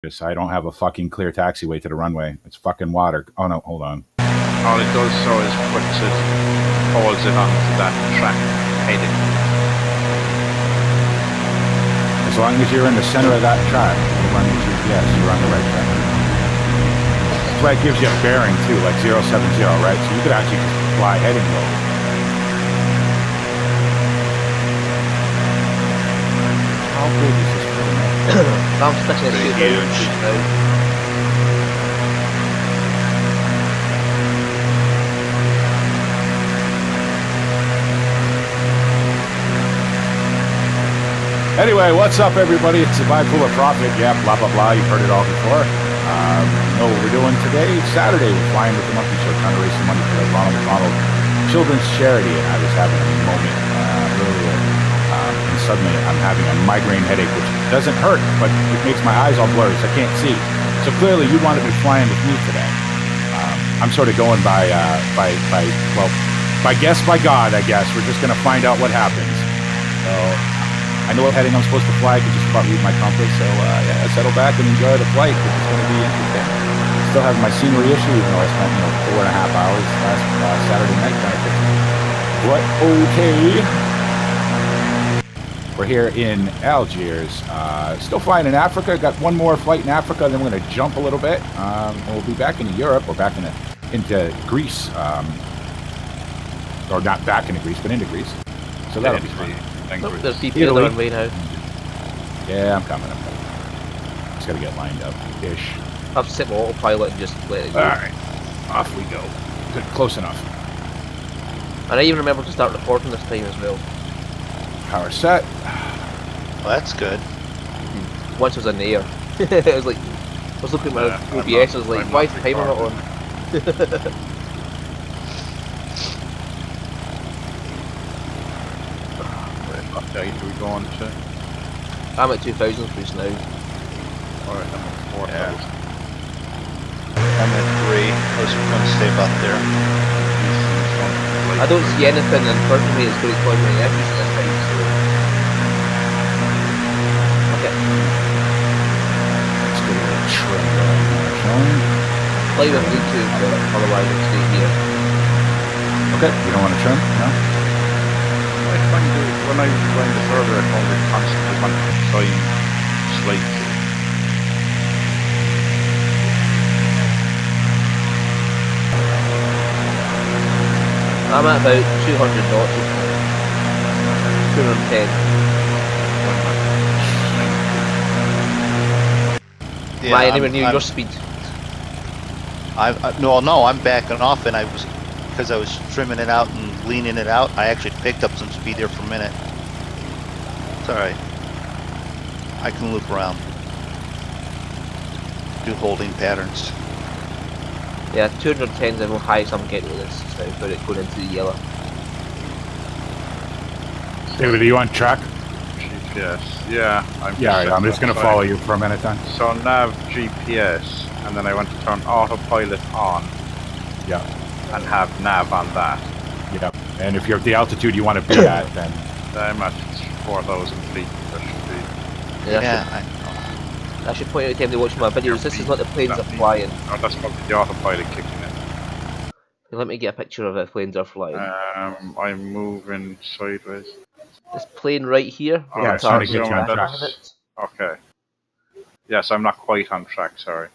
Because I don't have a fucking clear taxiway to the runway. It's fucking water. Oh no, hold on. All it does so is holds it onto that track heading. As long as you're in the center of that track, you're running GPS, you're on the right track. That's why it gives you a bearing too, like 070, right? So you could actually just fly heading low. How big is this thing? I'm sticking it huge now. Anyway, what's up, everybody? It's Survive Full of Profit. Yeah, blah, blah, blah. You've heard it all before. You know what we're doing today? Saturday, we're flying with the Monkey Show, trying to raise some money for the Ronald McDonald Children's Charity. And I was having a moment earlier, and suddenly I'm having a migraine headache, which doesn't hurt, but it makes my eyes all blurry, so I can't see. So clearly, you want to be flying with me today. I'm sort of going by guess by God, I guess. We're just going to find out what happens. So I know what heading I'm supposed to fly. I can just about read my compass. So yeah, settle back and enjoy the flight. It's going to be interesting. Still have my scenery issue, even though I spent 4.5 hours last Saturday night trying to fix it. But okay. We're here in Algiers. Still flying in Africa. Got one more flight in Africa. Then we're going to jump a little bit. And we'll be back into Europe. Or back into Greece. Or not back into Greece, but into Greece. So that'll be fun. Oh, there's people on the runway now. Yeah, I'm coming. Just gotta get lined up. Ish. I've set my autopilot and just let it go. Alright. Off we go. Good, close enough. And I even remember to start recording this time as well. Power set. Well, that's good. Once I was in the air. I was like, I was looking at my OBS, I was like, why is the timer not on? What date are we going to? I'm at 2000 cruise now. Alright, I'm at 4,000. Yeah. I'm at 3. I was going to stay about there. I don't see anything in front of me that's going to cause me any issues this time, so... Okay. Let's get a little trim going there, shall we? Play with YouTube, but otherwise I'll stay here. Okay, you don't want to trim? No? I find it, when I was flying the further, I found it constantly went flying slightly. I'm at about 200 knots. 210. Yeah, Am I anywhere near your speed? No, I'm backing off, and because I was trimming it out and leaning it out, I actually picked up some speed there for a minute. It's alright. I can loop around. Do holding patterns. Yeah, 210 is the highest I'm getting with this now, without it going into the yellow. David, are you on track? GPS, yeah. I'm just going to follow you for a minute then. So nav GPS, and then I want to turn autopilot on. Yeah. And have nav on that. Yeah. And if you're at the altitude you want to be at, then... I'm at 4,000 feet. That should be... Yeah, I should point out to them they watch my videos. This is not the planes are flying. Oh, that's probably the autopilot kicking in. Let me get a picture of the planes are flying. I'm moving sideways. This plane right here. Yeah, it's trying to get you on track. Okay. Yes, I'm not quite on track, sorry.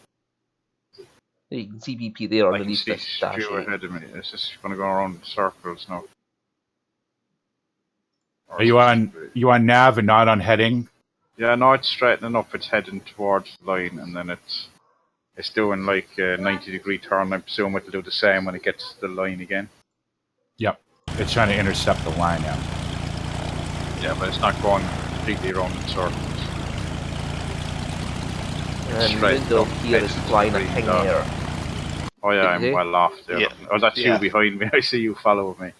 You can see BP there I can underneath see this dash. Stu ahead of me. It's just going to go around in circles now. Are you on nav and not on heading? Yeah, no, it's straightening up. It's heading towards the line, and then it's doing like a 90-degree turn. I presume it'll do the same when it gets to the line again. Yep. It's trying to intercept the line now. Yeah, but it's not going completely around in circles. And MrMoonDog here is flying a ping there. Oh yeah, I'm well off there. Yeah. Oh, that's you behind me. I see you following me.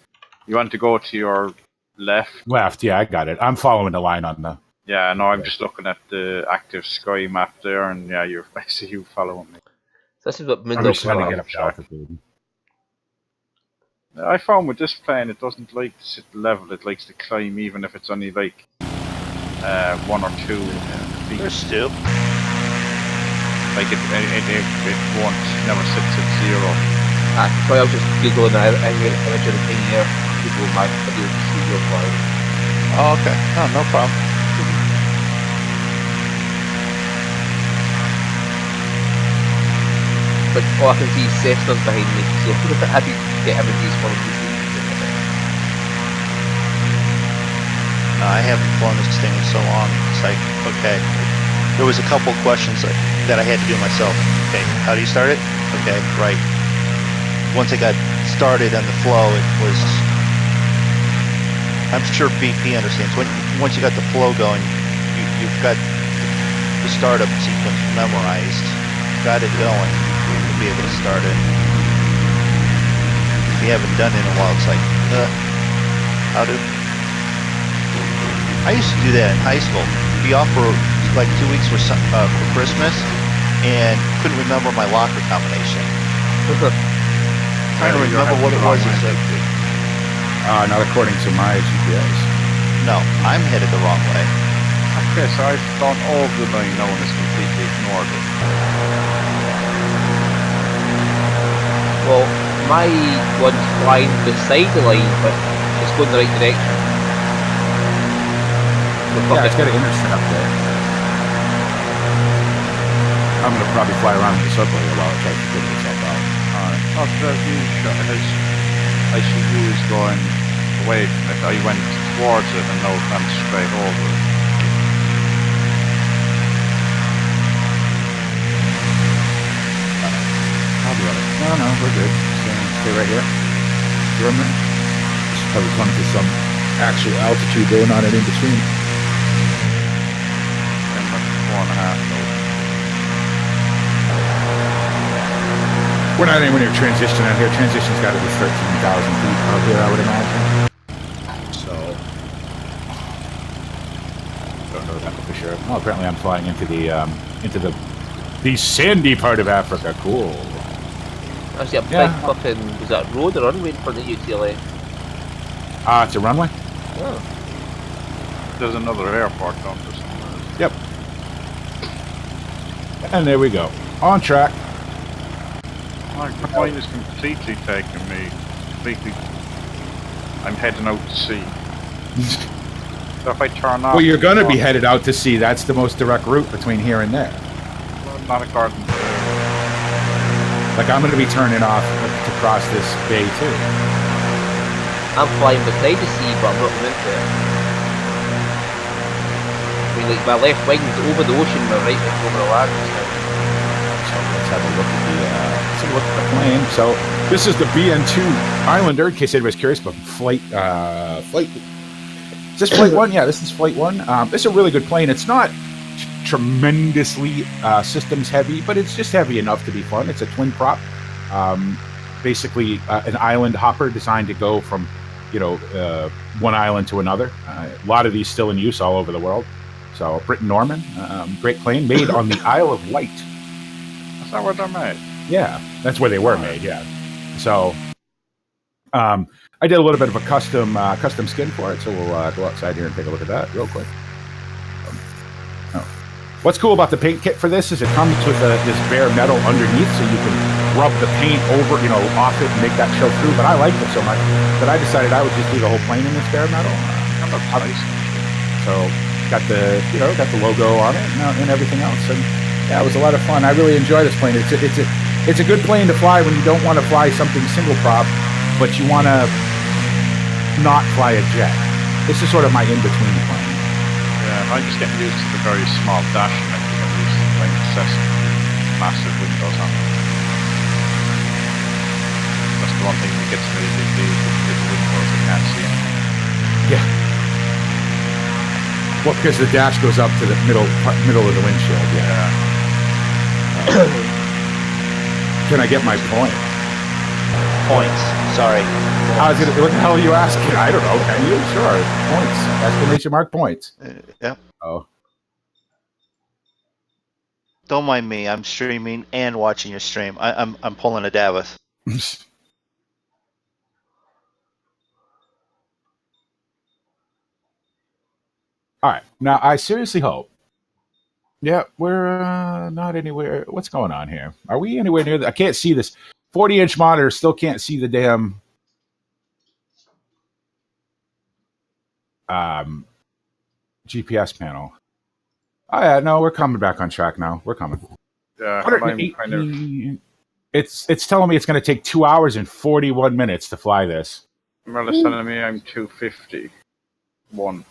You want to go to your left? Left, yeah, I got it. I'm following the line on the... Yeah, no, I'm just looking at the active sky map there, and yeah, I see you following me. This is what I'm just MrMoonDog's trying to like. get up to altitude. I found with this plane, it doesn't like to sit level. It likes to climb, even if it's only like 1 or 2 feet. There's Stu. Like it won't, never sits at 0. So I was just googling the image of the thing here. Google my video to see your file. Oh, okay. No problem. But all I can see is Cessna's behind me, so I could get images from these things. No, I haven't flown this thing in so long. It's like, okay. There was a couple questions that I had to do myself. Okay, how do you start it? Okay, right. Once I got started on the flow, it was... I'm sure BP understands. Once you got the flow going, you've got the startup sequence memorized. Got it going. You'll be able to start it. If you haven't done it in a while, it's like, how to... I used to do that in high school. Be off for like 2 weeks for Christmas, and couldn't remember my locker combination. Trying to remember what it was exactly. Not according to my GPS. No, I'm headed the wrong way. Okay, so I've done all of the line now and it's completely ignored it. Well, my one's flying beside the line, but it's going the right direction. Yeah, it's got an intercept there. I'm gonna probably fly around in the circle here while it tries to figure itself out. Alright. After that view shot, I should use going away from it. I went towards it and now it went straight over it. I'll be alright. No, we're good. Stay right here. For a minute. Just probably come to some actual altitude though, not an in between. And like 4.5 though. We're not anywhere near transition out here. Transition's got to be 13,000 feet out here, I would imagine. So, don't know that for sure. Oh, apparently I'm flying into the sandy part of Africa. Cool. I see a big fucking, is that road or runway for the UTLA? It's a runway. Oh. There's another airport down there somewhere. Yep. And there we go. On track. The plane is completely taking me. I'm heading out to sea. So if I turn off... Well, you're going to be headed out to sea. That's the most direct route between here and there. Well, not according to... Like, I'm going to be turning off to cross this bay, too. I'm flying beside the sea, but I'm not going into it. I mean, like, my left wing's over the ocean, my right wing's over the land. So let's have a look at the plane. So this is the BN2 Islander, in case anybody's curious, but flight. Is this flight 1? Yeah, this is flight 1. It's a really good plane. It's not tremendously systems heavy, but it's just heavy enough to be fun. It's a twin prop, basically an island hopper designed to go from, one island to another. A lot of these still in use all over the world. So Britain Norman, great plane made on the Isle of Wight. Is that where they're made? Yeah, that's where they were made. Yeah. So, I did a little bit of a custom skin for it. So we'll go outside here and take a look at that real quick. What's cool about the paint kit for this is it comes with this bare metal underneath, so you can rub the paint over, off it and make that show through. But I liked it so much that I decided I would just do the whole plane in this bare metal. So got the logo on it and everything else. And yeah, it was a lot of fun. I really enjoy this plane. It's a good plane to fly when you don't want to fly something single prop, but you want to not fly a jet. This is sort of my in-between plane. Yeah, I'm just getting used to the very small dash and everything. I'm used to playing massive windows on it. That's the one thing that gets me, the windows, I can't see anything. Yeah. Well, because the dash goes up to the middle of the windshield. Yeah. Can I get my point? Points. Sorry. What the hell are you asking? I don't know. Can you? Sure. Points. Exclamation mark points. Yep. Oh. Don't mind me. I'm streaming and watching your stream. I'm pulling a Davith. All right. Now, I seriously hope, Yeah, we're not anywhere. What's going on here? Are we anywhere near I can't see this 40-inch monitor. Still can't see the damn GPS panel. Oh yeah, no, we're coming back on track now. We're coming. Yeah, I'm kind of. 118. It's telling me it's going to take 2 hours and 41 minutes to fly this. Well, it's telling me I'm 251.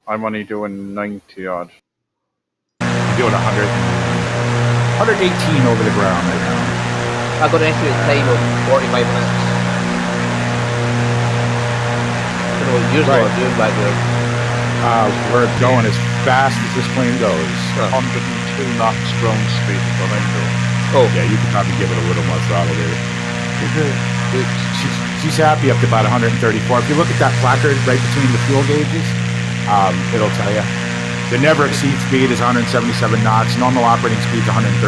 I'm only doing 90 odd. I'm doing 118 over the ground right now. I got an accurate time of 45 minutes. I don't know what yours are doing back there. We're going as fast as this plane goes. 102 knots ground speed is what I'm doing. Oh. Yeah, you can probably give it a little more throttle there. She's happy up to about 134. If you look at that placard right between the fuel gauges, it'll tell you. The never exceed speed is 177 knots. Normal operating speed is 134.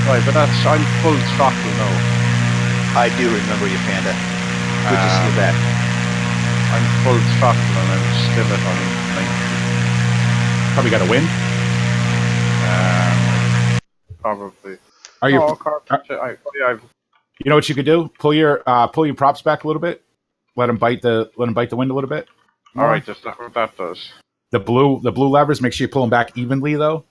Right, but I'm full throttle now. I do remember you, Panda. Good to see you back. I'm full throttle and I'm still at 190. Probably got a wind. Probably. Are you? I've You know what you could do? Pull your props back a little bit. Let them bite the wind a little bit. All right, just look what that does. The blue levers. Make sure you pull them back evenly though.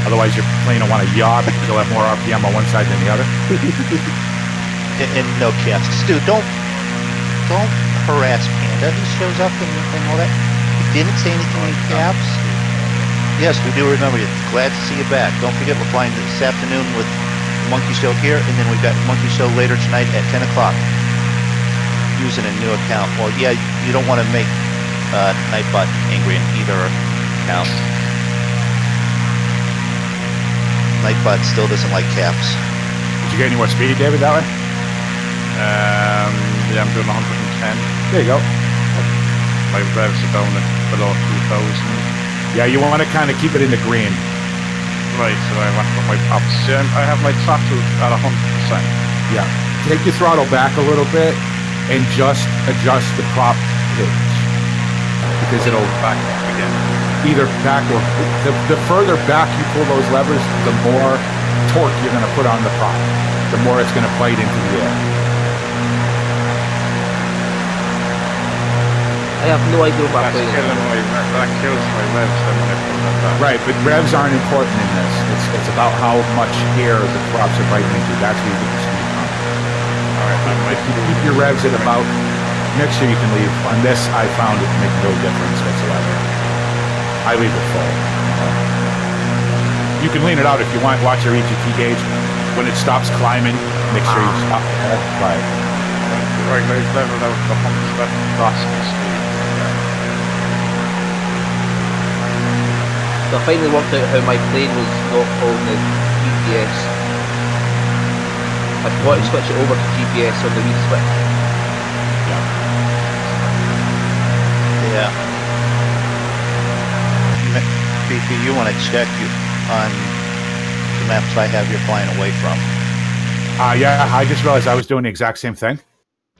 Otherwise, your plane will want to yaw because you'll have more RPM on one side than the other. and no caps. Stu, don't harass Panda. He shows up and all that. He didn't say anything in caps. Yes, we do remember you. Glad to see you back. Don't forget we're flying this afternoon with Monkey Show here, and then we've got Monkey Show later tonight at 10 o'clock. Using a new account. Well, yeah, you don't want to make Nightbot angry in either account. Nightbot still doesn't like caps. Did you get any more speed, David, that way? Yeah, I'm doing 110. There you go. My revs are down at below 2,000. Yeah, you want to kind of keep it in the green. Right, so I want to put my props. I have my throttle at 100%. Yeah. Take your throttle back a little bit and just adjust the prop pitch. Because it'll back up again. Either back or the further back you pull those levers, the more torque you're going to put on the prop. The more it's going to bite into the air. I have no idea what I'm doing. That kills my revs then when I put that back. Right, but revs aren't important in this. It's about how much air the props are biting into. That's where you get the speed from. Alright, if you keep your revs at about, next year you can leave. On this, I found it to make no difference whatsoever. I leave it full. You can lean it out if you want. Watch your EGT gauge. When it stops climbing, make sure you stop there. Right. Right, I've leveled out the 100 crossing speed. So I finally worked out how my plane was not following the GPS. I wanted to switch it over to GPS on the wii switch. Yeah. BP, you want to check on the maps I have you're flying away from. Yeah, I just realized I was doing the exact same thing.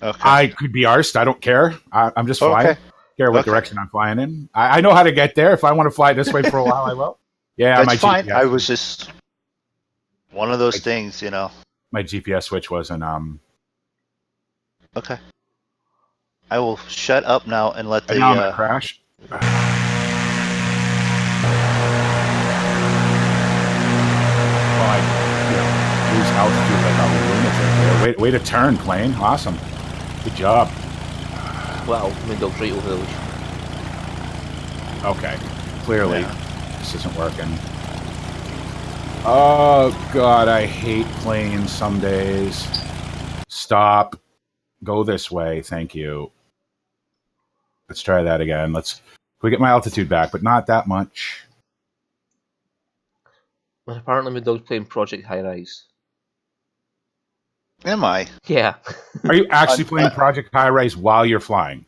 Okay. I could be arsed. I don't care. I'm just flying. Okay. Care what direction I'm flying in. I know how to get there. If I want to fly this way for a while, I will. Yeah, that's my fine. GPS, I was just one of those things, you know. My GPS switch wasn't. Okay. I will shut up now and let the now I'm gonna crash. Well, I lose altitude like a lunatic. Way to turn, plane. Awesome. Good job. Well, MrMoonDog's right over the leash. Okay. Clearly, this isn't working. Oh, God, I hate planes some days. Stop. Go this way. Thank you. Let's try that again. We get my altitude back, but not that much. Well, apparently MrMoonDog's playing Project High Rise. Am I? Yeah. Are you actually playing Project High Rise while you're flying?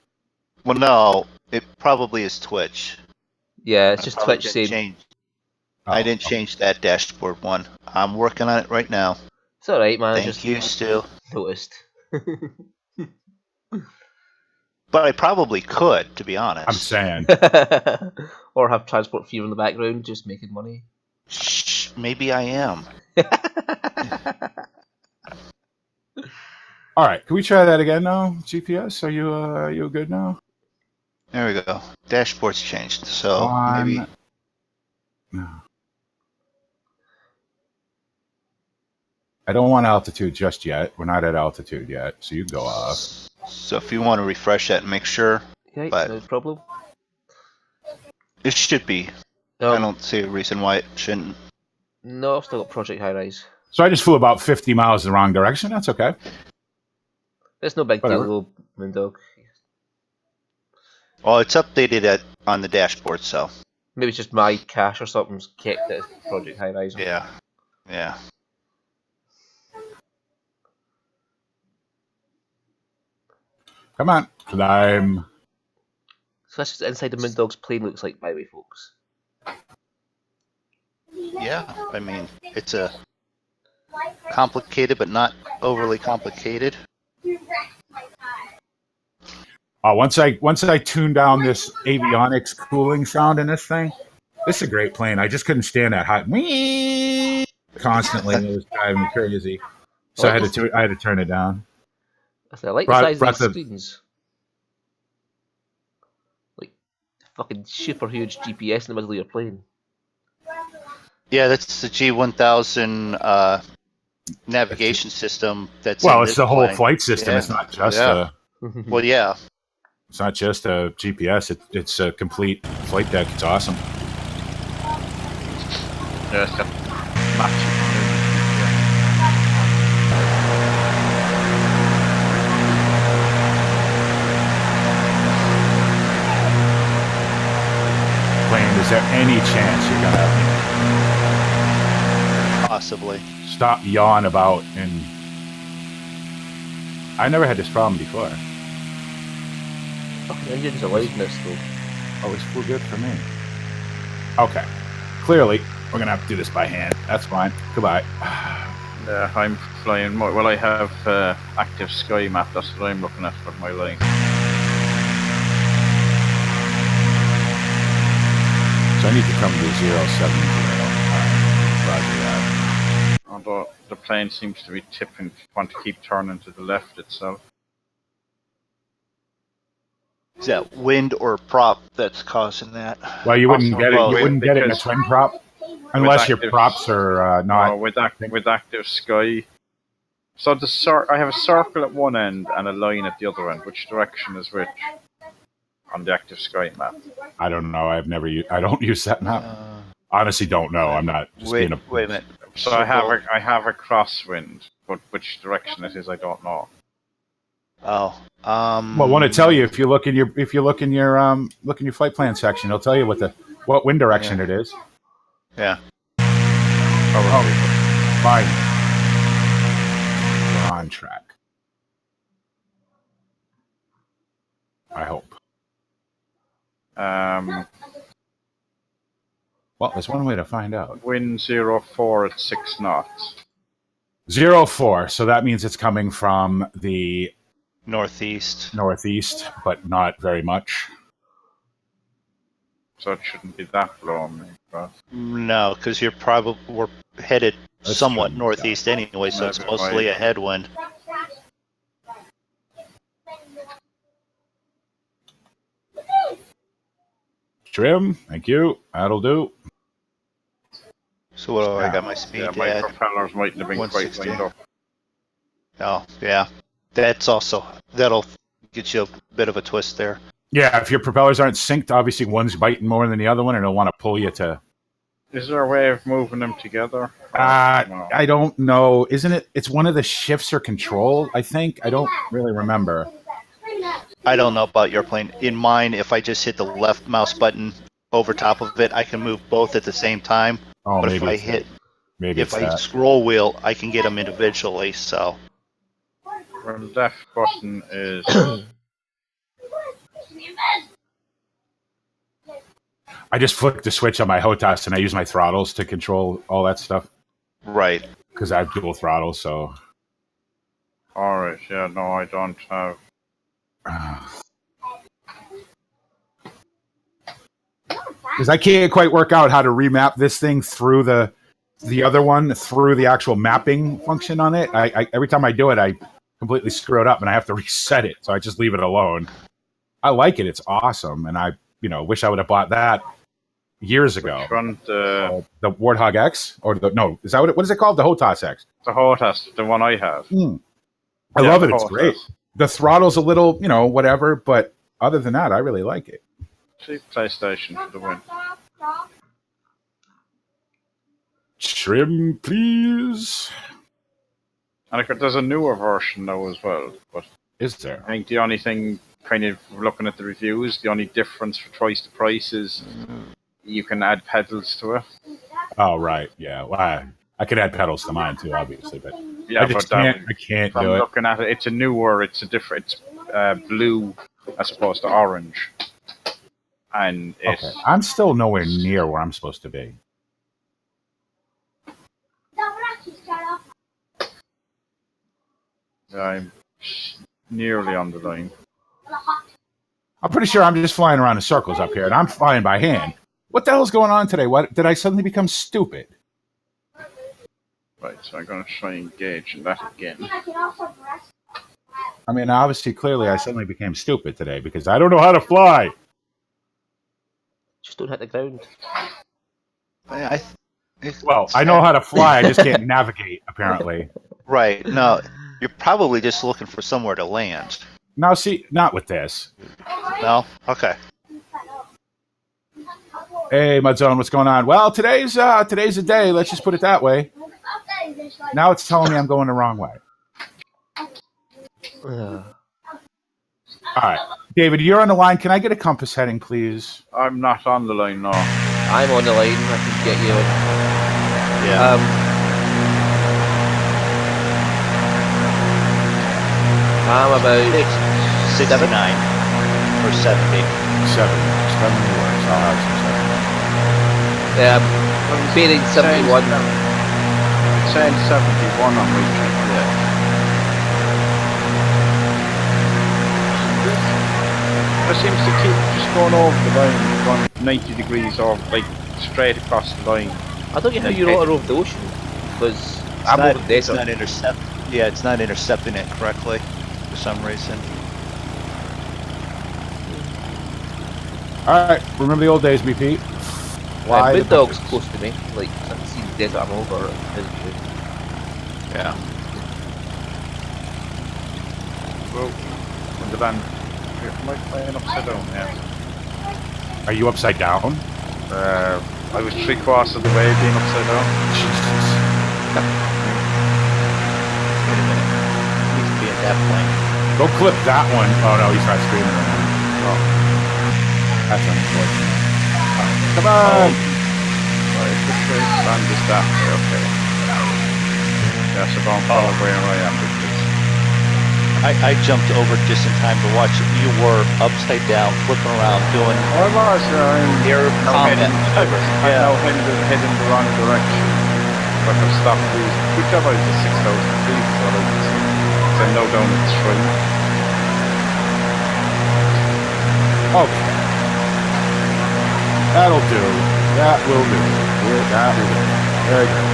Well, no. It probably is Twitch. Yeah, it's just Twitch saying. I didn't change that dashboard one. I'm working on it right now. It's alright, man. Thank you, Stu. Noticed. But I probably could, to be honest. I'm saying. Or have transport fear in the background, just making money. Shh, maybe I am. All right, can we try that again now? GPS, are you good now? There we go. Dashboard's changed, so maybe. No. I don't want altitude just yet. We're not at altitude yet, so you go off. So if you want to refresh that and make sure, Okay, but no problem. it should be. I don't see a reason why it shouldn't. No, I've still got Project High Rise. So I just flew about 50 miles the wrong direction. That's okay. It's no big Whatever. deal, though, MrMoonDog. Well, it's updated on the dashboard, so. Maybe it's just my cache or something's kept it as Project High Rise. Yeah. Yeah. Come on, climb. So that's just inside the MrMoonDog's plane looks like, by the way, folks. Yeah. I mean, it's a complicated, but not overly complicated. Once I tune down this avionics cooling sound in this thing, this is a great plane. I just couldn't stand that hot wee constantly. It was driving me crazy. So I had to turn it down. I like the size of these screens. Like, fucking super huge GPS in the middle of your plane. Yeah, that's the G1000 navigation system. It's the whole flight system. Yeah. It's not just Well, yeah. It's not just a GPS. It's a complete flight deck. It's awesome. Yeah, it's got matching. Plane, is there any chance you're gonna Possibly. stop yawn about? And I never had this problem before. Fucking engines are loudness, though. Oh, it's flew good for me. Okay. Clearly, we're gonna have to do this by hand. That's fine. Goodbye. Yeah, I'm flying. Well, I have active sky map. That's what I'm looking at for my line. So I need to come to 070. Alright. Roger that. Although the plane seems to be tipping, want to keep turning to the left itself. Is that wind or prop that's causing that? Well, you wouldn't get it. Well, You wouldn't get it in a because twin prop, unless your active- props are not. No, with active sky. So I have a circle at one end and a line at the other end. Which direction is which on the active sky map? I don't know. I don't use that map. Honestly, don't know. I'm not. Just Wait being a, a minute. So I have a crosswind, but which direction it is, I don't know. Oh. Well, I want to tell you if you look in your flight plan section, it'll tell you what wind direction it is. Yeah. Probably. Fine. We're on track. I hope. Well, there's one way to find out. Wind 04 at 6 knots. 04. So that means it's coming from the Northeast. northeast, but not very much. So it shouldn't be that low, but No, because we're headed That's somewhat true. northeast anyway, so it's Maybe mostly why- a headwind. Trim. Thank you. That'll do. So what do I got my speed yeah, my at? propellers mightn't have been quite 160. lined up. Oh, yeah. That'll get you a bit of a twist there. Yeah, if your propellers aren't synced, obviously one's biting more than the other one, and it'll want to pull you to. Is there a way of moving them together? No. I don't know. Isn't it? It's one of the shifts or control, I think. I don't really remember. I don't know about your plane. In mine, if I just hit the left mouse button over top of it, I can move both at the same time. Oh, But maybe if I that. scroll wheel, I can get them individually. So Well, the left button is I just flicked the switch on my HOTAS and I use my throttles to control all that stuff right. because I have dual throttles. So alright. Yeah, no, I don't have. because I can't quite work out how to remap this thing through the other one through the actual mapping function on it. I every time I do it, I completely screw it up and I have to reset it. So I just leave it alone. I like it. It's awesome. And I, wish I would have bought that years ago. Which one? The Warthog X? Or is that what is it called? The HOTAS X. The HOTAS, the one I have. I love it. It's HOTAS. great. The throttle's a little, whatever. But other than that, I really like it. See PlayStation for the win. Trim, please. And there's a newer version now as well. But Is there? I think the only thing, kind of looking at the reviews, the only difference for twice the price is you can add pedals to it. Oh, right. Yeah. Well, I could add pedals to mine too, obviously, but Yeah, I just can't from do it. looking at it, it's a newer, it's blue as opposed to orange. And it's Okay. I'm still nowhere near where I'm supposed to be. I'm nearly on the line. I'm pretty sure I'm just flying around in circles up here, and I'm flying by hand. What the hell's going on today? What did I suddenly become stupid? Right, so I'm going to try and engage in that again. I mean, obviously, clearly, I suddenly became stupid today because I don't know how to fly. Just don't hit the ground. Well, I know how to fly. I just can't navigate, apparently. Right. No, you're probably just looking for somewhere to land. Now, see, not with this. No? Okay. Hey, Mudzone, what's going on? Well, today's a day. Let's just put it that way. Now it's telling me I'm going the wrong way. All right, David, you're on the line. Can I get a compass heading, please? I'm not on the line now. I'm on the line. I can get you. Yeah. I'm about 69 or 70. 7 works. I'll have some 7. I'm beating 71. It's saying 71 on my GPS. It seems to keep just going over the line, going 90 degrees or like straight across the line. I don't get how you're over the ocean because I'm over the It's desert. not Yeah, it's not intercepting it correctly for some reason. All right, remember the old days, BP? Fly the MrMoonDog's compass. close to me. Like I can see the desert I'm over. Yeah. Well, when the land, am I flying upside down? Yeah. Are you upside down? I was 3/4 of the way being upside down. Jesus. Wait a minute. It needs to be in that plane. Go clip that one. Oh, no, he's not screaming right now. Oh. That's unfortunate. Come on! Right, which way land is that way? Okay. Yeah, so don't follow where I am because I jumped over just in time to watch. You were upside down, flipping around, doing I was air combat maneuvers. I know heading the wrong direction. But I stopped these. Good job I was at 6,000 feet, so I know down at 3. Okay. That'll do. That will do. That will do. Very good.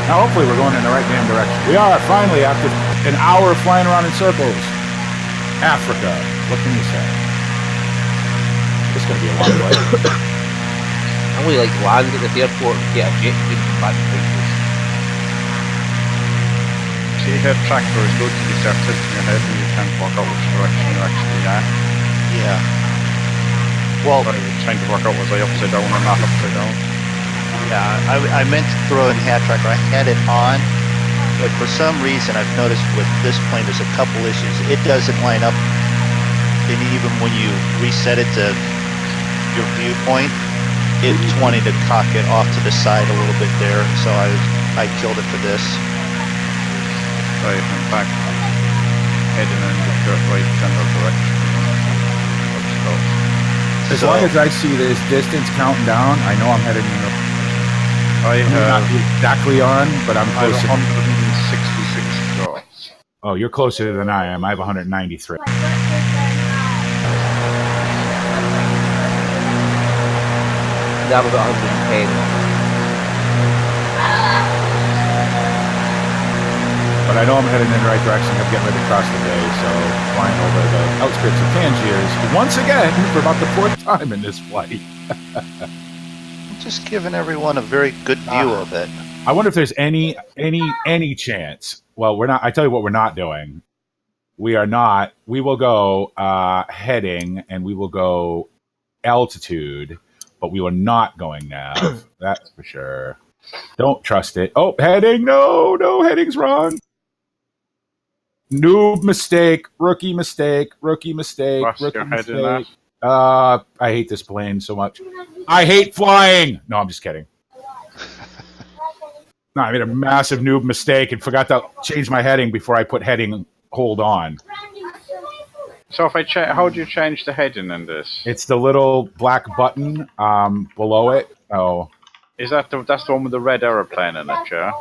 Now, hopefully, we're going in the right damn direction. We are, finally, after an hour of flying around in circles. Africa. What can you say? It's going to be a long way. I'm only like land at the airport and get a jet to back to places. See, head tractor is good to you start tilting your head and you can't work out which direction you're actually at. Yeah. Well, But I was trying to work out was I upside down or not upside down. yeah, I meant to throw in hat tracker. I had it on, but for some reason I've noticed with this plane there's a couple issues. It doesn't line up, and even when you reset it to your viewpoint, it's wanting to cock it off to the side a little bit there. So I killed it for this. Right, in fact, heading in the right general direction. Let's go. As long as I see this distance counting down, I know I'm heading in the... I I may not have be exactly on, but I'm I have close. 166 knots. Oh, you're closer than I am. I have 193. now I'm about 110. But I know I'm heading in the right direction. I'm getting ready to cross the bay, so flying over the outskirts of Tangiers once again for about the 4th time in this flight. I'm just giving everyone a very good view of it. I wonder if there's any chance. Well, we're not. I tell you what, we're not doing. We are not. We will go heading, and we will go altitude, but we are not going nav. That's for sure. Don't trust it. Oh, heading! No, heading's wrong. Noob mistake, rookie mistake, rookie mistake, What's rookie your head in mistake. I hate this plane so much. I hate flying. No, I'm just kidding. No, I made a massive noob mistake and forgot to change my heading before I put heading hold on. So if I how do you change the heading in this? It's the little black button below it. Oh, Is that that's the one with the red aeroplane in it, yeah?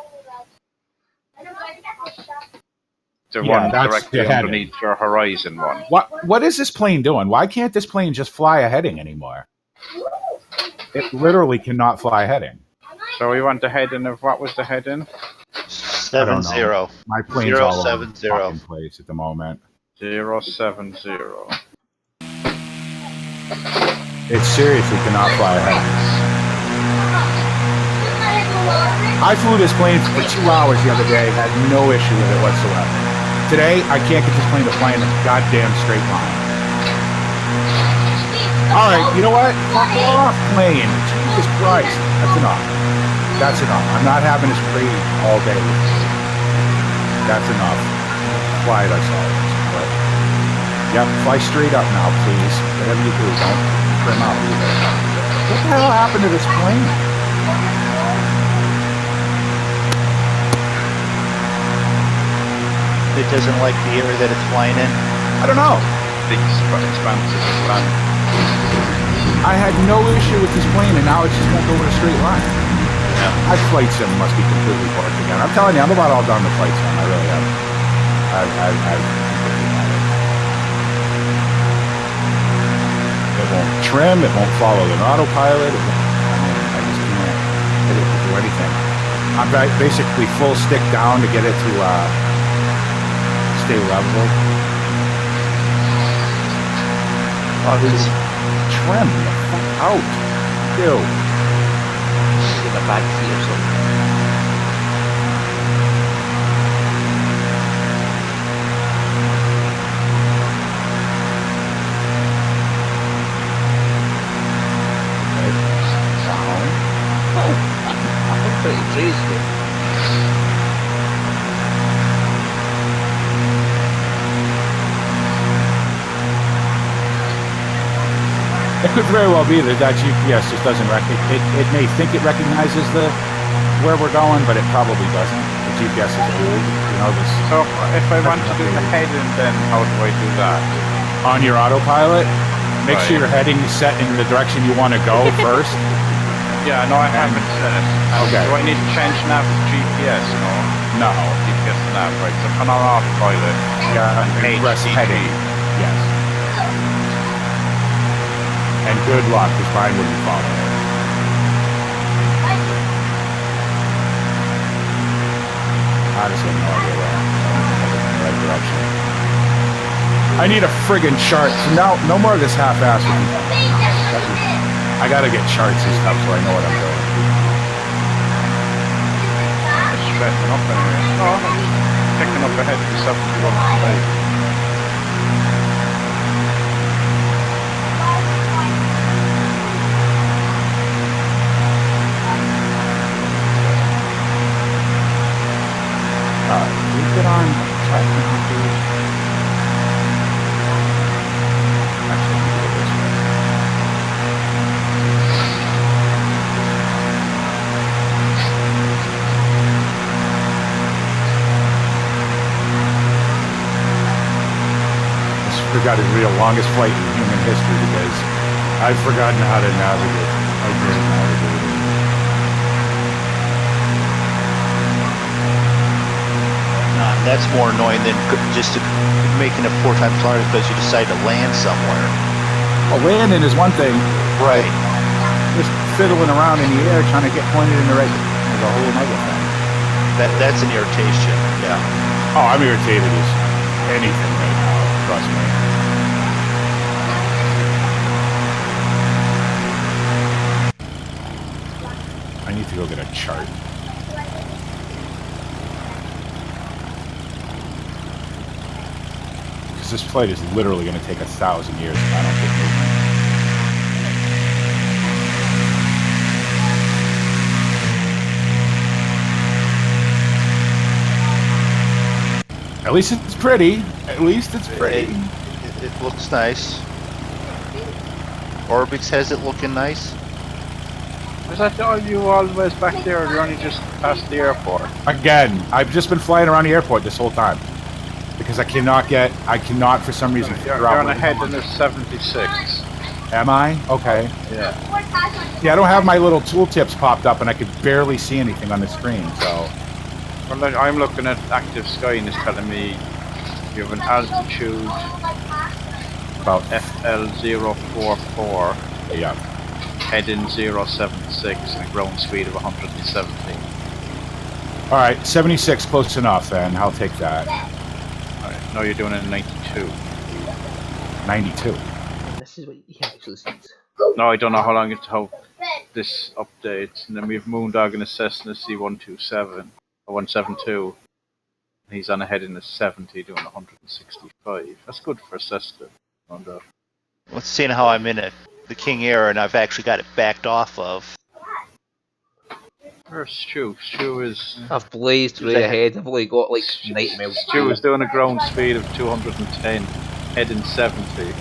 The Yeah, one that's directly the heading. underneath your horizon one. what is this plane doing? Why can't this plane just fly a heading anymore? It literally cannot fly a heading. So we want the heading of what was the heading? 7-0. My plane's all over 070. the fucking place at the moment. 070. It seriously cannot fly a heading. I flew this plane for 2 hours the other day, had no issue with it whatsoever. Today, I can't get this plane to fly in a goddamn straight line. Alright, you know what? Fuck off, plane. Jesus Christ. That's enough. That's enough. I'm not having this free all day. That's enough. Fly it ourselves. But, yep, fly straight up now, please. Whatever you do, don't trim out either. What the hell happened to this plane? It doesn't like the area that it's flying in. I don't know. Big expansive land. I had no issue with this plane, and now it's just won't go in a straight line. Yeah. My flight sim must be completely parked again. I'm telling you, I'm about all done with flight sim. I really am. I've completely had it. It won't trim. It won't follow the autopilot. It won't, I just can't get it to do anything. I'm basically full stick down to get it to stay level. Oh, it's trim the fuck out. Ew. In a back seat or something. I'm pretty pleased with it. It could very well be that GPS just doesn't it may think it recognizes where we're going, but it probably doesn't. The GPS is old, you know this. So if I want to do the heading, then how do I do that? On your autopilot, make Right. sure your heading is set in the direction you want to go first. Yeah, no, I haven't set it. Okay. Do I need to change nav to GPS? No. No. GPS to nav, right? So on our autopilot. Yeah, and press heading. Yes. And good luck, because mine wouldn't follow it. I just have no idea where I'm going in the right direction. I need a friggin' chart. So now, no more of this half-ass. I gotta get charts and stuff so I know what I'm doing. It's straighten up anyway. Oh, picking up ahead of yourself if you want to play. We get on track now, please. Actually, let me do it this way. This forgot to be the longest flight in human history because I've forgotten how to navigate. I didn't navigate. That's more annoying than just making it 4 times longer because you decide to land somewhere. Well, landing is one thing. Right. Just fiddling around in the air trying to get pointed in the right direction is a whole other thing. That's an irritation. Yeah. Oh, I'm irritated as anything right now. Trust me. I need to go get a chart. Because this flight is literally going to take 1,000 years if I don't get movement. At least it's pretty. At least it's pretty. It looks nice. Orbix has it looking nice. Was that all you always back there, or you only just past the airport? Again, I've just been flying around the airport this whole time. Because I cannot for some reason figure You're out on where ahead the in the 76. Am I? Okay. Yeah. Yeah, I don't have my little tooltips popped up and I could barely see anything on the screen, so. Well, I'm looking at active sky and it's telling me you have an altitude About FL044, yeah. heading 076 and a ground speed of 117. Alright, 76 close enough then. I'll take that. Alright, now you're doing it in 92. 92. This is what he actually sees. No, I don't know how long how this updates. And then we have MrMoonDog and a Cessna C127 or 172. He's on ahead in the 70 doing 165. That's good for a Cessna. Let's see how I'm in it. The King Air, and I've actually got it backed off of. Where's Stu? Stu is... I've blazed right ahead. I've only got like 90 miles. Stu is doing a ground speed of 210, heading 70.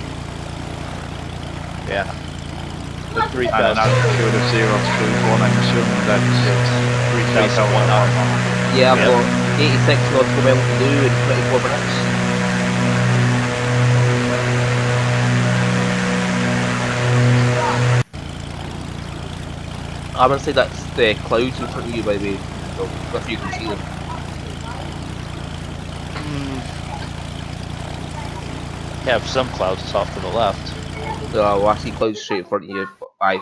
Yeah. The And 3,000. an altitude of 021, I'm assuming that's 3,001 hour. Yeah, I've Yep. got 86 nautical miles to do in 24 minutes. I want to say that's the clouds in front of you, by the way, so if you can see them. Have some clouds off to the left. No, I see clouds straight in front of you, but I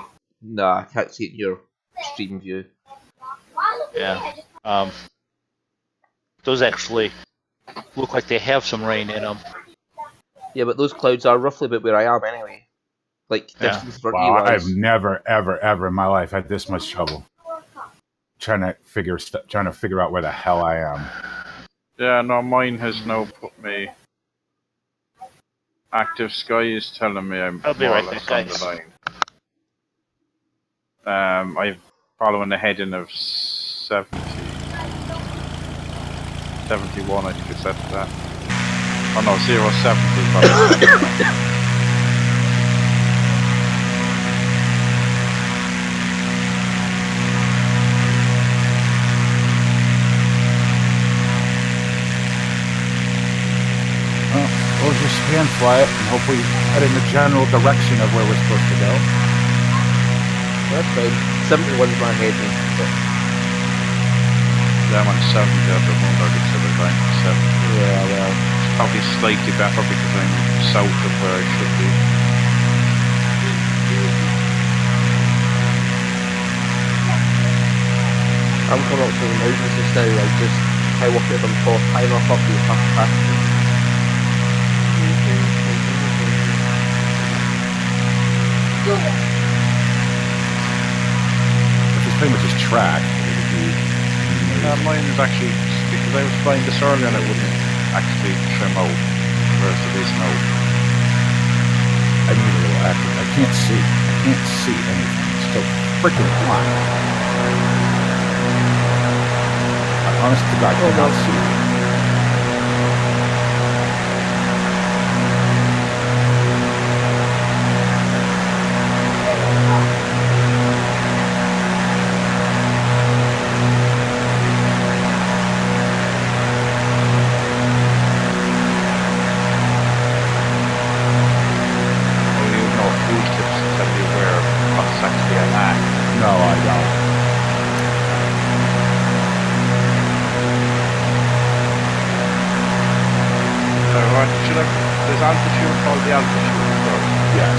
can't see it in your stream view. Yeah. Those actually look like they have some rain in them. Yeah, but those clouds are roughly about where I am anyway. Like, Yeah. distance in front Wow, of you I've is... never, ever, ever in my life had this much trouble. Trying to figure out where the hell I am. Yeah, no, mine has now put me... Active Sky is telling me I'm I'll be more or right less back, on the guys. line. I'm following the heading of 70. 71, I think it's set to that. Oh no, 070 probably. We'll just hand fly it and hopefully head in the general direction of where we're supposed to go. That's fine. 71's my head, but Yeah, I'm on 70 there, but MrMoonDog is still at 97. yeah, well, It's probably slightly better because I'm south of where I should be. I'm coming up to the mountains just now. I walk up on top, time off up to the past. If this thing was just track, it would be amazing. Mine is actually, because I was flying this earlier and it wouldn't actually trim out, whereas it is now. I need a little active. I can't see. I can't see anything. It's so freaking blind. I honest to God cannot see. No, I don't. There's altitude called the altitude as well. Yes.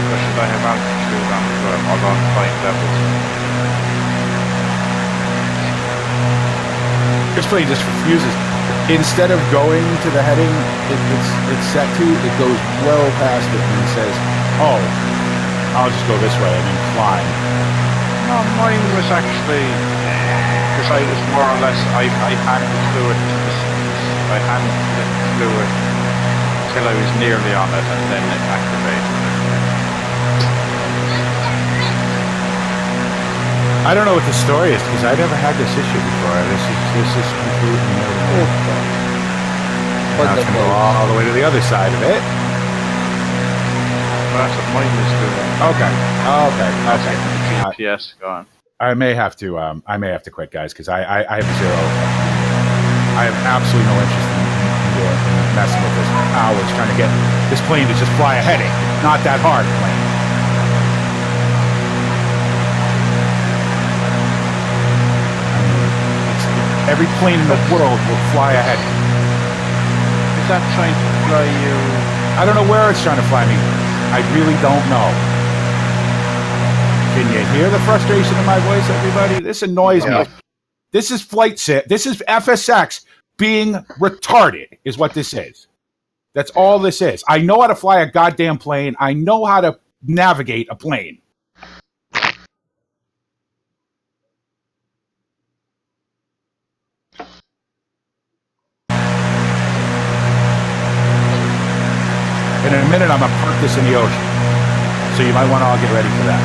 Or should I have altitude on as well? I'll go and find that this plane just refuses. Instead of going to the heading it's set to, it goes well past it and says, "Oh, I'll just go this way," and then climb. No, mine was actually because I was more or less I handed the fluid to the I handed the fluid till I was nearly on it, and then it activated. I don't know what the story is because I never had this issue before. This is completely new. Now it's gonna go all the way to the other side of it. Well, that's what mine is doing. Okay. That's getting the GPS going. I may have to quit, guys, because I have zero. I have absolutely no interest in messing with this hours trying to get this plane to just fly a heading. It's not that hard, plane. Every plane in the world will fly a heading. Is that trying to fly you? I don't know where it's trying to fly me. I really don't know. Can you hear the frustration in my voice, everybody? This annoys me. This is flight sim. This is FSX being retarded, is what this is. That's all this is. I know how to fly a goddamn plane. I know how to navigate a plane. In a minute, I'm going to park this in the ocean. So you might want to all get ready for that.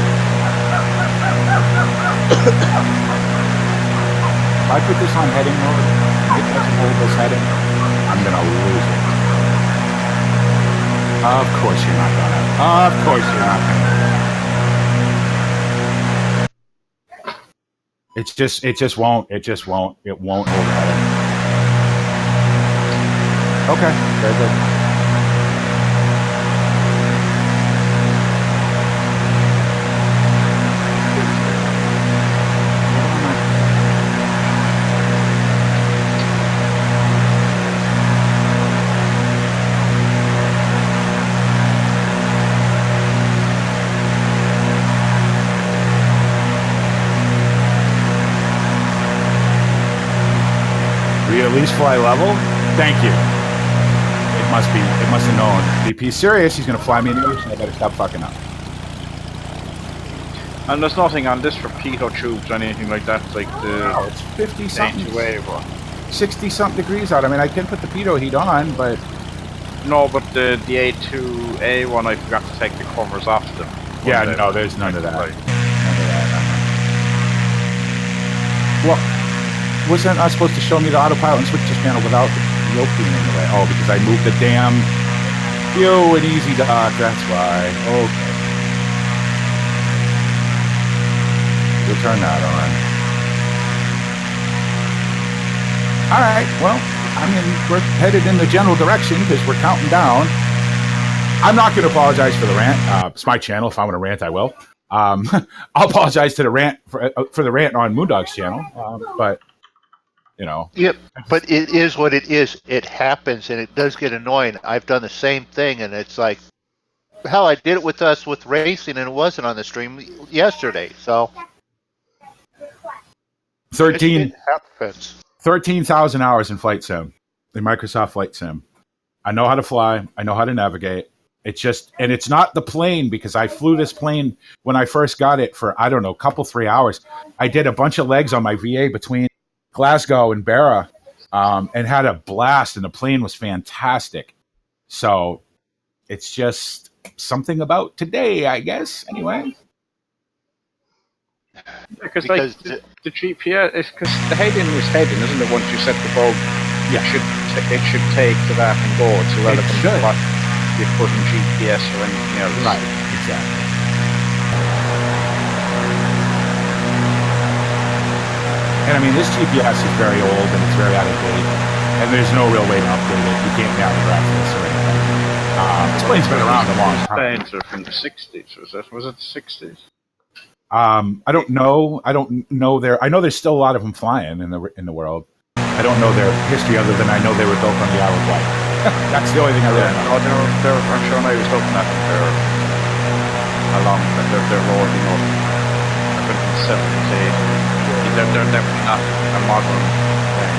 If I put this on heading mode, and it doesn't hold this heading, I'm going to lose it. Of course you're not going to. Of course you're not going to. It just won't hold the heading. Okay, very good. At least fly level? Thank you. It must have known. VP's serious, he's gonna fly me in the ocean. I better stop fucking up. And there's nothing on this for pitot tubes or anything like that, like the... Oh, it's 50-something, wave or 60-something degrees out. I mean, I can put the pitot heat on, but... No, but the A2A one, I forgot to take the covers off them. Yeah, no, there's none of that. Right. None of that. Well, wasn't I supposed to show me the autopilot and switches panel without the yoke being in the way? Oh, because I moved the damn... Yo, an easy dock, that's why. Okay. We'll turn that on. Alright, well, I mean, we're headed in the general direction because we're counting down. I'm not going to apologize for the rant. It's my channel. If I want to rant, I will. I'll apologize to the rant for the rant on MrMoonDog's channel, but... You know. Yep, but it is what it is. It happens, and it does get annoying. I've done the same thing, and it's like, hell, I did it with us with racing, and it wasn't on the stream yesterday. So 13,000 hours in flight sim, in Microsoft Flight Sim. I know how to fly. I know how to navigate. It's just, and it's not the plane because I flew this plane when I first got it for, I don't know, 3 hours. I did a bunch of legs on my VA between Glasgow and Barra, and had a blast, and the plane was fantastic. So it's just something about today, I guess. Anyway, because like the GPS, because the heading is heading, isn't it? Once you set the bulb, yeah, it should take to that and go. It's irrelevant to what you put in GPS or anything else. Right, exactly. And I mean, this GPS is very old and it's very out of date, and there's no real way to update it. You can't navigate this or anything. This plane's been around a long time. Planes are from the 60s, was it the 60s? I don't know. I don't know I know there's still a lot of them flying in the world. I don't know their history other than I know they were built on the Isle of Wight. That's the only thing I really know. I'm sure I was looking at them. They're rolling up. I think in the 70s, 80s. They're definitely not a modern thing.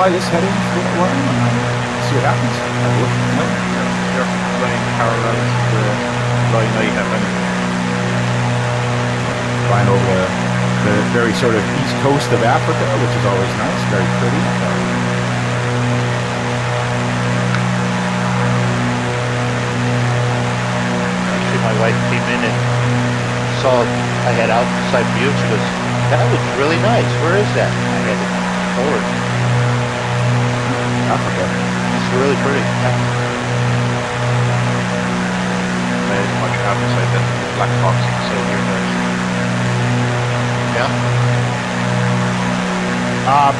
try this heading for a while and see what happens. You're flying parallel to the line I have anyway. Flying over the very sort of east coast of Africa, which is always nice, very pretty. Actually, my wife came in and saw I had outside view. She goes, "That looks really nice. Where is that?" I had it forward. Africa. It's really pretty. Yeah. There's much outside the BlackFox and Silver there. Yeah.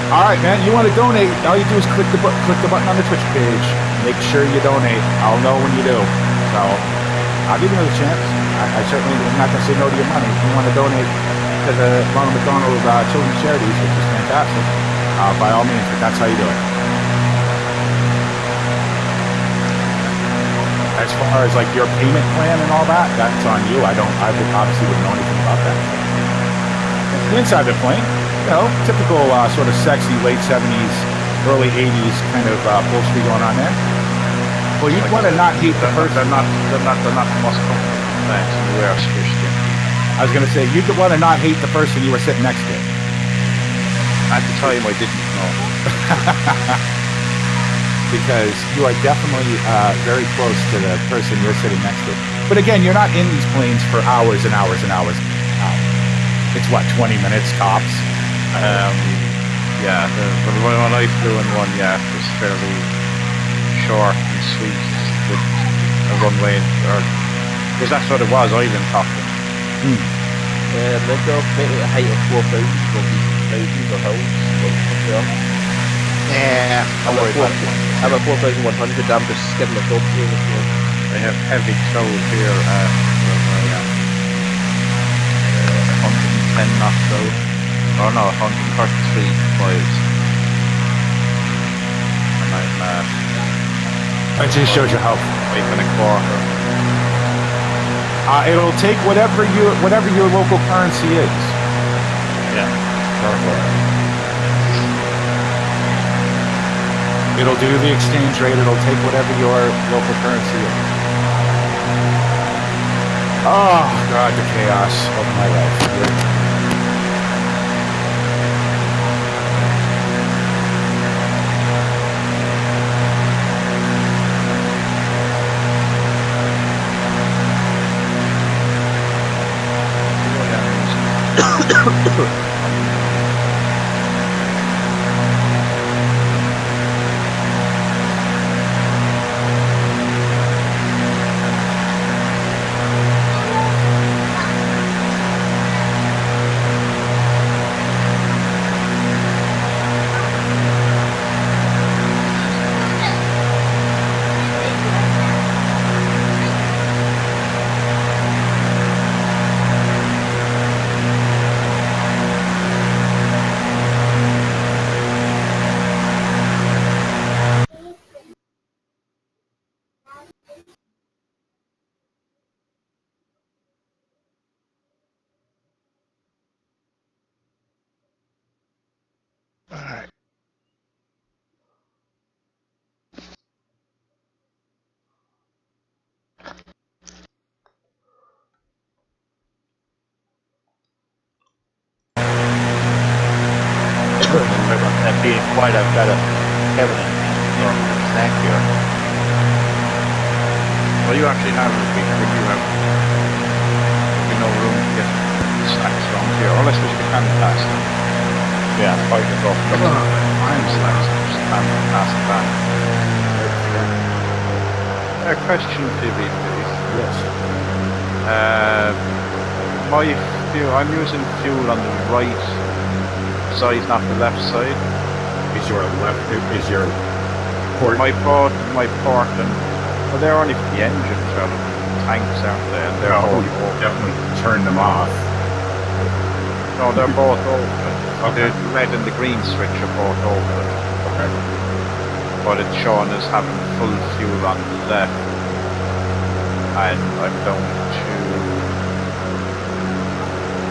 All right, man. You want to donate? All you do is click the button on the Twitch page. Make sure you donate. I'll know when you do. So I'll give you another chance. I certainly am not going to say no to your money. If you want to donate to the Ronald McDonald Children's Charities, which is fantastic, by all means. But that's how you do it. As far as like your payment plan and all that, that's on you. I obviously wouldn't know anything about that. The inside of the plane, you know, typical sort of sexy late 70s, early 80s kind of upholstery going on there. Well, you'd want to not heat the person. They're not the most comfortable things in the wear skin. I was going to say, you'd want to not hate the person you were sitting next to. At the time, I didn't know. Because you are definitely very close to the person you're sitting next to. But again, you're not in these planes for hours and hours and hours. It's what, 20 minutes tops? Yeah, when I flew in one, yeah, it was fairly short and sweet with a runway, because that's what it was, island hopping. MrMoonDog, maybe a height of 4,000 will be mountains or hills. Yeah. I'm at 4,100, I'm just skidding the top here. They have heavy cloud here at 110 knots out. Oh no, 133 miles. And I'm at That just shows you how. 5.25. It'll take whatever your local currency is. Yeah. It'll do the exchange rate. It'll take whatever your local currency is. Oh, God, the chaos of my life. That being quiet, I've got a Kevin snack here. Well, you actually have it, but you have no room to get snacks around here, unless we should hand pass them. Yeah, probably just off. I'm snacks, just hand pass the van. A question for you, please. Yes. My fuel, I'm using fuel on the right side, not the left side. Is your port? My port and well, they're only for the engines, rather than the tanks, aren't they? And they're both open. Definitely turn them off. No, they're both open. Okay. The red and the green switch are both open. Okay. But it's showing as having full fuel on the left. And I'm down to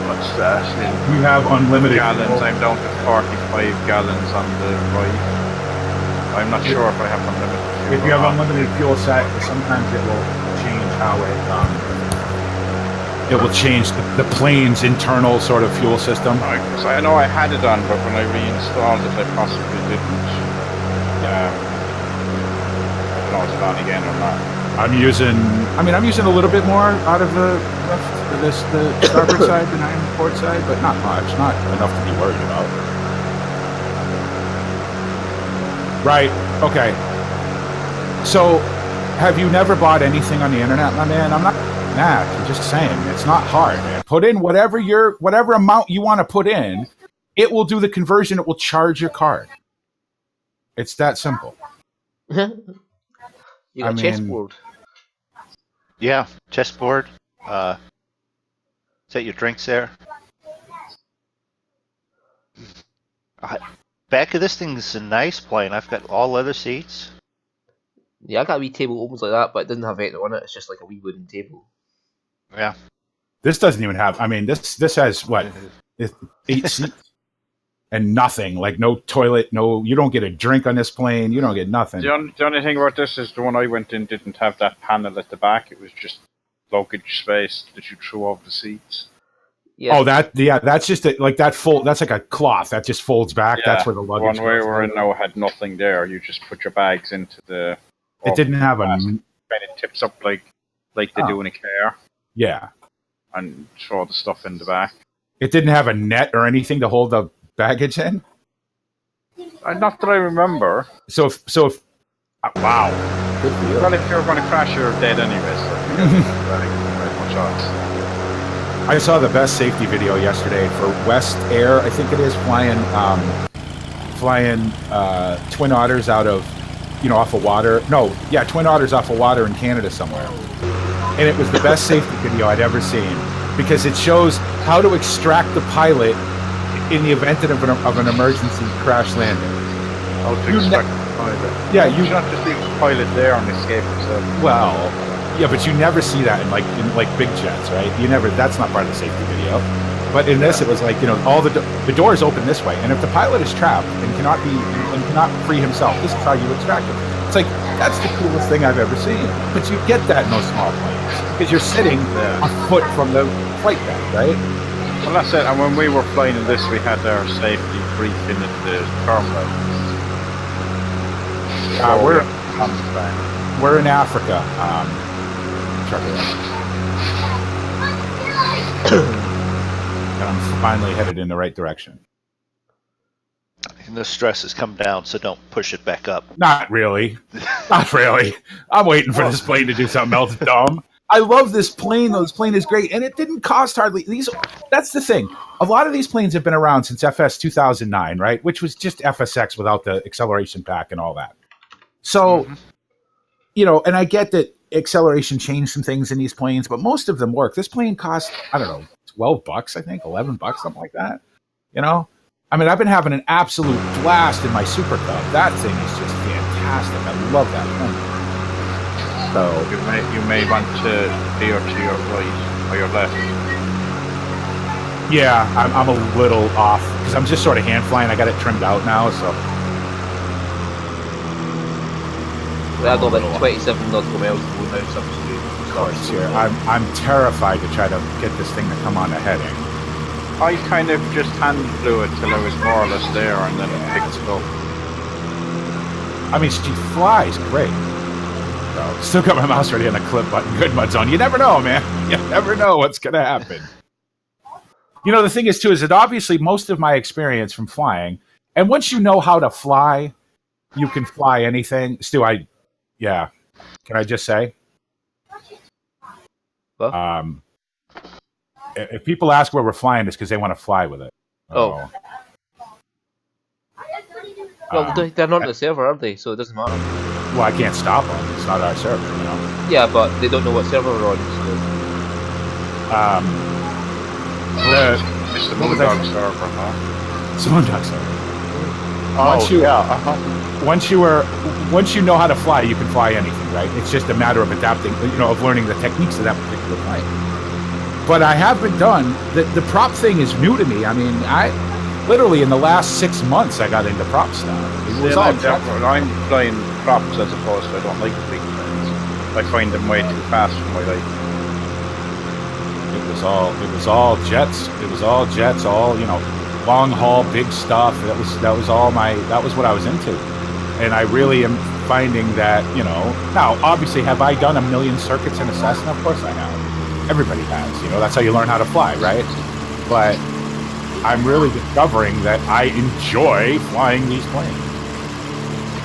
what's that? You have unlimited gallons. fuel. I'm down to 45 gallons on the right. I'm not sure if I have unlimited fuel. If you have unlimited fuel set, sometimes it will change how it will change the plane's internal sort of fuel system. Because I know I had it on, but when I reinstalled it, I possibly didn't. I don't know if it's on again or not. I'm using a little bit more out of the starboard side than I am the port side, but not much, not enough to be worried about. Right. Okay. So, have you never bought anything on the internet, my man? I'm not mad. I'm just saying it's not hard, man. Put in whatever amount you want to put in. It will do the conversion. It will charge your card. It's that simple. You got a chessboard. Yeah, chessboard. Set your drinks there. Back of this thing is a nice plane. I've got all leather seats. Yeah, I got a wee table almost like that, but it doesn't have anything on it. It's just like a wee wooden table. Yeah. This doesn't even have. I mean, this has what 8 seats and nothing. Like no toilet. No, you don't get a drink on this plane. You don't get nothing. The only thing about this is the one I went in didn't have that panel at the back. It was just luggage space that you threw over the seats. Yeah. Oh, that's just like that fold. That's like a cloth that just folds back. Yeah, That's where the luggage. One way we're in now had nothing there. You just put your bags into the. It didn't have a. And it tips up like they do in a car. Yeah. And throw the stuff in the back. It didn't have a net or anything to hold the baggage in. Not that I remember. So if wow, good for you. Well, if you're going to crash, you're dead anyway. So very much odds. I saw the best safety video yesterday for West Air. I think it is flying Twin Otters out of off of water. No, yeah, Twin Otters off of water in Canada somewhere. And it was the best safety video I'd ever seen because it shows how to extract the pilot in the event of an emergency crash landing. How to extract the pilot? Yeah, you should not just leave the pilot there and escape himself. Well, yeah, but you never see that in big jets, right? That's not part of the safety video. But in this, it was like all the doors open this way, and if the pilot is trapped and cannot free himself, this is how you extract him. It's like that's the coolest thing I've ever seen. But you get that in those small planes because you're sitting a foot from the flight deck, right? Well, that's it. And when we were flying in this, we had our safety briefing at the terminal. We're in Africa. And I'm finally headed in the right direction. And the stress has come down, so don't push it back up. Not really. Not really. I'm waiting for this plane to do something else dumb. I love this plane, though. This plane is great. And it didn't cost hardly... That's the thing. A lot of these planes have been around since FS 2009, right? Which was just FSX without the acceleration pack and all that. So, and I get that acceleration changed some things in these planes, but most of them work. This plane cost, I don't know, $12, I think, $11, something like that. I mean, I've been having an absolute blast in my Super Cub. That thing is just fantastic. I love that plane. So you may want to veer to your right or your left. Yeah, I'm a little off because I'm just sort of hand flying. I got it trimmed out now, so. I got like 27 nautical miles to go now, so of course, yeah. I'm terrified to try to get this thing to come on the heading. I kind of just hand flew it till I was more or less there, and then it picked it up. I mean, she flies great. So, still got my mouse ready on the clip button. Good mud zone. You never know, man. You never know what's gonna happen. The thing is too is that obviously most of my experience from flying, and once you know how to fly, you can fly anything. Stu, can I just say? What? If people ask where we're flying, it's because they want to fly with it. Oh. Well, they're not on the server, are they? So it doesn't matter. Well, I can't stop them. It's not our server, Yeah, but they don't know what server we're on. It's the MrMoonDog server, huh? It's the MrMoonDog server. Once you know how to fly, you can fly anything, right? It's just a matter of adapting, of learning the techniques of that particular plane. But I haven't done the prop thing is new to me. I mean, I literally in the last 6 months I got into prop stuff. It was all I'm jets. I'm flying props as opposed to I don't like the big planes. I find them way too fast for my liking. It was all jets. It was all jets. All long haul, big stuff. That was what I was into, and I really am finding that Now, obviously, have I done a million circuits in a Cessna? Of course I have. Everybody has. That's how you learn how to fly, right? But I'm really discovering that I enjoy flying these planes.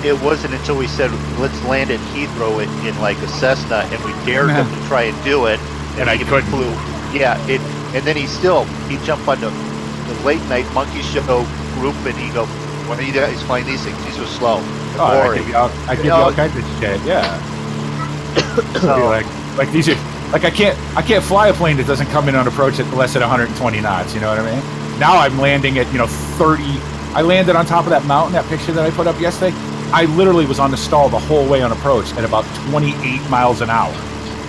It wasn't until we said, let's land at Heathrow in like a Cessna, and we dared him to try and do it, And I couldn't. flew. Yeah, and then he jumped on the late night monkey show group, and he go, when are you guys flying these things? These are slow. Oh, I give you all kinds of shit. Yeah. like these are like I can't fly a plane that doesn't come in on approach at less than 120 knots. You know what I mean? Now I'm landing at 30. I landed on top of that mountain. That picture that I put up yesterday. I literally was on the stall the whole way on approach at about 28 miles an hour.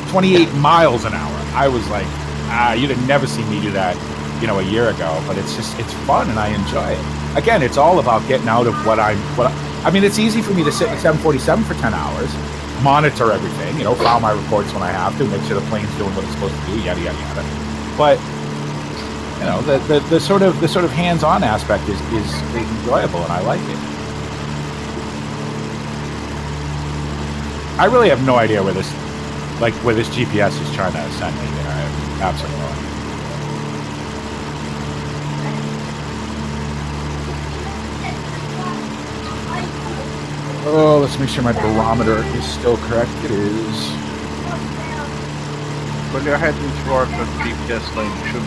28 miles an hour. I was like, you'd have never seen me do that, a year ago. But it's fun and I enjoy it. Again, it's all about getting out of I mean, it's easy for me to sit in a 747 for 10 hours, monitor everything, file my reports when I have to, make sure the plane's doing what it's supposed to do, yada yada yada. But the sort of hands-on aspect is enjoyable, and I like it. I really have no idea where this GPS is trying to send me. I have absolutely no idea. Oh, let's make sure my barometer is still correct. It is. Well, you're heading towards the GPS line, you should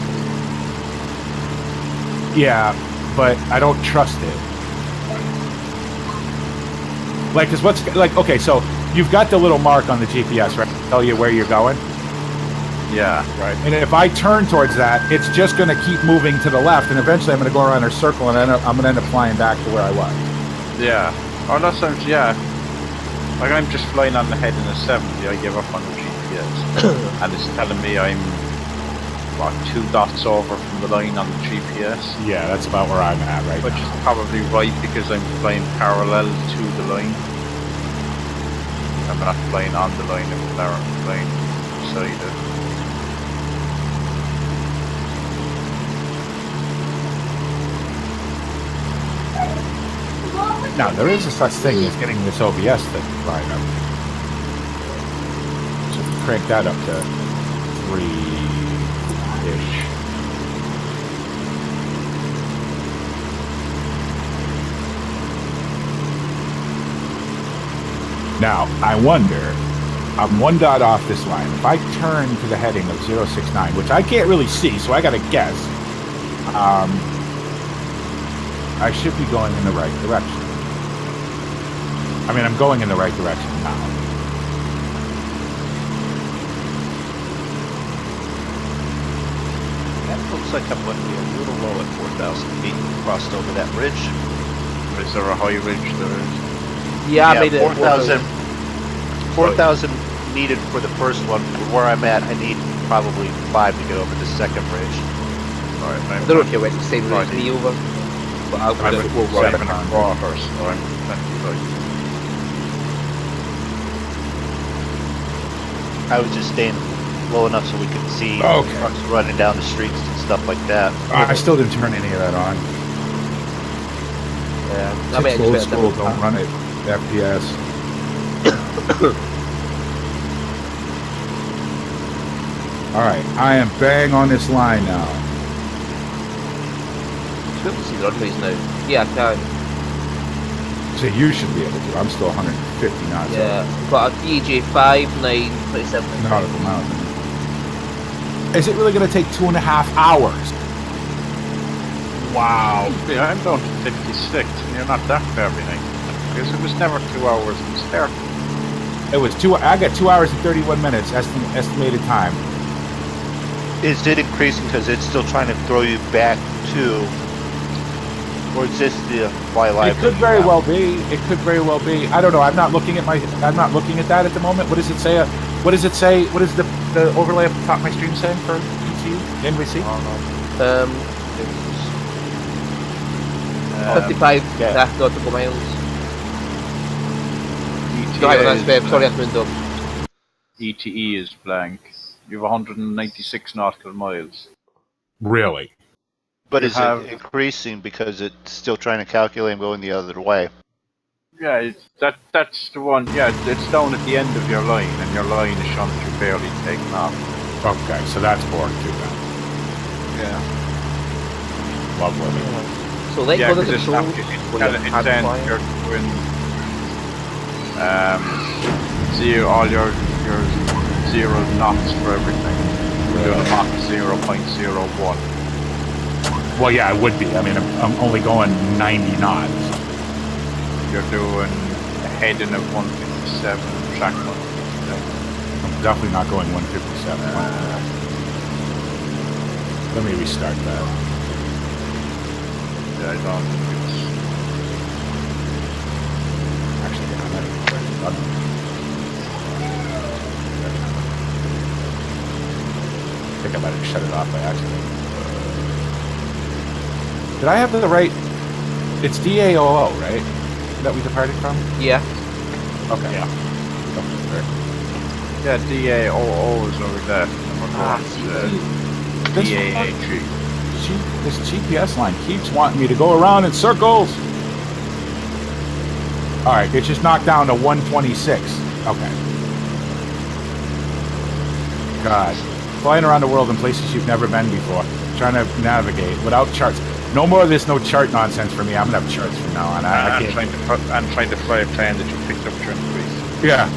be. Yeah, but I don't trust it. Okay, so you've got the little mark on the GPS, right? To tell you where you're going. Yeah. Right. And if I turn towards that, it's just going to keep moving to the left, and eventually I'm going to go around a circle, and I'm going to end up flying back to where I was. Yeah. Oh, that sounds, yeah. Like I'm just flying on the head in a 70, I give up on the GPS. And it's telling me I'm, 2 dots over from the line on the GPS. Yeah, that's about where I'm at right Which now. is probably right because I'm flying parallel to the line. I'm not flying on the line, I'm flying beside it. Now, there is a such thing as getting this OBS thing right up. So if you crank that up to 3-ish. Now, I wonder, I'm 1 dot off this line. If I turn to the heading of 069, which I can't really see, so I gotta guess, I should be going in the right direction. I mean, I'm going in the right direction now. That looks like I'm going to be a little low at 4,000 feet. Crossed over that ridge. Is there a high ridge there is? Yeah, I made it 4,000 needed for the first one. Where I'm at, I need probably 5 to get over the second ridge. Alright, I don't know if you went the same route as me over, but I'll I'm go at right 7 and 1/4, so I'm 25. I was just staying low enough so we could see trucks running down the streets and stuff like that. I still didn't turn any of that on. Yeah, I mean, Old it's school, don't run it. FPS. Alright, I am bang on this line now. Should be able to see the runways now. Yeah, I can. So you should be able to. I'm still 150 knots. Yeah, got a DJ 5, 9, 27. Nautical mountain. Is it really going to take 2.5 hours? Wow. Yeah, I'm down to 56, and you're not that far behind. Because it was never 2 hours from start. It was I got 2 hours and 31 minutes estimated time. Is it increasing because it's still trying to throw you back to, or is this the fly live? It could very well be. It could very well be. I don't know. I'm not looking at that at the moment. What does it say? What does it say? What is the overlay at the top of my stream saying for ETU? NBC? It was 55 nautical miles. Go ahead, that's ETA sorry, is, MrMoonDog. ETE is blank. You have 196 nautical miles. Really? But You is have- it increasing because it's still trying to calculate and going the other way? Yeah, that's the one. Yeah, it's down at the end of your line, and your line is showing that you're barely taking off. Okay, so that's boring too then. Yeah. Lovely. So let Yeah, go of the because control. it's when you're saying flying. you're doing all your 0 knots for everything. You're doing a Mach 0.01. Well, yeah, it would be. I mean, I'm only going 90 knots. You're doing a heading of 157, track 157. I'm definitely not going 157. Let me restart that. Yeah, I don't think it's. Actually, yeah, I'm not even sure it's done. I think I might have shut it off by accident. Did I have the right? It's DAOO, right? That we departed from? Yeah. Okay. Yeah. Okay, Yeah, DAOO is over there. And we're going to This- DAAG. This GPS line keeps wanting me to go around in circles. All right, it just knocked down to 126. Okay. God, flying around the world in places you've never been before, trying to navigate without charts. No more of this no chart nonsense for me. I'm gonna have charts from now on. I I'm can't. trying to fly a plane that you picked up during the week. Yeah,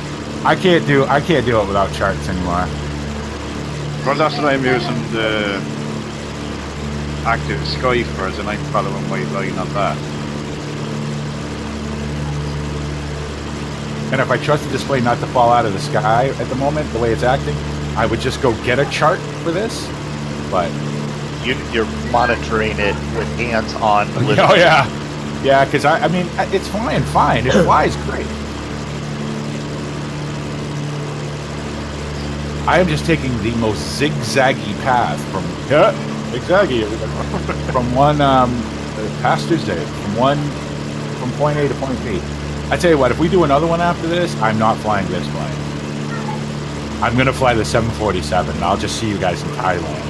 I can't do it without charts anymore. Well, that's what I'm using the active sky for, and I'm following my line on that. And if I trust the display not to fall out of the sky at the moment, the way it's acting, I would just go get a chart for this. But You're monitoring it with hands on. oh yeah, yeah, because I mean it's flying fine. It flies great. I am just taking the most zigzaggy path from zigzaggy from one past Tuesday from point A to point B. I tell you what, if we do another one after this, I'm not flying this plane. I'm gonna fly the 747. And I'll just see you guys in Thailand.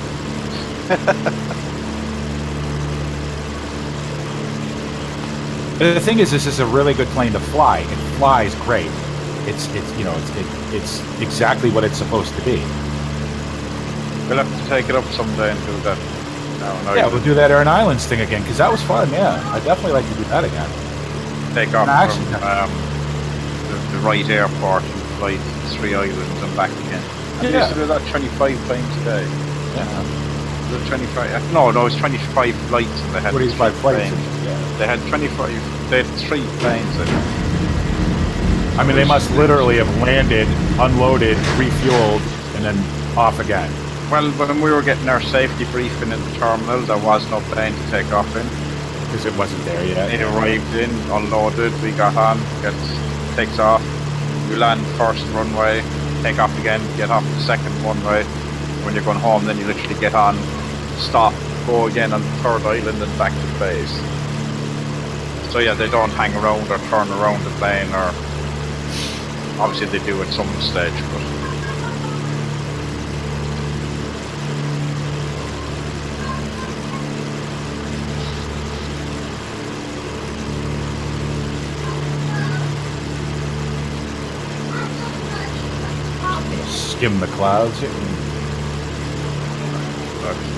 The thing is, this is a really good plane to fly. It flies great. It's exactly what it's supposed to be. We'll have to take it up someday and do that. No, Yeah, we'll do that Aran Islands thing again because that was fun. Yeah, I definitely like to do that again. take off No, actually, from the right airport and fly to the 3 islands and back again. And they used to do that 25 times a day. Yeah, Was it 25? No, it was 25 flights and they had 45 3 flights. planes. Yeah. They had 25. They had 3 planes. I think. I mean, they must literally have landed, unloaded, refueled, and then off again. Well, when we were getting our safety briefing in the terminal, there was no plane to take off in. Because it wasn't there yet. It arrived in, unloaded, we got on, takes off, you land first runway, take off again, get off the second runway. When you're going home, then you literally get on, stop, go again on the 3rd island and back to base. So yeah, they don't hang around or turn around the plane, or obviously they do at some stage, but Skim the clouds. that's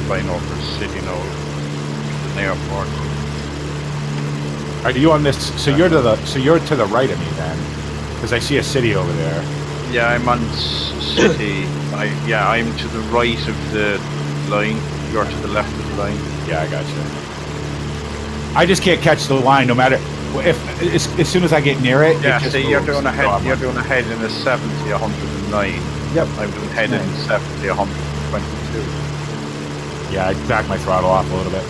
flying over the city now, to the airport. Are you on this? So you're to the right of me then, because I see a city over there. Yeah, I'm on city. I'm to the right of the line. You're to the left of the line. Yeah, I got you. I just can't catch the line, no matter if as soon as I get near it. Yeah, it just see, you're moves. doing a head. So I'm You're like, doing a head in a 70, 109. Yep. I'm doing head in 70, 122. Yeah, I back my throttle off a little bit.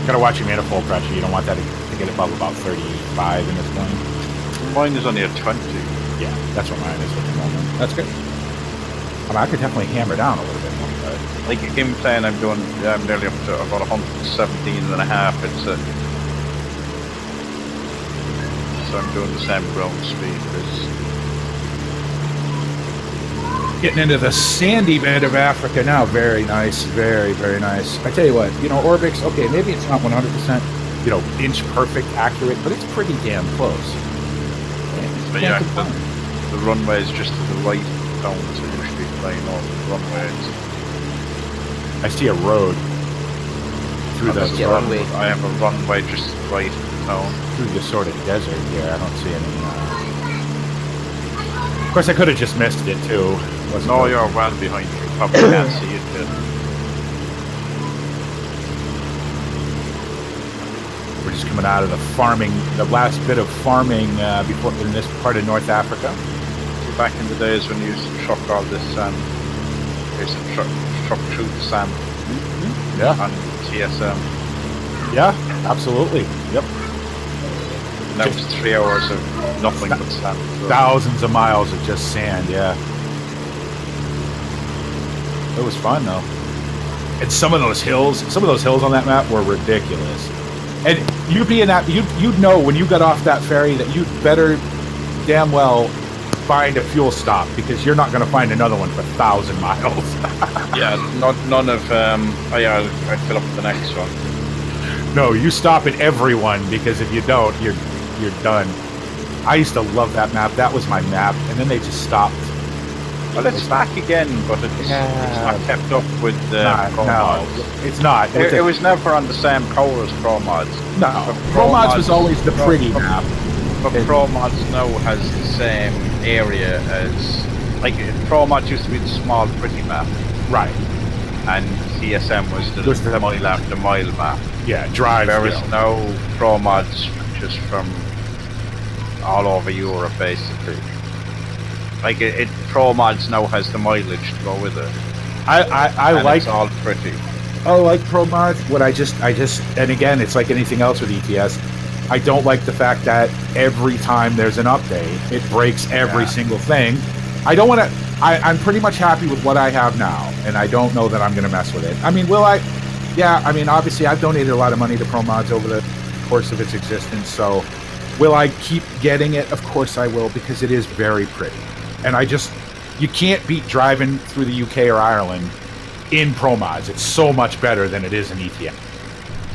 Gotta watch your manifold pressure. You don't want that to get above about 35 in this plane. Mine is only a 20. Yeah, that's what mine is at the moment. That's good. I mean, I could definitely hammer down a little bit more, but Like in plane, I'm nearly up to about 117 and a half. So I'm doing the same ground speed as Getting into the sandy bed of Africa now. Very nice. Very, very nice. I tell you what, Orbix, okay, maybe it's not 100%, inch perfect accurate, but it's pretty damn close. But yeah, the runway is just to the right of the town, so you should be flying over the runways. I see a road through the runway. I have a runway just to the right of the town. Through the sort of desert here. I don't see any. Of course, I could have just missed it too. No, you're well behind you. Probably can't see it yet. We're just coming out of the last bit of farming before in this part of North Africa. Back in the days when you used to truck all this sand, you used to truck through the sand on TSM. Yeah, absolutely. Yep. And that was 3 hours of nothing but sand. Thousands of miles of just sand, yeah. It was fun though. And some of those hills on that map were ridiculous. And you being that, you'd know when you got off that ferry that you'd better damn well find a fuel stop, because you're not going to find another one for 1,000 miles. Yeah, none of I'd fill up the next one. No, you stop at everyone, because if you don't, you're done. I used to love that map. That was my map, and then they just stopped. Well, it's back again, but it's not kept up with Pro Mods. It's not. It was never on the same core as Pro Mods. No, Pro Mods was always the pretty map. But Pro Mods now has the same area as... Pro Mods used to be the small, pretty map. Right. And CSM was the mile map. Yeah, drive. There is no Pro Mods just from all over Europe, basically. Pro Mods now has the mileage to go with it. I like it's all pretty. I like Pro Mods. What I just, and again, it's like anything else with ETS. I don't like the fact that every time there's an update, it breaks every single thing. I don't want to. I'm pretty much happy with what I have now, and I don't know that I'm going to mess with it. I mean, will I? Yeah. I mean, obviously, I've donated a lot of money to Pro Mods over the course of its existence. So, will I keep getting it? Of course, I will, because it is very pretty. And you can't beat driving through the UK or Ireland in Pro Mods. It's so much better than it is in ETS.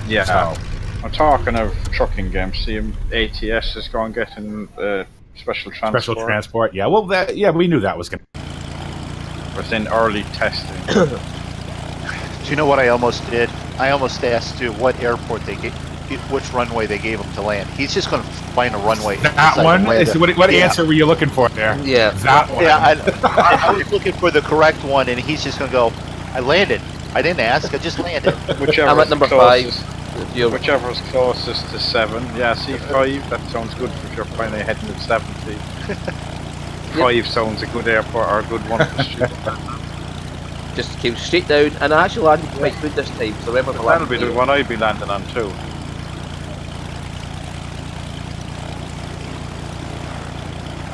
Yeah. So, I'm talking of trucking games. See, ATS is going getting special transport. Special transport, yeah. Well, we knew that was going to. It's in early testing. Do you know what I almost did? I almost asked you what airport which runway they gave him to land. He's just going to find a runway. That one? What answer were you looking for there? Yeah. That one. Yeah, I was looking for the correct one, and he's just going to go, I landed. I didn't ask, I just landed. I'm at number 5. Whichever is closest to 7. Yeah, see 5, that sounds good if you're finally heading at 70. 5 sounds a good airport or a good one for street. Just came straight down, and I actually landed quite good this time, so remember the That'll be the one I'd be landing on too.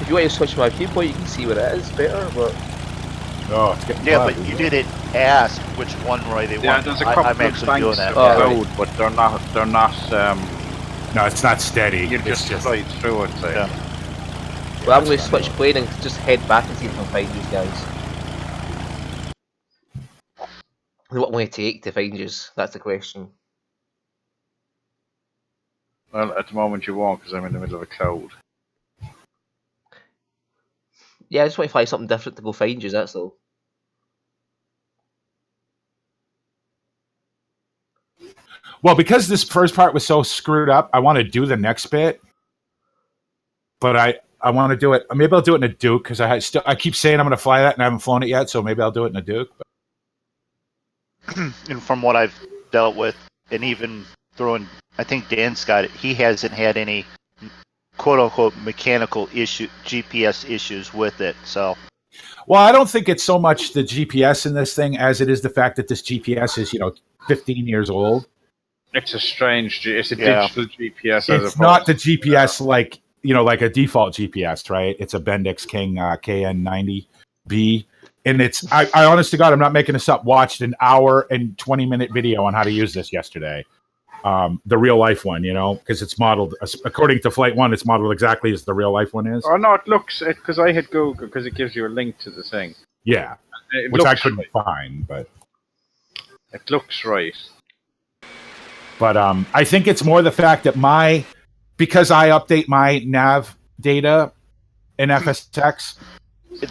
If you want to switch my viewpoint, you can see what it is better, but... Oh, it's getting but you didn't ask which one right they want. Yeah, there's a couple I'm of actually doing banks that. of code, but they're not. No, it's not steady. You just slide through it. So. Yeah. Well, I'm going to switch plane and just head back and see if I can find these guys. What will it take to find yous? That's the question. Well, at the moment you won't, because I'm in the middle of a cloud. Yeah, I just want to find something different to go find yous, that's all. Well, because this first part was so screwed up, I want to do the next bit. But I want to do it. Maybe I'll do it in a Duke, because I keep saying I'm going to fly that, and I haven't flown it yet, so maybe I'll do it in a Duke. But. And from what I've dealt with, and even throwing, I think Dan's got it, he hasn't had any quote-unquote mechanical GPS issues with it, so... Well, I don't think it's so much the GPS in this thing as it is the fact that this GPS is, 15 years old. It's a digital GPS. It's not the GPS like a default GPS, right? It's a Bendix King KN90B. And I honest to God, I'm not making this up, watched an hour and 20-minute video on how to use this yesterday. The real life one, because it's modeled, according to Flight 1, it's modeled exactly as the real life one is. Oh, no, it looks, because I had Google, because it gives you a link to the thing. Yeah, It which I looks couldn't right. find, but It looks right. I think it's more the fact that because I update my nav data in FSX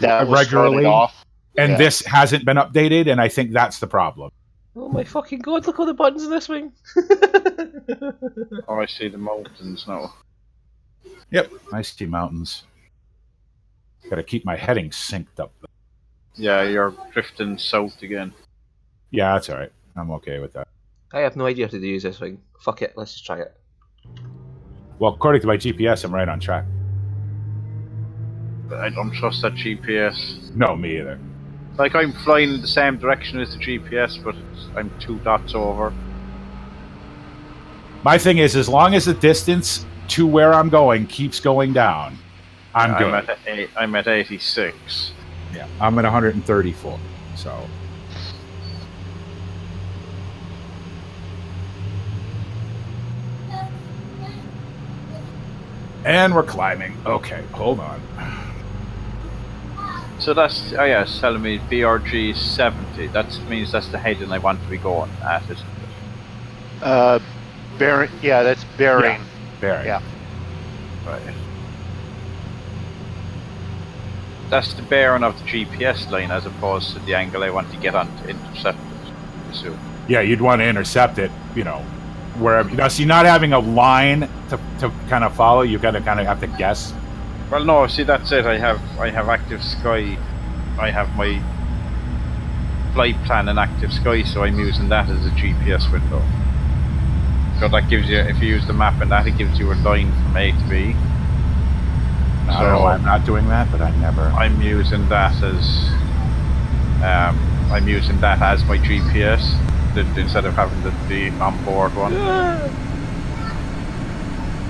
That was throwing it regularly, off. and Yeah. this hasn't been updated, and I think that's the problem. Oh my fucking god, look all the buttons in this thing! Oh, I see the mountains now. Yep, I see mountains. Got to keep my heading synced up. Yeah, you're drifting south again. Yeah, that's all right. I'm okay with that. I have no idea how to use this thing. Fuck it, let's just try it. Well, according to my GPS, I'm right on track. But I don't trust that GPS. No, me either. Like, I'm flying in the same direction as the GPS, but I'm 2 dots over. My thing is, as long as the distance to where I'm going keeps going down, I'm good. I'm at 86. Yeah, I'm at 134. So. And we're climbing. Okay, hold on. So that's, oh yeah, it's telling me BRG 70. That means that's the heading I want to be going at, isn't it? Bearing. Yeah, that's bearing. Yeah, bearing. Yeah. Right. That's the bearing of the GPS line as opposed to the angle I want to get on to intercept it, I assume. Yeah, you'd want to intercept it, wherever. Now, see, not having a line to kind of follow, you kind of have to guess. Well, no, see, that's it. I have active sky. I have my flight plan in active sky, so I'm using that as a GPS window. So that gives you, if you use the map in that, it gives you a line from A to B. I don't know why I'm not doing that, but I never. I'm using that as my GPS instead of having the onboard one.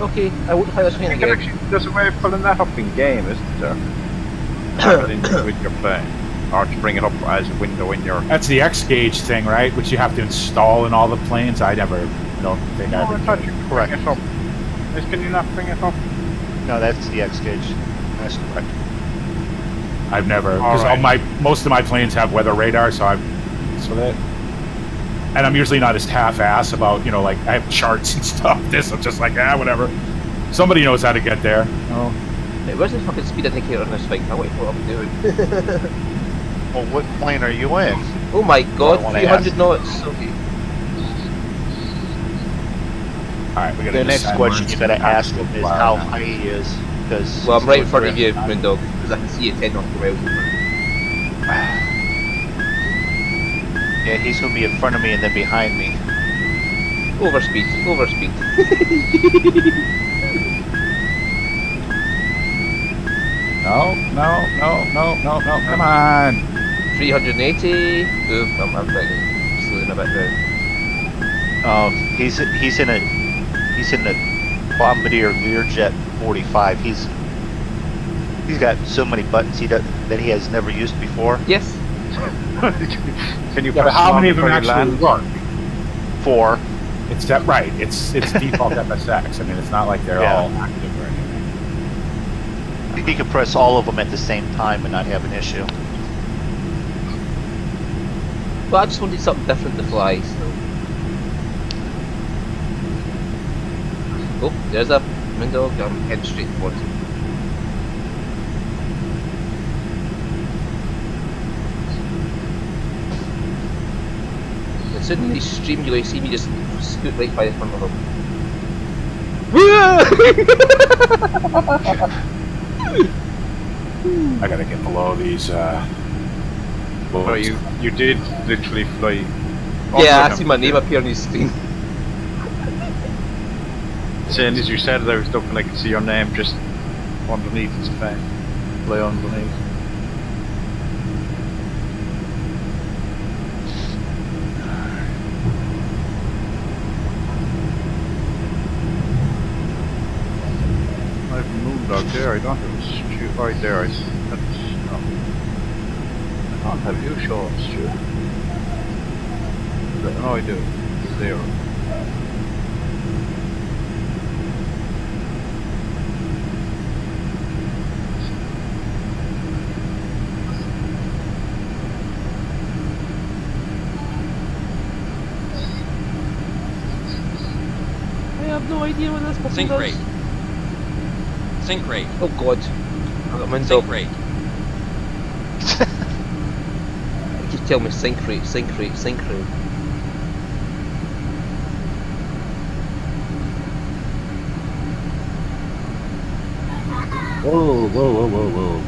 Okay, I won't play this thing again. There's a way of pulling that up in game, isn't there? Have it in with your plane, or to bring it up as a window in your. That's the X gauge thing, right? Which you have to install in all the planes. I don't think I ever. I thought you could bring it up. Can you not bring it up? No, that's the X gauge. That's correct. I've never, because most of my planes have weather radar, so that. And I'm usually not as half-ass about, like, I have charts and stuff. I'm just like, whatever. Somebody knows how to get there. Oh. Hey, where's the fucking speed indicator on this thing? I wait for what I'm doing. Well, what plane are you in? Oh my god, Well, I 300 knots. Okay. Alright, we got The next question you gotta ask him is how high he is. Because Well, I'm right in front of you, MrMoonDog, because I can see you 10 nautical miles over. Yeah, he's gonna be in front of me and then behind me. Overspeed. No, come on. 380. Ooh, I'm slowing a bit now. He's in a Bombardier Learjet 45. He's got so many buttons that he has never used before. Yes. Can you Yeah, but how many of them actually work? 4. It's that right. It's default FSX. I mean, it's not like they're all active or anything. He could press all of them at the same time and not have an issue. But I just wanted something different to fly, so. Oh, there's a window. I'm heading straight towards it. And suddenly, stream, you're going to see me just scoot right by the front of him. I gotta get below these. No, you did literally fly. Yeah, I see my name appear on his screen. Saying as you said it, I was looking, I could see your name just underneath his plane. Fly underneath. I have a MrMoonDog there, I don't have a Stu right there. I don't have you, Sean, Stu. No, I do. Zero. no idea what this button Sync does. rate. Sync rate. Oh god. I got mine's Sync up. rate. You keep telling me sync rate, sync rate, sync rate. Whoa, whoa, whoa, whoa, whoa.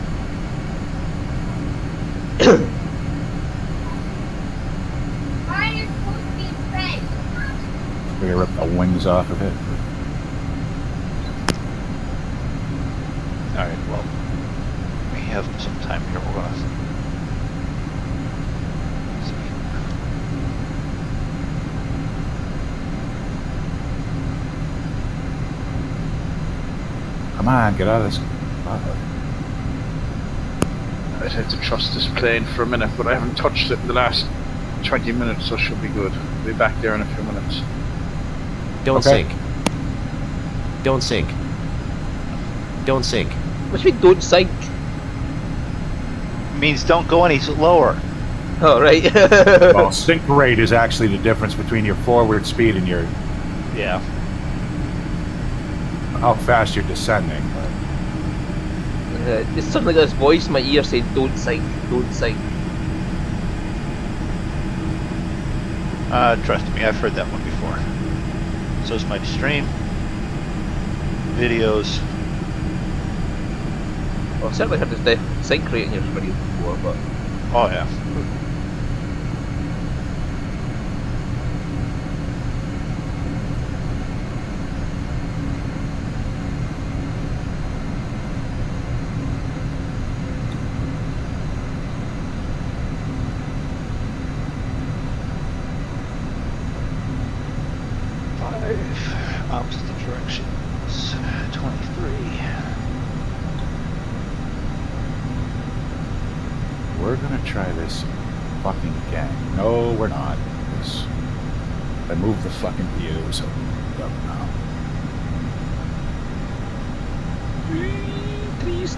We're gonna rip the wings off of it. Alright, well, we have some time here. We're gonna see. Come on, get out of this. I'd have to trust this plane for a minute, but I haven't touched it in the last 20 minutes, so it should be good. I'll be back there in a few minutes. Don't Okay. sink. Don't sink. Don't sink. What do you mean don't sink? Means don't go any lower. Oh, right. Well, sync rate is actually the difference between your forward speed and your Yeah. how fast you're descending. It's something like this voice in my ear saying don't sink, don't sink. Trust me, I've heard that one before. So's my stream. Videos. Well, I certainly heard the sync rate in your video before, but Oh yeah. Opposite directions. 23. We're gonna try this fucking again. No, we're not. I moved the fucking view, so up now. trees.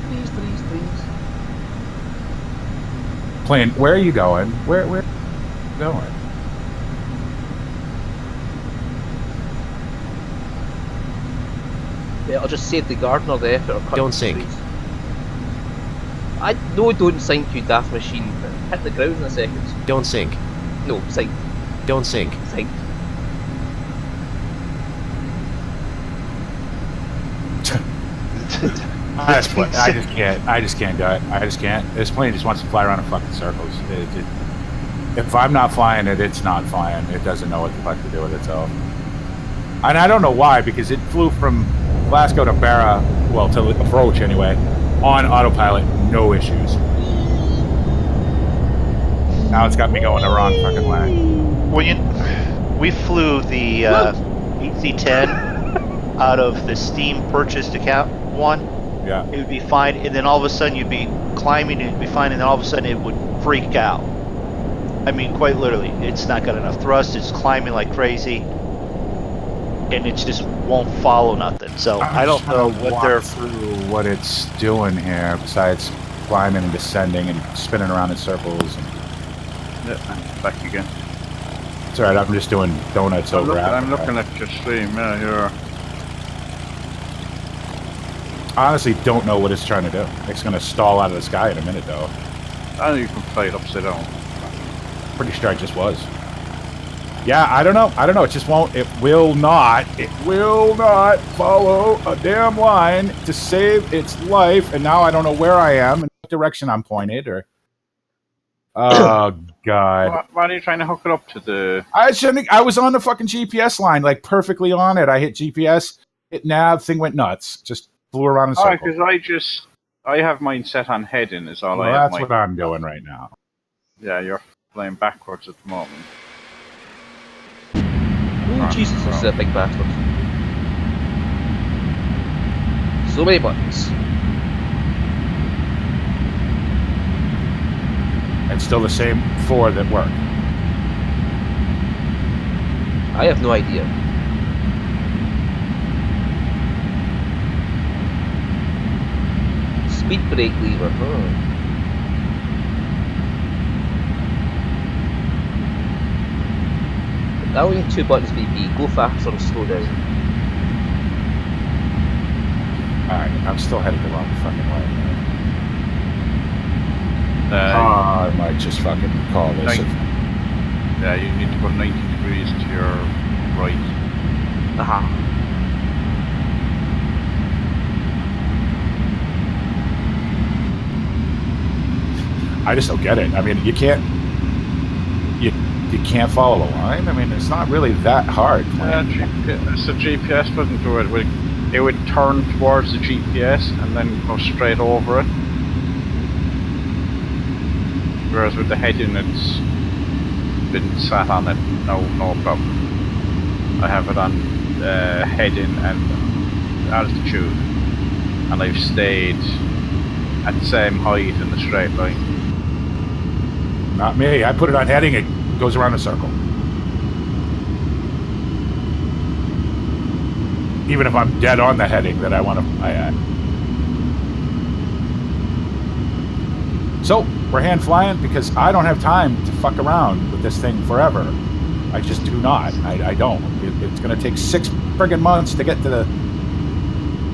Plane, where are you going? Where are you going? Yeah, I'll just save the gardener the effort of cutting Don't the sink. trees. I no, don't sink, you daft machine. Hit the ground in a second. Don't sink. No, sink, Don't sink. sink. I just can't do it. I just can't. This plane just wants to fly around in fucking circles. If I'm not flying it, it's not flying. It doesn't know what the fuck to do with itself. And I don't know why, because it flew from Glasgow to Barra, well, to the approach anyway, on autopilot, no issues. Now it's got me going the wrong fucking way. We flew the EC-10 out of the Steam purchased account one. Yeah. It would be fine, and then all of a sudden you'd be climbing and it'd be fine, and then all of a sudden it would freak out. I mean, quite literally, it's not got enough thrust. It's climbing like crazy, and it just won't follow nothing. So I don't know what they're through what it's doing here besides climbing and descending and spinning around in circles. And Yeah, I'm back again. it's alright. I'm just doing donuts over. I'm looking at your stream. Yeah, you're. I honestly don't know what it's trying to do. It's going to stall out of the sky in a minute, though. I know you can fly it upside down. Pretty sure I just was. Yeah, I don't know. It just won't. It will not follow a damn line to save its life. And now I don't know where I am and what direction I'm pointed. Or oh god. Why are you trying to hook it up to the? I shouldn't. I was on the fucking GPS line, like perfectly on it. I hit GPS, hit nav, thing went nuts. Just flew around in Oh, circles. because I have mine set on heading. Is all Well, I have. that's what I'm doing right now. Yeah, you're flying backwards at the moment. Oh Jesus, this is a big bastard. So many buttons. It's still the same 4 that work. I have no idea. Speed brake lever, huh? Now we need 2 buttons, BP. Go faster or slow down. I'm still heading the wrong fucking way. I might just fucking call this. Yeah, you need to go 90 degrees to your right. I just don't get it. I mean, you can't follow a line. I mean, it's not really that hard. So GPS wouldn't do it. It would turn towards the GPS and then go straight over it. Whereas with the heading, it's been sat on it, no problem. I have it on heading and altitude, and I've stayed at the same height in the straight line. Not me. I put it on heading, it goes around a circle. Even if I'm dead on the heading that I want to fly at. So, we're hand flying because I don't have time to fuck around with this thing forever. I just do not. I don't. It's going to take 6 friggin' months to get to the...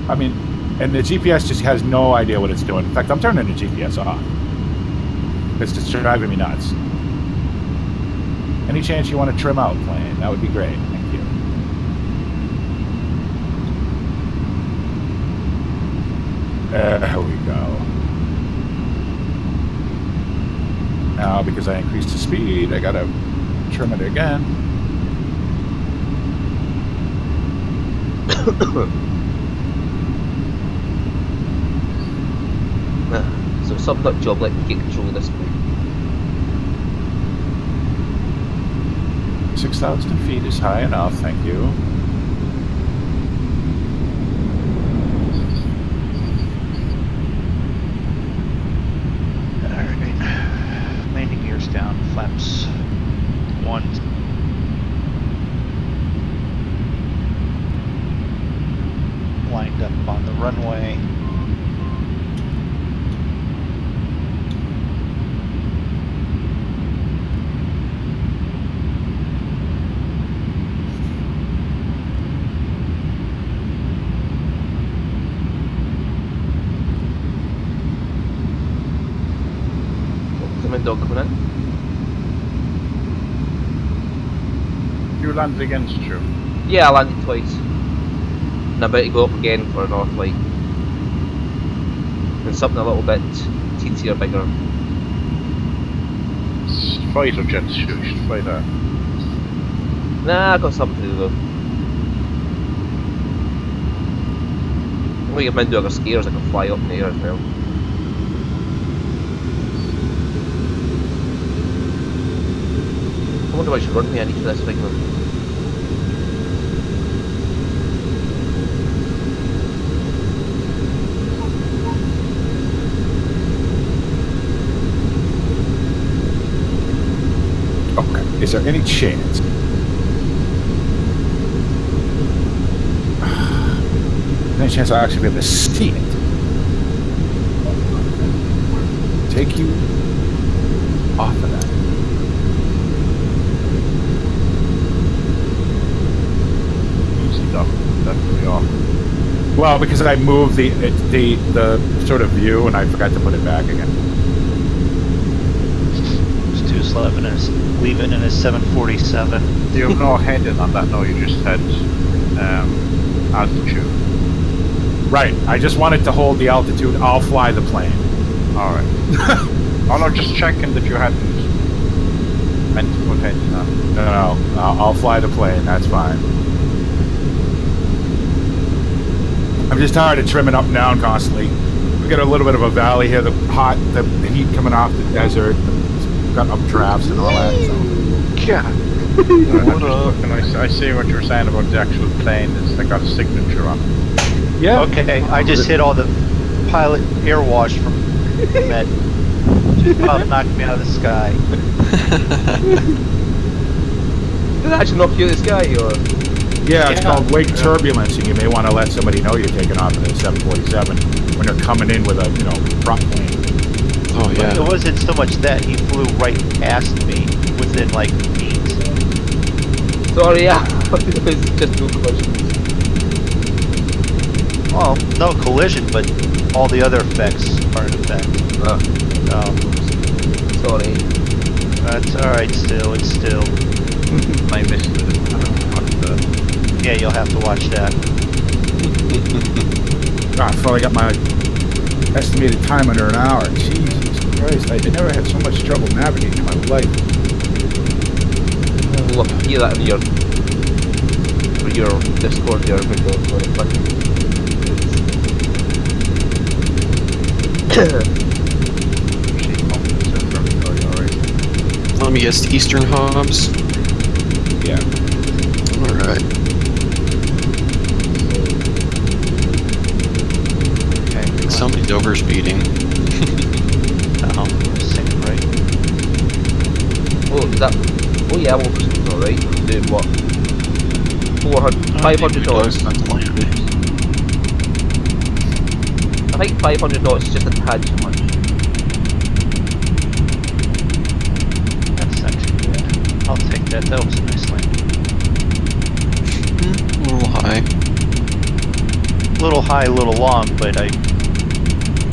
I mean, and the GPS just has no idea what it's doing. In fact, I'm turning the GPS off. It's just driving me nuts. Any chance you want to trim out plane? That would be great. Thank you. There we go. Now, because I increased the speed, I gotta trim it again. So some nut job let me get control of this thing. 6,000 feet is high enough, thank you. Alright. Landing gears down, flaps 1. Lined up on the runway. Dog coming in. You landed against you? Yeah, I landed twice. And I'm about to go up again for a north light. And something a little bit teensier, bigger. It's fighter jets, you should fight that. Nah, I got something to do though. I'm gonna get MrMoonDog scares, I can fly up in the air as well. I wonder what should run me on each of this thing. Okay, is there any chance? Any chance I'll actually be able to see it? Take you off of that. Definitely off. Well, because I moved the sort of view and I forgot to put it back again. It's 211 and it's leaving in a 747. You have no heading on that, no, you just had altitude. Right, I just wanted to hold the altitude. I'll fly the plane. Alright. Oh no, just checking that you hadn't meant to put heading on. No, I'll fly the plane, that's fine. I'm just tired of trimming up and down constantly. We got a little bit of a valley here, the heat coming off the desert, got up drafts and all that. So. Yeah. I see what you were saying about the actual plane. It's they got a signature on it. Yeah. Okay, I just hit all the pilot air wash from Met. Just about knocked me out of the sky. Did it actually knock you out of the sky, or? Yeah, it's called wake turbulence, and you may want to let somebody know you're taking off in a 747 when they're coming in with a, prop plane. Oh yeah. It wasn't so much that he flew right past me within like feet. Sorry, yeah. It was just no questions. Well, no collision, but all the other effects are in effect. Sorry. That's alright still, it's still. I missed it. Yeah, you'll have to watch that. I finally got my estimated time under an hour. Jesus Christ, I never had so much trouble navigating in my life. Look, hear that in your Discord, your video. Let me guess, Eastern Hobbs? Yeah. Alright. Okay. I think somebody's overspeeding. No, same right. Oh, is that? Oh yeah, well, alright. Doing what? 400, 500 knots. I think 500 knots is just a tad too much. That's not too bad. I'll take that. That was a nice landing. A little high. Little high, little long, but I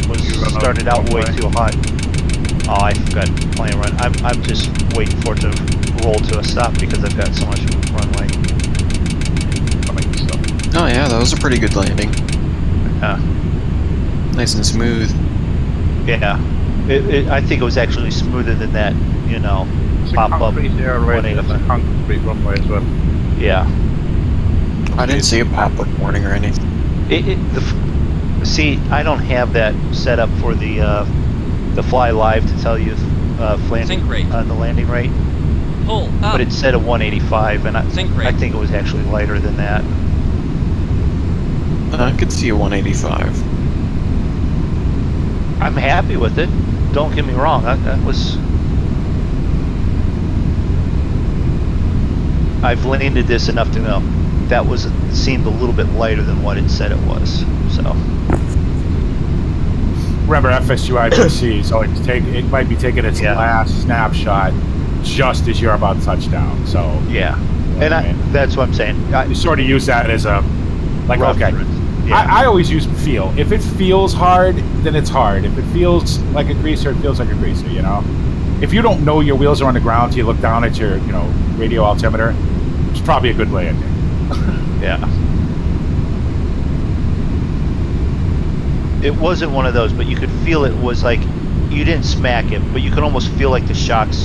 was started out way too high. Oh, I forgot plane run. I'm just waiting for it to roll to a stop because I've got so much runway. Oh yeah, that was a pretty good landing. Nice and smooth. Yeah. I think it was actually smoother than that, you know, pop up. Concrete there, right? That's a concrete runway as well. Yeah. I didn't see a pop-up warning or anything. See, I don't have that set up for the fly live to tell you Sink rate. the landing rate, Pull up. but it said a 185, and Sink rate. I think it was actually lighter than that. I could see a 185. I'm happy with it. Don't get me wrong. That was. I've landed this enough to know that seemed a little bit lighter than what it said it was. So. Remember FSU IPC, so it might be taking its last snapshot just as you're about to touch down. So Yeah, and that's what I'm saying. you sort of use that as a okay. Reference. Yeah. I always use feel. If it feels hard, then it's hard. If it feels like a greaser, it feels like a greaser, you know? If you don't know your wheels are on the ground till you look down at your, radio altimeter, it's probably a good landing. Yeah. It wasn't one of those, but you could feel it was like, you didn't smack it, but you could almost feel like the shocks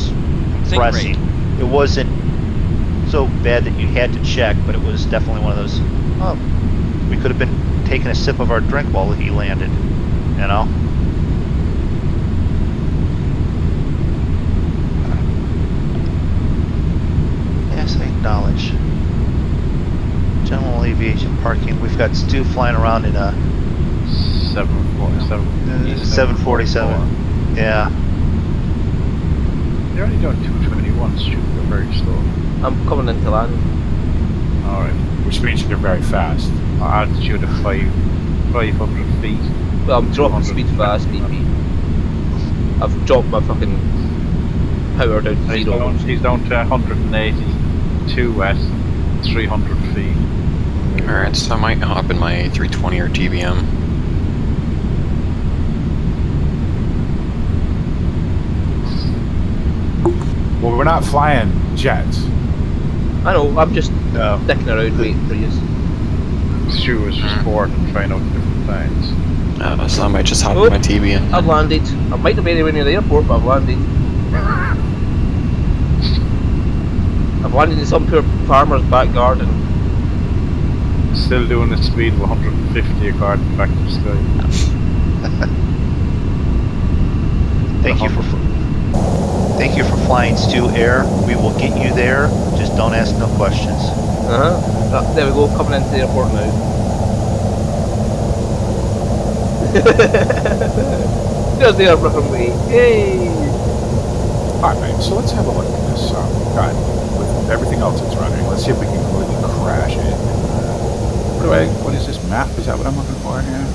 Sink pressing. rate. It wasn't so bad that you had to check, but it was definitely one of those, we could have been taking a sip of our drink while he landed, you know? Yes, I acknowledge. General aviation parking. We've got Stu flying around in a 747. Yeah. They're only doing 221, Stu. They're very slow. I'm coming into land. Alright. Which means you're very fast. Altitude of 500 feet. Well, I'm dropping speed fast, BP. I've dropped my fucking power down to zero. He's down to 182 at 300 feet. Alright, so I might hop in my A320 or TBM. Well, we're not flying jets. I know, I'm just No. sticking around waiting for you. Stu was just bored and trying out different planes. So I might just hop Oh. in my TBM. I've landed. I might not be anywhere near the airport, but I've landed. I've landed in some poor farmer's back garden. Still doing the speed of 150 according back to sky. Thank you for flying Stu Air. We will get you there. Just don't ask no questions. There we go, coming into the airport now. There's the airport from me. Yay! Alright, mate, so let's have a look at this. God, with everything else that's running, let's see if we can completely crash it. What is this map? Is that what I'm looking for here?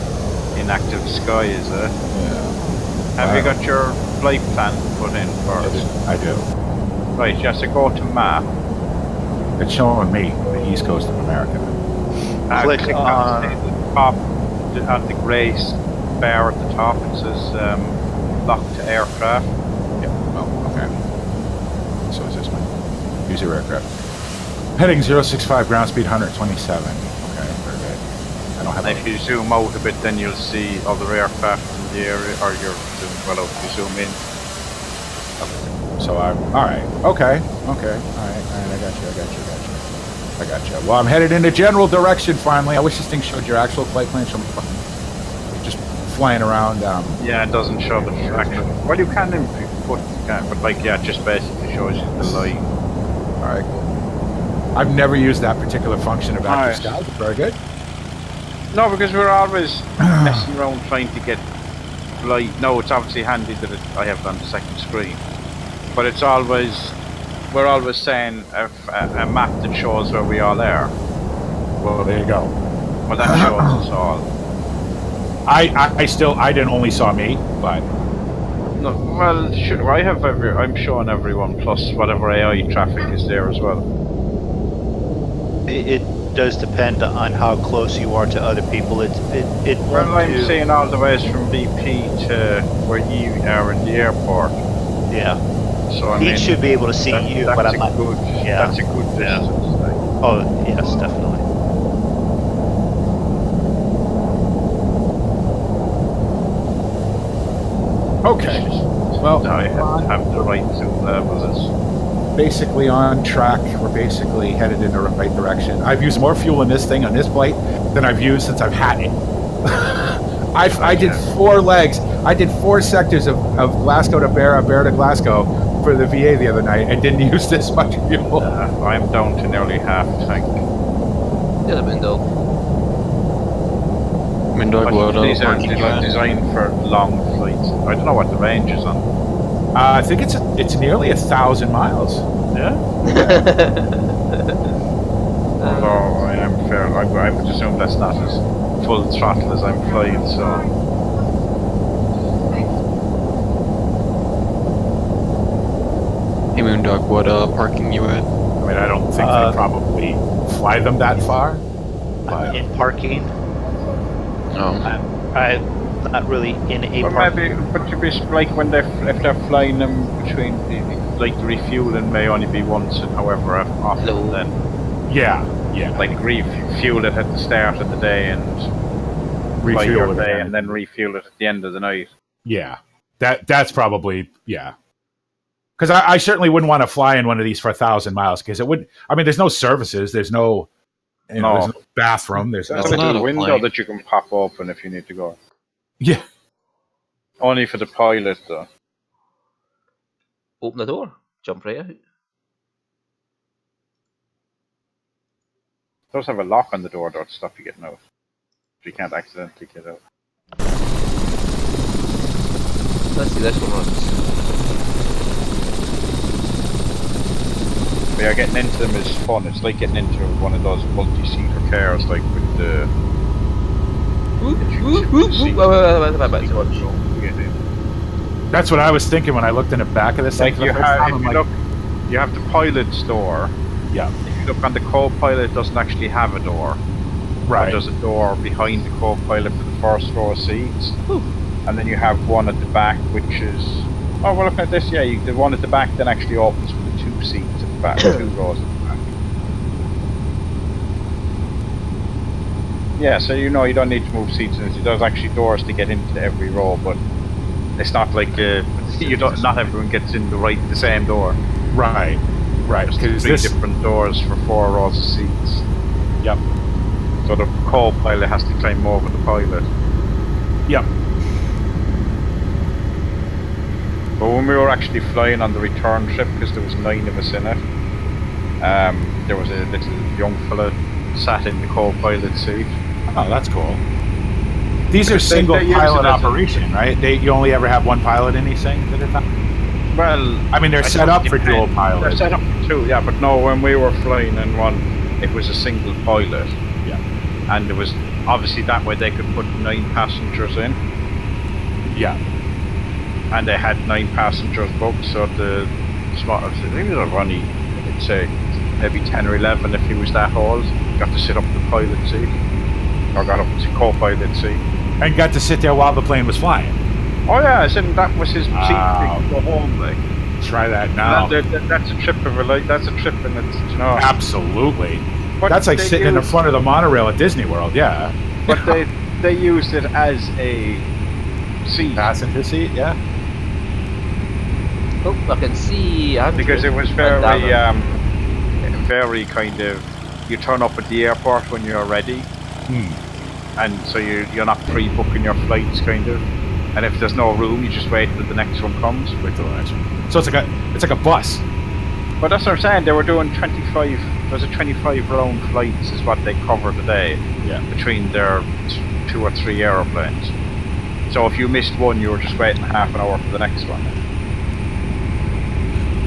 Inactive sky is it? Yeah. Have you got your flight plan put in first? I do. Right, you have to go to map. It's showing me the east coast of America. Click Click on- on the top at the grey bar at the top, it says locked to aircraft. Yeah. Oh, okay. So is this one? Use your aircraft. Heading 065, ground speed 127. Okay, very good. I don't have. And if you zoom out a bit, then you'll see other aircraft in the area, or you're zooming well out. If you zoom in. So I'm all right. Okay. All right. I got you. Well, I'm headed in the general direction finally. I wish this thing showed your actual flight plan. So I'm just flying around. Yeah, it doesn't show the actual. Well, you can input, but like, yeah, it just basically shows you the line. All right. Cool. I've never used that particular function of active sky. Very good. No, because we're always messing around trying to get light. No, it's obviously handy that I have it on the second screen. But it's always, we're always saying a map that shows where we all are. Well, there you go. Well, that shows us all. I didn't only saw me, but. No, well, sure, I'm showing everyone plus whatever AI traffic is there as well. It does depend on how close you are to other people. Well, I'm seeing all the ways from BP to where you are in the airport. Yeah. So I he mean, should be able to see you, but I'm not. Yeah. That's a good distance. Yeah. Oh yes, definitely. Okay. Well, I have the right zoom levels. Basically on track. We're basically headed in the right direction. I've used more fuel in this thing on this flight than I've used since I've had it. I did 4 legs. I did 4 sectors of Glasgow to Bear to Glasgow for the VA the other night and didn't use this much fuel. I'm down to nearly half tank. Yeah, the MrMoonDog. MrMoonDog, what These are designed for long flights. I don't know what the range is on. I think it's nearly 1,000 miles. Yeah. Although I am fair, I would assume that's not as full throttle as I'm flying. So. Hey MrMoonDog, what parking you at? I mean, I don't think they probably fly them that far. But In parking, Oh. I'm not really in a But park. maybe, but to be like when if they're flying them between like the refueling may only be once and however often. Hello. Then yeah. like refuel it at the start of the day and fly your Refuel it day again. and then refuel it at the end of the night. Yeah, that's probably Because I certainly wouldn't want to fly in one of these for 1,000 miles because it would. I mean, there's no services. There's no, there's no bathroom. There's There's no. a not little a window plane. that you can pop open if you need to go. Yeah. Only for the pilot though. Open the door. Jump right out. It does have a lock on the door though to stop you getting out. So you can't accidentally get out. Let's see this one runs. But yeah, getting into them is fun. It's like getting into one of those multi-seater cars, like with the. That's what I was thinking when I looked in the back of this thing. Like for the you first have, time. if I'm you like, look, you have the pilot's door. Yeah. If you look on the co-pilot, it doesn't actually have a door. Right. There's a door behind the co-pilot for the first row of seats, and then you have one at the back, which is. Oh, we're looking at this. Yeah, the one at the back then actually opens with the 2 seats at the back, 2 rows at the back. Yeah, so you know you don't need to move seats in it. There's actually doors to get into every row, but it's not like you don't. Not everyone gets in the same door. Right. There's 3 different doors for 4 rows of seats. Yep. So the co-pilot has to climb over the pilot. Yep. But when we were actually flying on the return trip, because there was 9 of us in it, there was a little young fella sat in the co-pilot seat. Oh, that's cool. These are single they use pilot it as a- operation, right? You only ever have one pilot in these things at a time? Well, I mean, they're set up for dual They're pilot. set up for 2, yeah, but no, when we were flying in one, it was a single pilot. Yeah. And it was obviously that way they could put 9 passengers in. Yeah. And they had 9 passengers booked, so the smart, I think it was only, I'd say, maybe 10 or 11 if he was that old. Got to sit up in the pilot seat. or got up to co-pilot seat. And got to sit there while the plane was flying. Oh yeah, as in that was his seat to go home. Like Try that now. that's a trip of a like. That's a trip, and it's Absolutely. But That's like they sitting in the used- front of the monorail at Disney World. Yeah. But they used it as a seat Passenger seat. Yeah. Oh, I can see Andrew. because it was and very Darren. very kind of. You turn up at the airport when you're ready, and so you're not pre-booking your flights, kind of. And if there's no room, you just wait till the next one comes. Wait till the next one. So it's like a bus. But that's what I'm saying. They were doing 25. There's a 25 round flights is what they covered a day. Yeah. Between their 2 or 3 aeroplanes. So if you missed one, you were just waiting half an hour for the next one.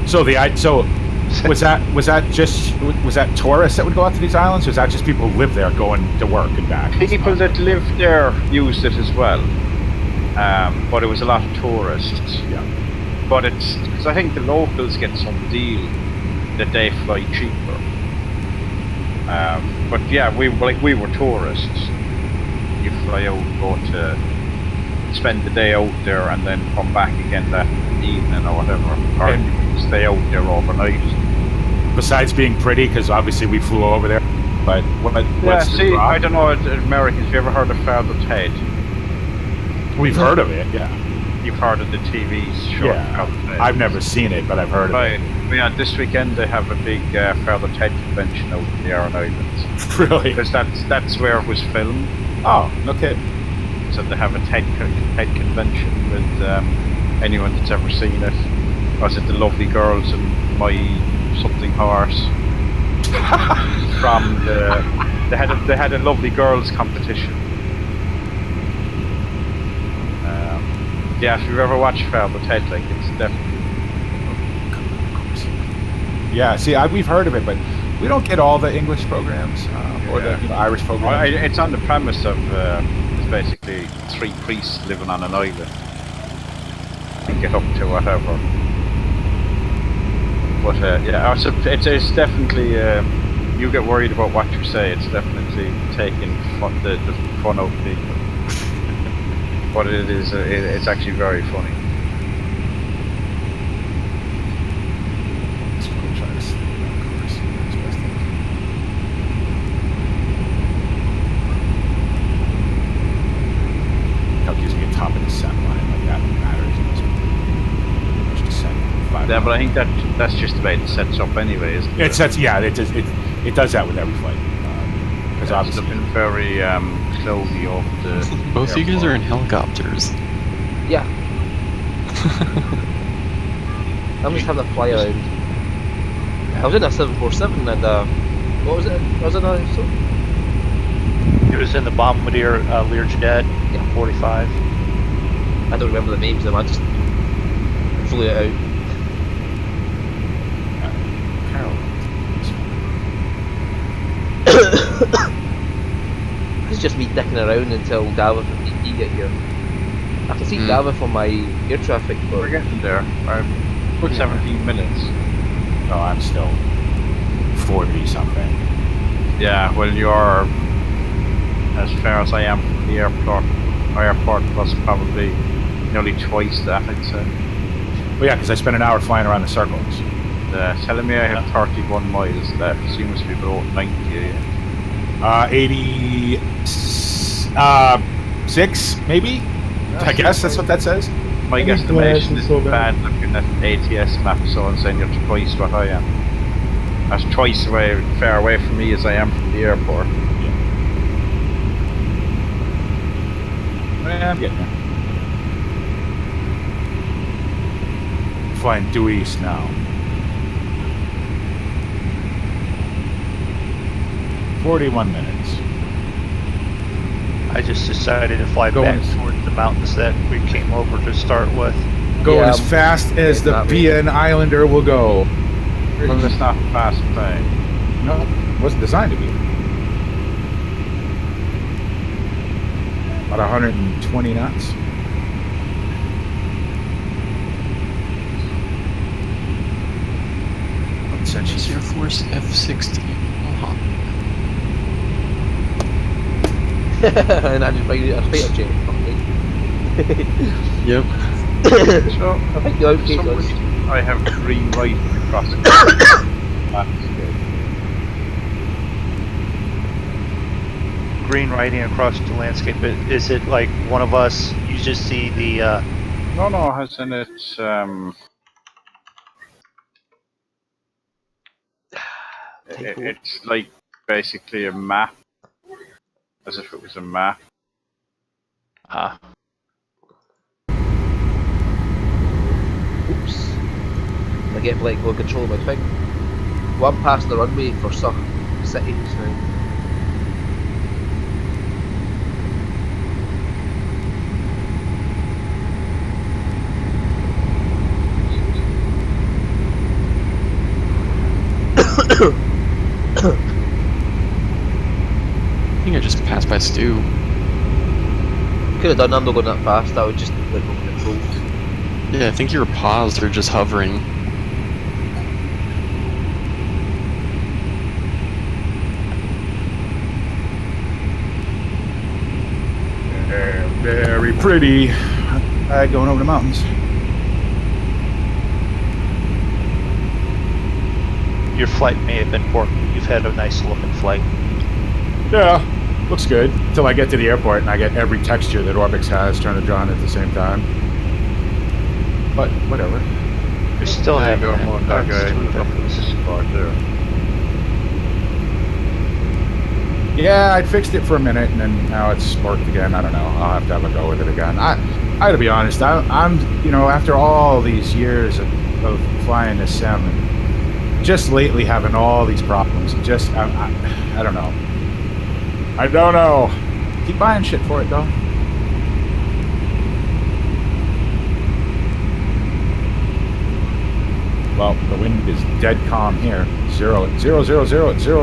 So was that tourists that would go out to these islands, or was that just people who live there going to work and back? People that lived there used it as well, but it was a lot of tourists. Yeah. But it's because I think the locals get some deal that they fly cheaper. But yeah, we were tourists. You fly out, go to spend the day out there, and then come back again that evening or whatever, or And- stay out there overnight. Besides being pretty, because obviously we flew over there. But Yeah, what's the see, draw? I don't know, Americans, have you ever heard of Father Ted? We've heard of it. Yeah. You've heard of the TV show? Yeah. Father Ted. I've never seen it, but I've heard of Right. Yeah, this weekend they have a big Father Ted convention out in the Aran Islands. it. Really? Because that's where it was filmed. Oh, no kidding. So they have a TED convention with anyone that's ever seen it. Was it the lovely girls and my something horse? From they had a lovely girls competition. Yeah, if you've ever watched Father Ted, like it's definitely. Yeah. See, we've heard of it, but we don't get all the English programs or the Irish programs. It's on the premise of it's basically 3 priests living on an island and get up to whatever. But yeah, it's definitely you get worried about what you say. It's definitely taking the fun out of people. But it's actually very funny. Let's go try to stay on course. That's best thing. Help gives me a top of descent line like that matters. Much descent. Yeah, but I think that's just the way it sets up anyway, isn't it? It sets. Yeah, it does that with every flight. Because It's obviously, looking very cloudy off the. Both of you guys airport. are in helicopters. Yeah. I'm just having a fly around. I was in a 747 and what was it? Was it a It was in the Bombardier Learjet, 45. I don't remember the names of them. I just flew it out. It's just me dicking around until Davith and DT get here. I can see Davith on my air traffic, but We're getting there. I'm 17 minutes. oh, I'm still 40 something. Yeah, well, you're as far as I am from the airport. My airport was probably nearly twice that, I'd say. Well, yeah, because I spent an hour flying around the circles. Telling me I have 31 miles left. Seems to be below 90. 86 maybe. I guess that's what that says. My guesstimation is bad looking at ATS map, so I'm saying you're twice what I am. That's twice away, far away from me as I am from the airport. Yeah, I'm getting there. Flying due east now. 41 minutes. I just decided to fly Going- back towards the mountains that we came over to start with. Going Yeah, as fast as the that way. BN Islander will go. Well, it's not fast plane. No, it wasn't designed to be. About 120 knots. It's Air Force F-16. and I just bring a Frito jet. Yep. So, I think the for outfit some was. reason, I have green light across the landscape. Green writing across the landscape. Is it like one of us? You just see the. No, as in it's it's like basically a map, as if it was a map. Oops. I get like go control of my thing. Well, I'm past the runway for some cities now. I think I just passed by Stu. Could have done. I'm not going that fast. I would just like go control. Yeah, I think you were paused or just hovering. Very pretty. Going over the mountains. Your flight may have been poor. You've had a nice looking flight. Yeah, looks good. Until I get to the airport and I get every texture that Orbix has turned on at the same time. But whatever. You're still There you having go, MrMoonDog. Up in this spot there. Yeah, I fixed it for a minute and then now it's worked again. I don't know. I'll have to have a go with it again. I gotta be honest. I'm you know, after all these years of flying this sim, and just lately having all these problems, just I don't know. I don't know. Keep buying shit for it though. Well, the wind is dead calm here. 0 at 0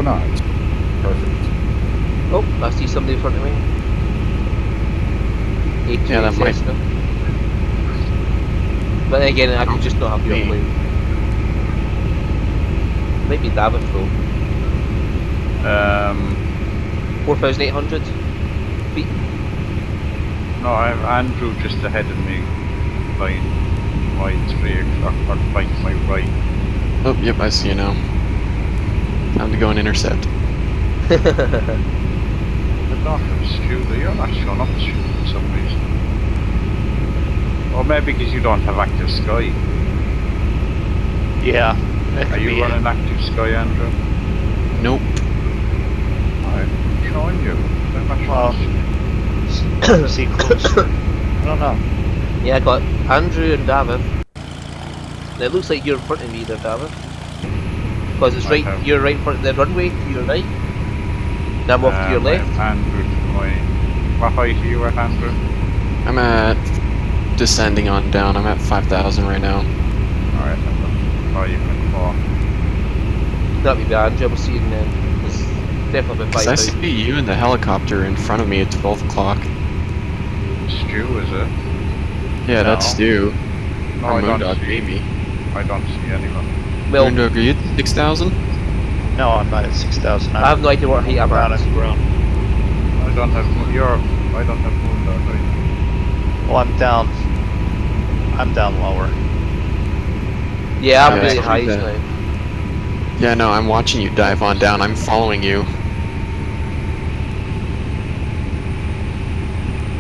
knots. Perfect. Oh, I see somebody in front of me. Yeah, that might- But then again, I could just not have your Me. blue. Maybe Dafydd though. 4,800 feet. No, I have Andrew just ahead of me, flying my 3 o'clock, or flying to my right. Oh, yep, I see you now. Time to go and intercept. But not from Stu, you're not showing up Stu for some reason. Or maybe because you don't have active Sky. Yeah. That Are could you be it. running active Sky, Andrew? Nope. I'm showing you. I'm not Well, showing see closer. I don't know. Yeah, I got Andrew and Dafydd. Now, it looks like you're in front of me there, Dafydd. Because it's right, Okay. you're right in front of the runway to your right. And I'm off to your left. Andrew to my... What height are you at, Andrew? I'm at descending on down. I'm at 5,000 right now. Alright, oh, you can fall. That'll be the Andrew, we'll see you then. It's definitely about 'Cause I 5,000. see you in the helicopter in front of me at 12 o'clock. Stu, is it? Yeah, that's No. Stu. No, Or I don't MrMoonDog, see. maybe. I don't see anyone. Well, MrMoonDog, are you at 6,000? No, I'm not at 6,000. I have no idea what height I'm Not at. on the ground. I don't have MrMoonDog, right? Well, I'm down. I'm down lower. Yeah, I'm Yeah, really I high see that. now. Yeah, no, I'm watching you dive on down. I'm following you.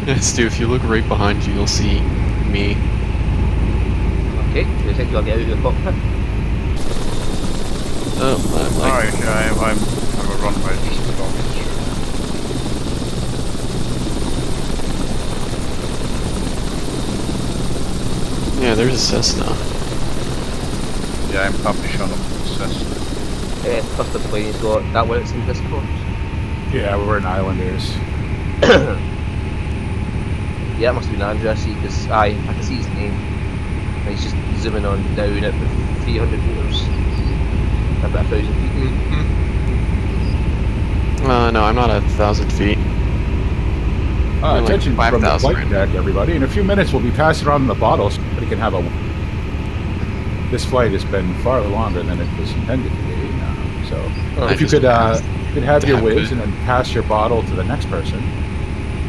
Yeah, Stu, if you look right behind you, you'll see me. Okay, I think I'll get out of the cockpit. Oh, Alright, yeah, I'm a runway just above yeah, there's a Cessna. Yeah, I'm probably showing up with the Cessna. Custom plane's got that one, it's in Discord. Yeah, we're in Islanders. Yeah, it must have been Andrew, I see, because I can see his name. And he's just zooming on down at 300 meters. About 1,000 feet. No, I'm not at 1,000 feet. We're like Attention from the 5,000 flight right deck, everybody. In a few minutes, we'll be passing around the bottle so everybody can have a... This flight has been far longer than it was intended to be. So, Oh, if you just could have your Dafydd. whiz and then pass your bottle to the next person.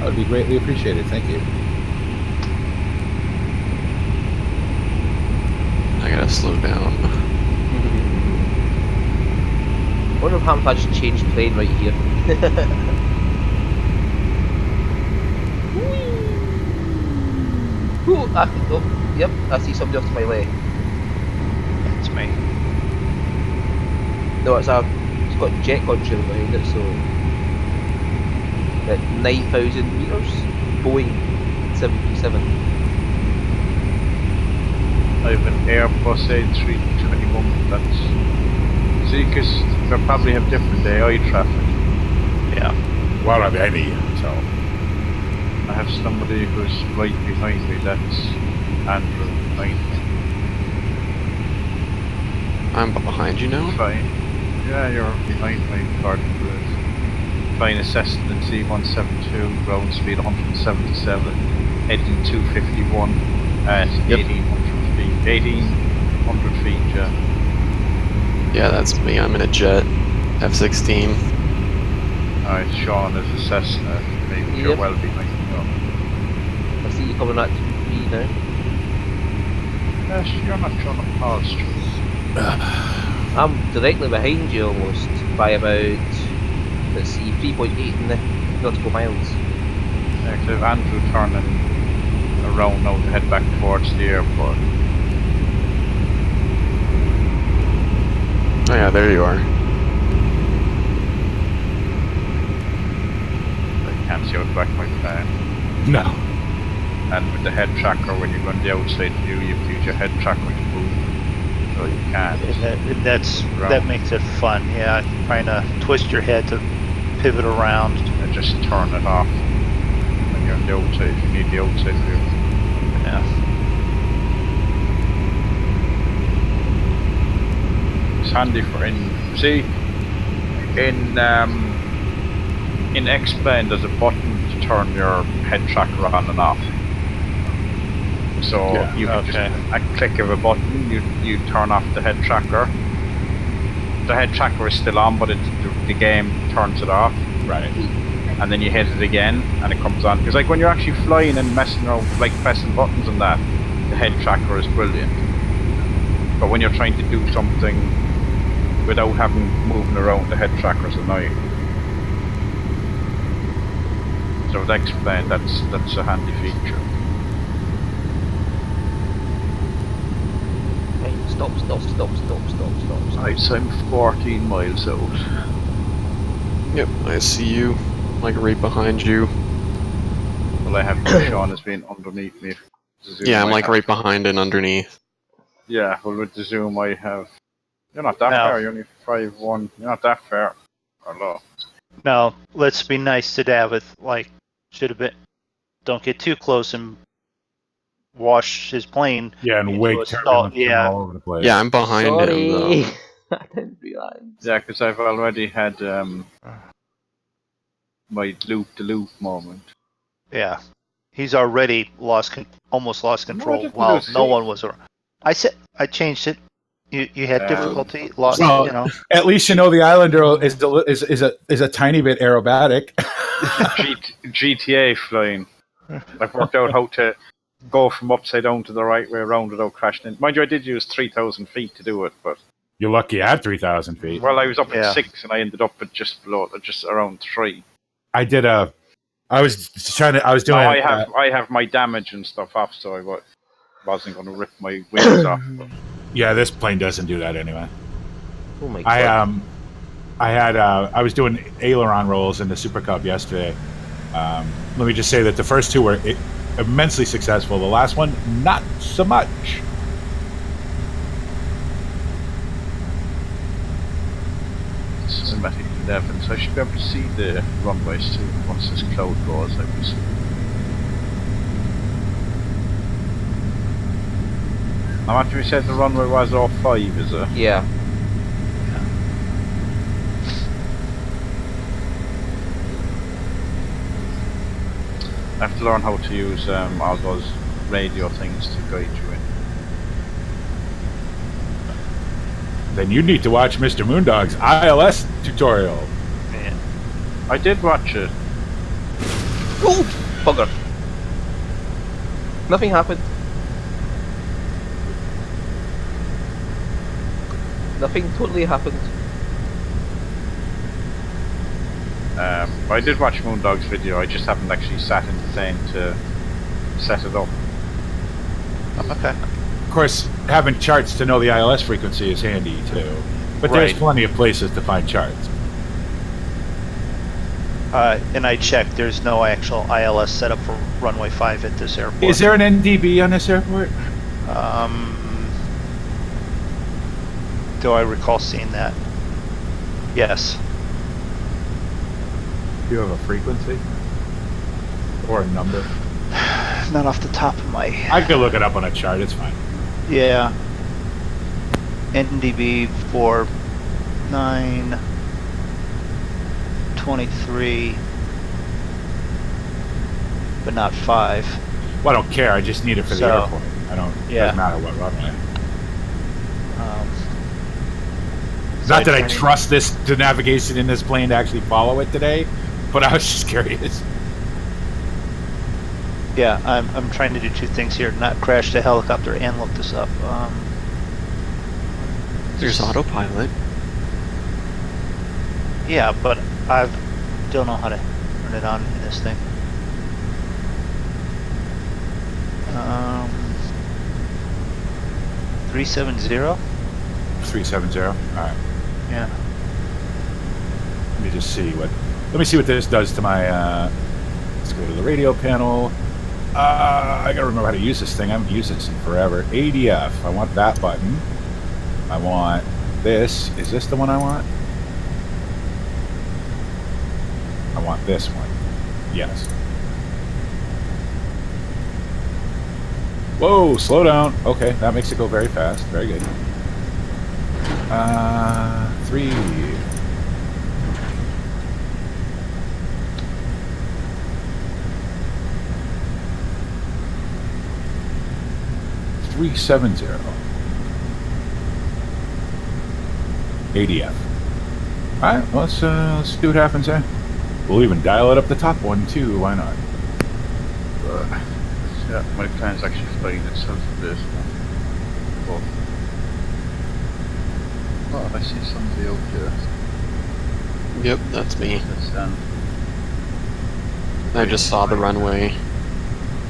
That would be greatly appreciated. Thank you. I gotta slow down. I wonder if I just changed plane right here. Ooh, yep, I see somebody off to my left. That's me. No, it's got jet control behind it, so at 9,000 meters, Boeing 737. I have an Airbus A321. That's see, because they probably have different AI traffic. Yeah. Well, I mean, so. I have somebody who's right behind me. That's Andrew behind me. I'm behind you now. Fine. Yeah, you're behind me. Pardon for it. Flying a Cessna C-172, ground speed 177, heading 251 at 1,800 feet. 1,800 feet, yeah. Yeah, that's me. I'm in a jet. F-16. Alright, Sean is a Cessna. Maybe you're Yep. well behind me. I see you coming at me now. Yes, you're not trying to pause through. I'm directly behind you almost by about, let's see, 3.8 nautical miles. Yeah, 'cause I have Andrew turning around now to head back towards the airport. Oh yeah, there you are. I can't see out the back of my plane. No. And with the head tracker, when you're going to the outside view, you have to use your head tracker to move. So you can't. That makes it fun. Yeah, trying to twist your head to pivot around. And just turn it off when you're on the outside, if you need the outside view. Yeah. It's handy for in X-Plane there's a button to turn your head tracker on and off. So Yeah, you can just a click of a button, you turn off the head tracker. The head tracker is still on, but the game turns it off. Right. And then you hit it again, and it comes on. Because like when you're actually flying and messing around, like pressing buttons and that, the head tracker is brilliant. But when you're trying to do something without having moving around, the head tracker is annoying. So with X-Plane, that's a handy feature. Right, stop. Right, so I'm 14 miles out. Yep, I see you. Like right behind you. Well, I have Sean has been underneath me. Zoom Yeah, I'm I like have. right behind and underneath. Yeah, well with the zoom I have. You're not that No. far, you're only 5'1". You're not that far. Or low. Now, let's be nice to Dafydd. Like, should have been. Don't get too close and wash his plane. Yeah, and into wake a stall. turbulence Yeah. all over the place. Yeah, I'm behind him though. Sorry, I didn't realise. Yeah, because I've already had my loop-to-loop moment. Yeah. He's already almost lost control didn't while lose no it. one was around. I changed it. You had difficulty, lost, Well, you know. at least you know the Islander is a tiny bit aerobatic. GTA flying. I've worked out how to go from upside down to the right way around without crashing in. Mind you, I did use 3,000 feet to do it, but You're lucky you had 3,000 feet. well, I was up Yeah. at 6 and I ended up at just around 3. I did I was doing. Now I have my damage and stuff off, so I wasn't going to rip my wings off. But Yeah, this plane doesn't do that anyway. Oh my god. I was doing aileron rolls in the Super Cub yesterday. Let me just say that the first two were immensely successful. The last one, not so much. cinematic 11, so I should be able to see the runways too once this cloud goes, I presume. How much have you said the runway was off 5, is it? Yeah. I have to learn how to use all those radio things to guide you in. Then you need to watch MrMoonDog's ILS tutorial. Man. I did watch it. Oh, bugger. Nothing happened. Nothing totally happened. I did watch MoonDog's video, I just haven't actually sat in the plane to set it up. Okay. Of course, having charts to know the ILS frequency is handy too. But there's Right. plenty of places to find charts. And I checked. There's no actual ILS set up for runway 5 at this airport. Is there an NDB on this airport? Do I recall seeing that? Yes. Do you have a frequency? Or a number? Not off the top of my... I could look it up on a chart, it's fine. Yeah. NDB 4923, but not 5. Well, I don't care, I just need it for the So, airport. I don't, yeah. doesn't matter what runway. Side Not that I turning. trust this, the navigation in this plane to actually follow it today, but I was just curious. Yeah, I'm trying to do two things here: not crash the helicopter and look this up. There's autopilot. Yeah, but I don't know how to turn it on in this thing. 370. 370. Alright. Yeah. Let me just see what. Let me see what this does to my. Let's go to the radio panel. I gotta remember how to use this thing. I haven't used this in forever. ADF. I want that button. I want this. Is this the one I want? I want this one. Yes. Whoa, slow down. Okay, that makes it go very fast. Very good. 3. $370. ADF. Alright, let's see what happens there. We'll even dial it up the top one too, why not? Yeah, my plane's actually flying itself a bit. Oh, I see somebody out there. Yep, that's me. That's I just saw the runway,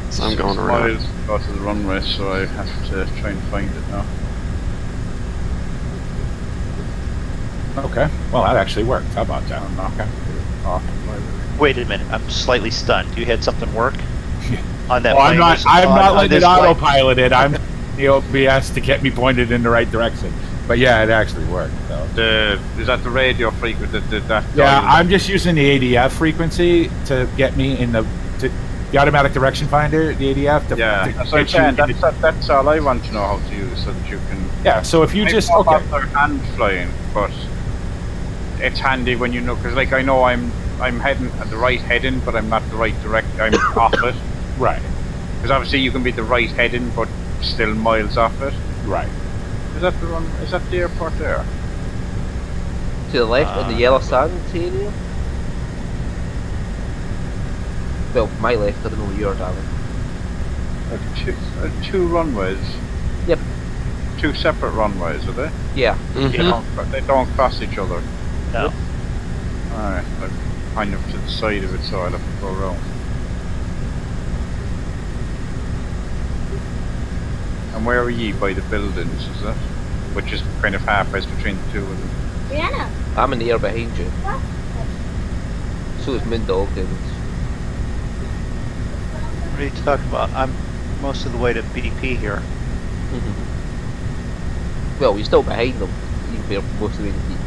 so I'm going around. Miles got to the runway, so I have to try and find it now. Okay, well that actually worked. How about that? Okay. Wait a minute. I'm slightly stunned. You had something work on that. Well, plane I'm not on letting this it flight? autopilot it. I'm the OBS to get me pointed in the right direction. But yeah, it actually worked. So. Is that the radio frequency? That Yeah, dial? I'm just using the ADF frequency to get me in the automatic direction finder. The ADF. To, Yeah, to that's what I'm get you saying. in That's all I want to know how to use, so that you can. yeah. So if you just okay. okay. Their hand flying, but it's handy when you know, because like I know I'm heading at the right heading, but I'm not the right direct. I'm off it. Right. Because obviously you can be the right heading, but still miles off it. Right. Is that the run? Is that the airport there? To the left in the yellow sand area. Well, my left, I don't know where you're, darling. Two runways. Yep. Two separate runways, are they? Yeah. They don't cross each other. No. Alright, I'm kind of to the side of it, so I'll have to go around. And where are ye? By the buildings, is it? Which is kind of halfway between the two of them. Brianna. I'm in the air behind you. What? So is MrMoonDog and What are you talking about? I'm most of the way to BP here. well, you're still behind them. You're most of the way to DP.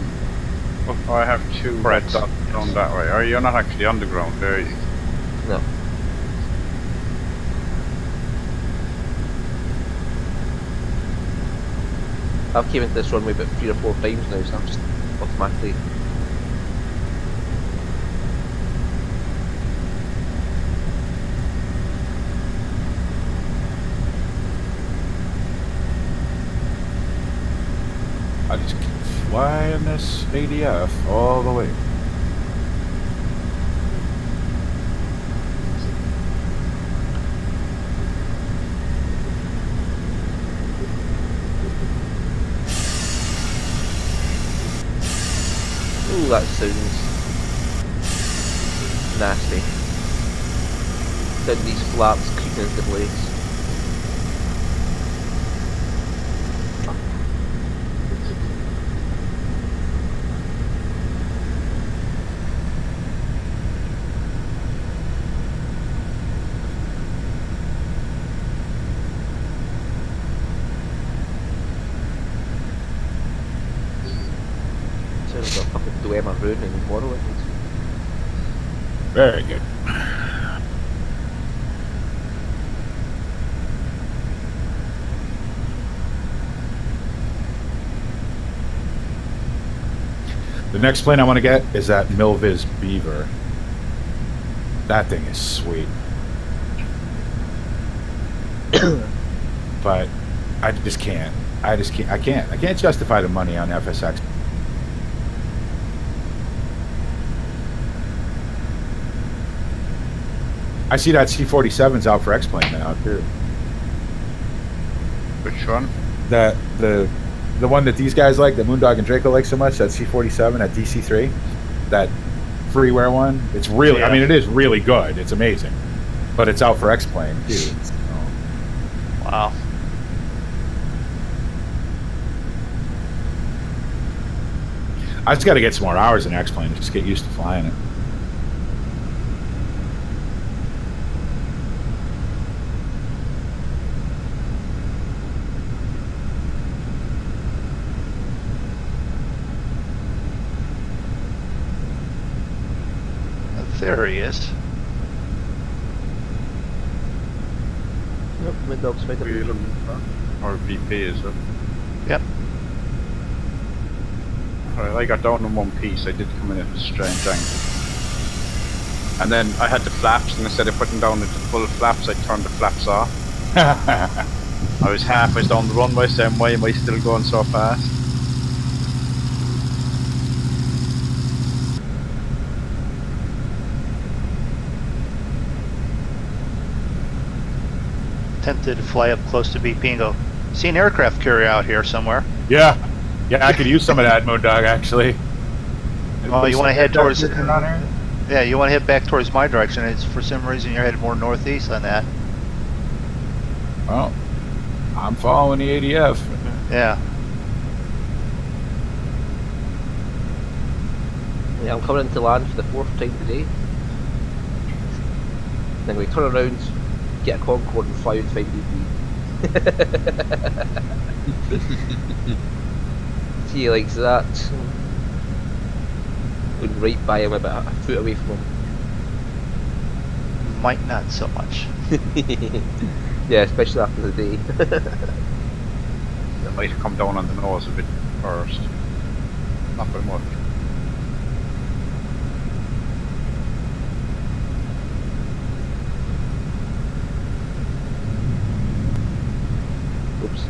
Oh, I have two red dots down that way. Or you're not actually underground, are you? No. I've came into this runway about 3 or 4 times now, so I'm just automatically. I just keep flying this ADF all the way. Ooh, that sounds nasty. Then these flaps creeping into the blades. Sounds like a fucking Duema ruin in Morrowind. Very good. The next plane I want to get is that Milviz Beaver. That thing is sweet. But I just can't. I can't justify the money on FSX. I see that C-47's out for X-Plane now too. Which one? The one that these guys like, that MrMoonDog and Drako like so much, that C-47 at DC3, that freeware one. It's really, I mean, it is really good. It's amazing, but it's out for X-Plane too. So. Wow. I just got to get some more hours in X-Plane to just get used to flying it. There he is. Yep, MrMoonDog's made it. Or VP, is it? Yep. Alright, I got down in one piece. I did come in at a strange angle. And then I had the flaps, and instead of putting down the full flaps, I turned the flaps off. I was halfway down the runway, saying, why am I still going so fast? Tempted to fly up close to BP and go, see an aircraft carrier out here somewhere. Yeah, I could use some of that, MrMoonDog, actually. Oh, you want to head towards... Yeah, you want to head back towards my direction. It's for some reason you're headed more northeast on that. Well, I'm following the ADF. Yeah. Yeah, I'm coming into land for the 4th time today. Then we turn around, get a Concorde and fly out to find BP. He likes that. Going right by him, about a foot away from him. Might not so much. Yeah, especially after the day. It might have come down on the nose a bit first. Not very much. Oops.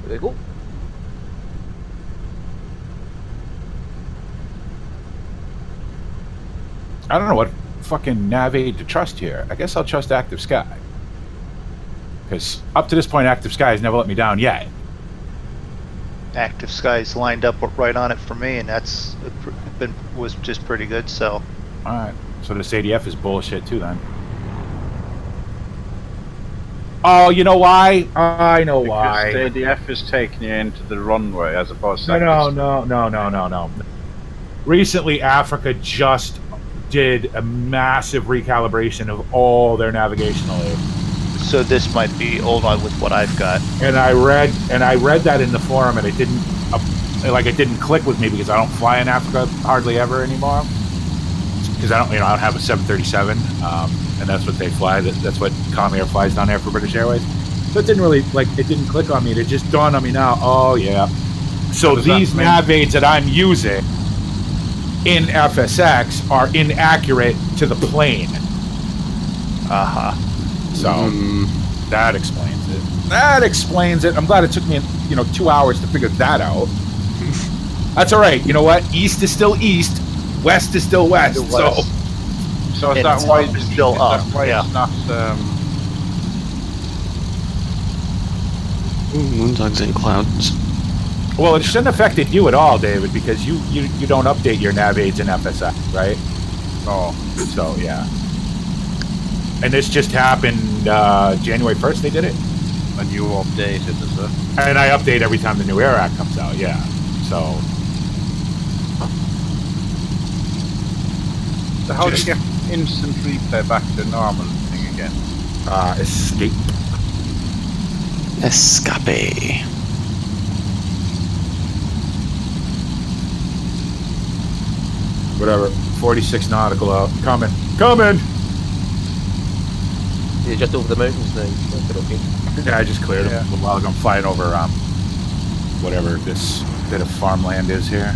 There we go. I don't know what fucking nav aid to trust here. I guess I'll trust Active Sky. Because up to this point, Active Sky has never let me down yet. Active Sky's lined up right on it for me, and that's was just pretty good. So. All right. So this ADF is bullshit too, then. Oh, you know why? I know why. Because the ADF is taking you into the runway as opposed to... No. Recently, Africa just did a massive recalibration of all their navigational aids. So this might be old on with what I've got. And I read that in the forum, and it didn't click with me because I don't fly in Africa hardly ever anymore. Because I don't have a 737, and that's what they fly. That's what Cavalier flies down there for British Airways. So it didn't really it didn't click on me. It just dawned on me now. Oh yeah. So these nav aids that I'm using in FSX are inaccurate to the plane. So that explains it. That explains it. I'm glad it took me 2 hours to figure that out. That's all right. You know what? East is still east. West is still west. So is that why it's still up? Yeah. It's not? Moondog's in clouds. Well, it shouldn't have affected you at all, David, because you don't update your nav aids in FSX, right? No. So yeah. And this just happened January 1st. They did it. And you update it, is it? And I update every time the new Air Act comes out. Yeah. So. So how do you get instant replay back to normal thing again? Escape. Escape. Whatever. 46 nautical out. Coming. You're just over the mountains now. Okay. Yeah, I just cleared them a while ago. I'm flying over whatever this bit of farmland is here.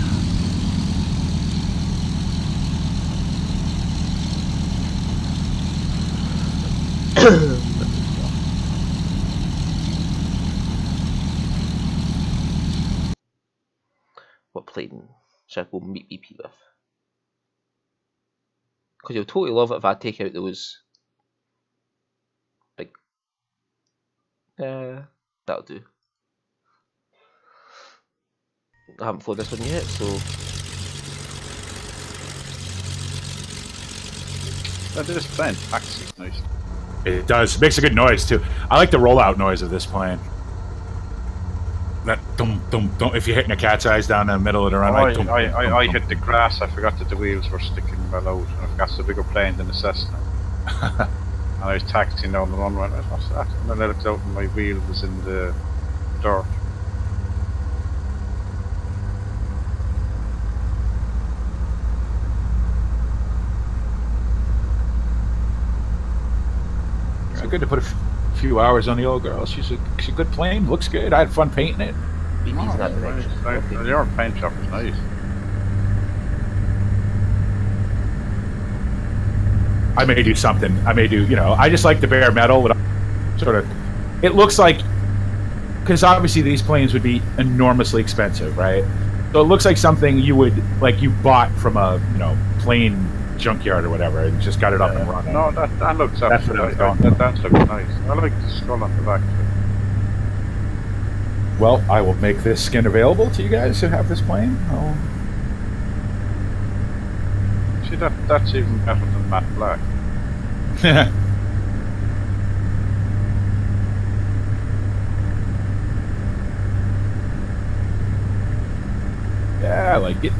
What plane should I go meet BP with? Because you'll totally love it if I take out those. Like, that'll do. I haven't flown this one yet, so. This plane taxi, nice. It does. It makes a good noise too. I like the rollout noise of this plane. That dum dum dum. If you're hitting a cat's eyes down the middle of the runway. I hit the grass. I forgot that the wheels were sticking well out, and I forgot it's a bigger plane than a Cessna. And I was taxiing down the runway. And I what's that? And then I looked out, and my wheel was in the dirt. So good to put a few hours on the old girl. She's a good plane. Looks good. I had fun painting it. BP's not direction. Nice. Your paint job is nice. I may do something. I may do. I just like the bare metal. Sort of. It looks like, because obviously these planes would be enormously expensive, right? So it looks like something you bought from a plane junkyard or whatever, and just got it up and running. No, that looks That's what I was that looks nice. I like the skull on the back. Well, I will make this skin available to you guys who have this plane. See, that's even better than matte black. Yeah, I like it.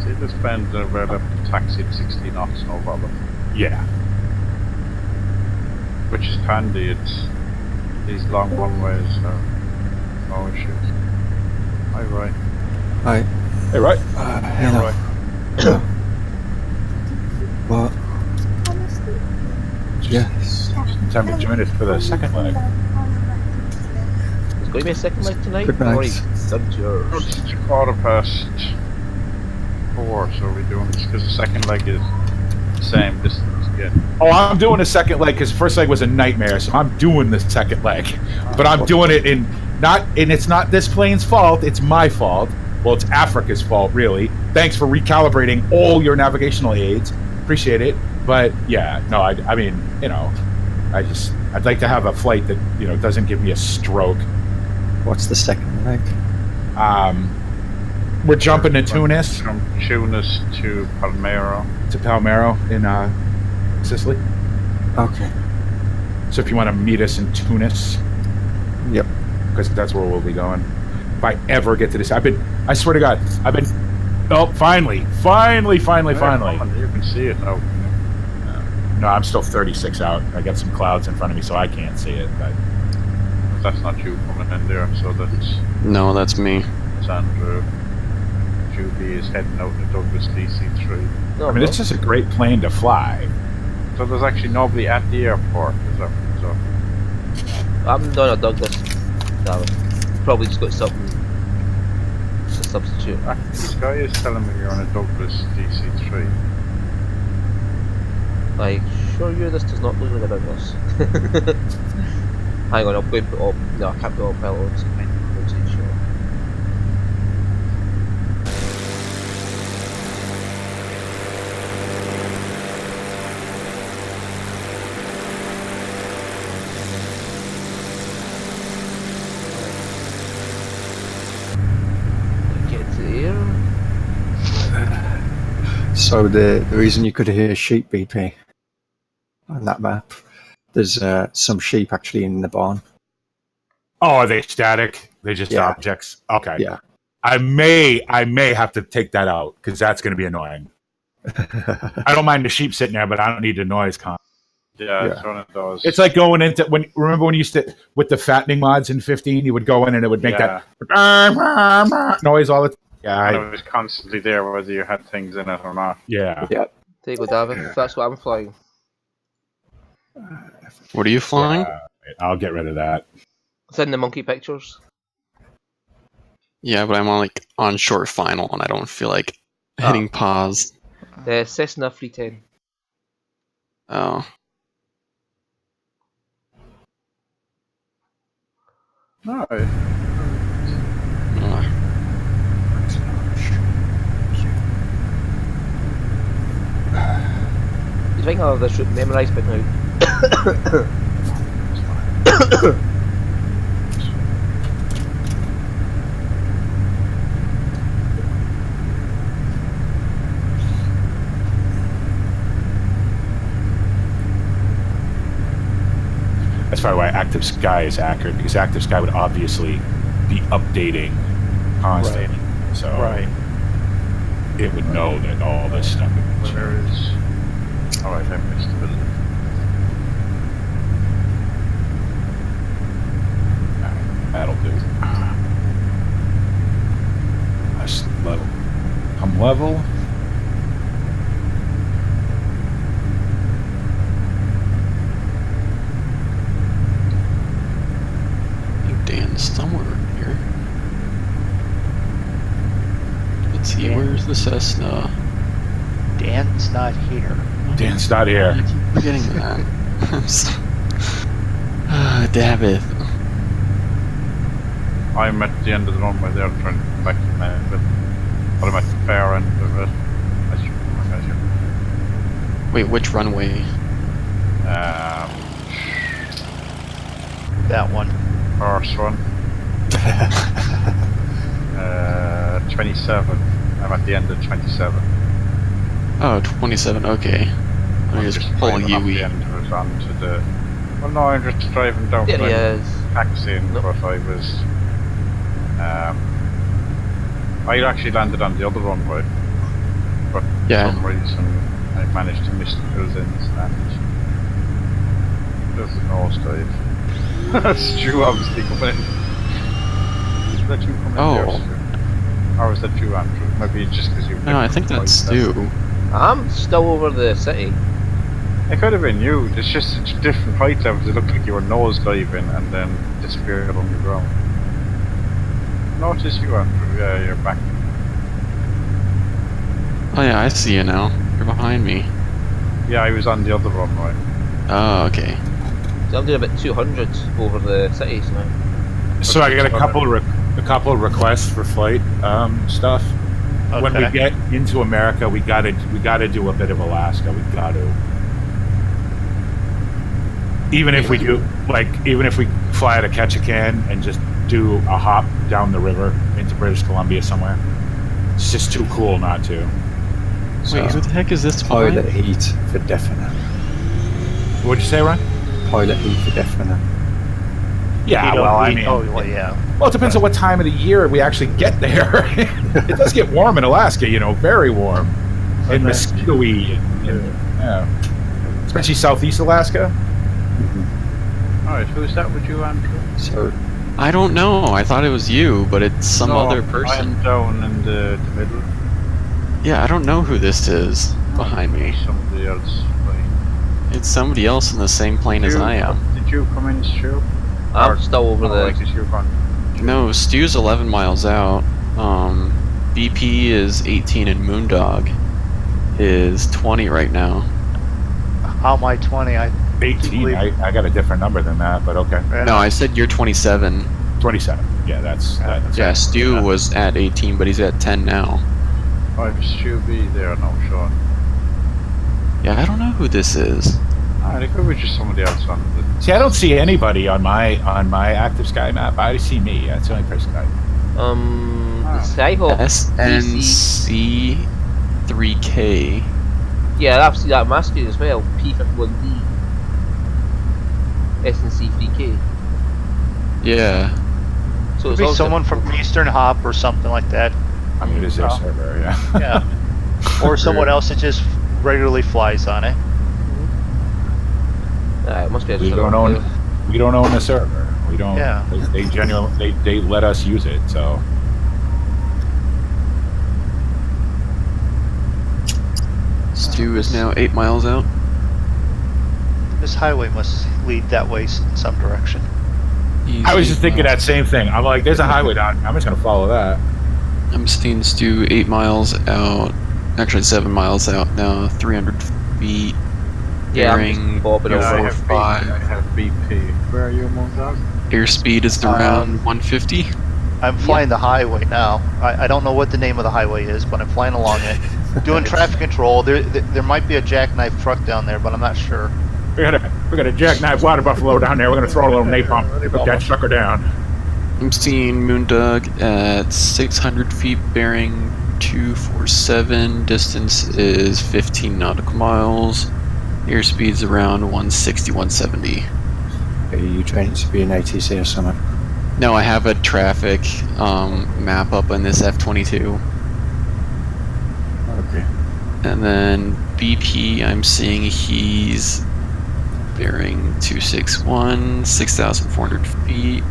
See, this plane where the taxi at 60 knots, no problem. Yeah. Which is handy. It's these long runways are no issues. Hi, Roy. Hi. Hey, right. Hey, Roy. What? Yes. Time to join us for the second leg. There's going to be a second leg tonight? Good night. Already done yours. It's 4:15, so we're doing this because the second leg is the same distance again. Oh, I'm doing a second leg because first leg was a nightmare, so I'm doing the second leg. But I'm doing it and it's not this plane's fault, it's my fault. Well, it's Africa's fault, really. Thanks for recalibrating all your navigational aids. Appreciate it. But yeah, no, I mean, I'd like to have a flight that, doesn't give me a stroke. What's the second leg? We're jumping to Tunis. From Tunis to Palmero. To Palmero in Sicily. Okay. So if you want to meet us in Tunis. Yep. Because that's where we'll be going. If I ever get to this, I swear to God, finally. You can see it now. No, I'm still 36 out. I got some clouds in front of me, so I can't see it. But that's not you coming in there, so that's... No, that's me. It's Andrew. Juby is heading out to Douglas DC-3. No, I mean, it's just a great plane to fly. So there's actually nobody at the airport, is that so? I'm done a Douglas. Probably just got something substitute. This guy is telling me you're on a Douglas DC3. I assure you this does not look like a Douglas. Hang on, I'll put it up. No, I can't put it up well, it's kind of close shot. So the reason you could hear sheep BP on that map, there's some sheep actually in the barn. Oh, are they static? They're just Yeah. objects. Okay. Yeah. I may have to take that out because that's going to be annoying. I don't mind the sheep sitting there, but I don't need the noise. Yeah, Yeah. it's one of those. It's like going into remember when you used to with the fattening mods in 15, you would go in and it would make that noise all the time. And Yeah, it was constantly there whether you had things in it or not. yeah. There you go, David. That's what I'm flying. What are you flying? I'll get rid of that. It's in the monkey pictures. Yeah, but I'm on short final and I don't feel like hitting pause. The Cessna 310. Oh. No. Uh, You think I'll have this route memorised by now? That's probably why Active Sky is accurate, because Active Sky would obviously be updating constantly. So it would know that all this stuff would Where is... Alright, I missed the building. That'll do. Let's level. Come level. I think Dan's somewhere here. Let's see, where's the Cessna? Dan's not here. Dan's not here. I keep forgetting that. Dafydd. I'm at the end of the runway there trying to come back to the main, but I'm at the far end of it. As you can measure. Wait, which runway? That one. First one. 27. I'm at the end of 27. Oh, 27, okay. Let me just pull driving off the UE. end of it onto the... Well, no, I'm just driving down There he is. taxiing, Nope. but I was... I actually landed on the other runway, but Yeah. for some reason I managed to miss the buildings and there's a nosedive. Stu obviously coming in. Is that you coming in Oh. there, Stu? Or was that you, Andrew? Maybe just because you... No, I think that's Stu. I'm still over the city. It could have been you. It's just such different height levels. It looked like you were nosediving and then disappeared underground. No, it is you, Andrew. Yeah, you're back. Oh yeah, I see you now. You're behind me. Yeah, I was on the other runway. Oh, okay. So I'm doing about 200 over the cities now. So I got a couple of requests for flight stuff. When we get into America, we gotta do a bit of Alaska. We gotta. Even if we fly out of Ketchikan and just do a hop down the river into British Columbia somewhere, it's just too cool not to. Wait, who the heck is this behind? Pilot heat for definite. What'd you say, Ron? Pilot heat for definite. Yeah, well, I mean, yeah. well, it depends on what time of the year we actually get there. It does get warm in Alaska, very warm, and mosquito-y, yeah, especially southeast Alaska. Alright, who is that with you, Andrew? So I don't know. I thought it was you, but it's some other person. I'm down in the middle. Yeah, I don't know who this is behind me. Somebody else. Right. It's somebody else in the same plane as I am. Did you come in, Stu? I'm still over the... Like, is you gone? No, Stu's 11 miles out. BP is 18 and MrMoonDog is 20 right now. How am I 20? 18. I got a different number than that, but okay. No, I said you're 27. 27. Yeah, that's Yeah, Stu was at 18, but he's at 10 now. I'm ShaunyB there now, Sean. Yeah, I don't know who this is. I think it was just somebody else on the... See, I don't see anybody on my active sky map. I see me. That's the only person I. The Skyhawk. SNC3K. Yeah, I've seen that mascot as well. P51D. SNC3K. Yeah. So Could it's be also someone from Eastern Hop or something like that. I mean, it is their server, yeah. Yeah. Or someone else that just regularly flies on it. It must be a We server. don't own. We don't own the server. We don't. Yeah. They genuinely they let us use it. So. Stu is now 8 miles out. This highway must lead that way in some direction. He's I was 8 just thinking miles. that same thing. I'm like, there's a highway down. I'm just gonna follow that. I'm seeing Stu 8 miles out. Actually, 7 miles out now. 300 feet. Yeah, I'm Bearing just bobbing I over. have, five. I have BP. Where are you, MrMoonDog? Airspeed is around 150. I'm flying the highway now. I don't know what the name of the highway is, but I'm flying along it. Doing traffic control. There might be a jackknife truck down there, but I'm not sure. We got a jackknife water buffalo down there. We're gonna throw a little napalm. Put that sucker down. I'm seeing MrMoonDog at 600 feet, bearing 247. Distance is 15 nautical miles. Airspeed's around 160, 170. Are you training to be an ATC or something? No, I have a traffic map up on this F-22. Okay. And then BP, I'm seeing he's bearing 261, 6,400 feet,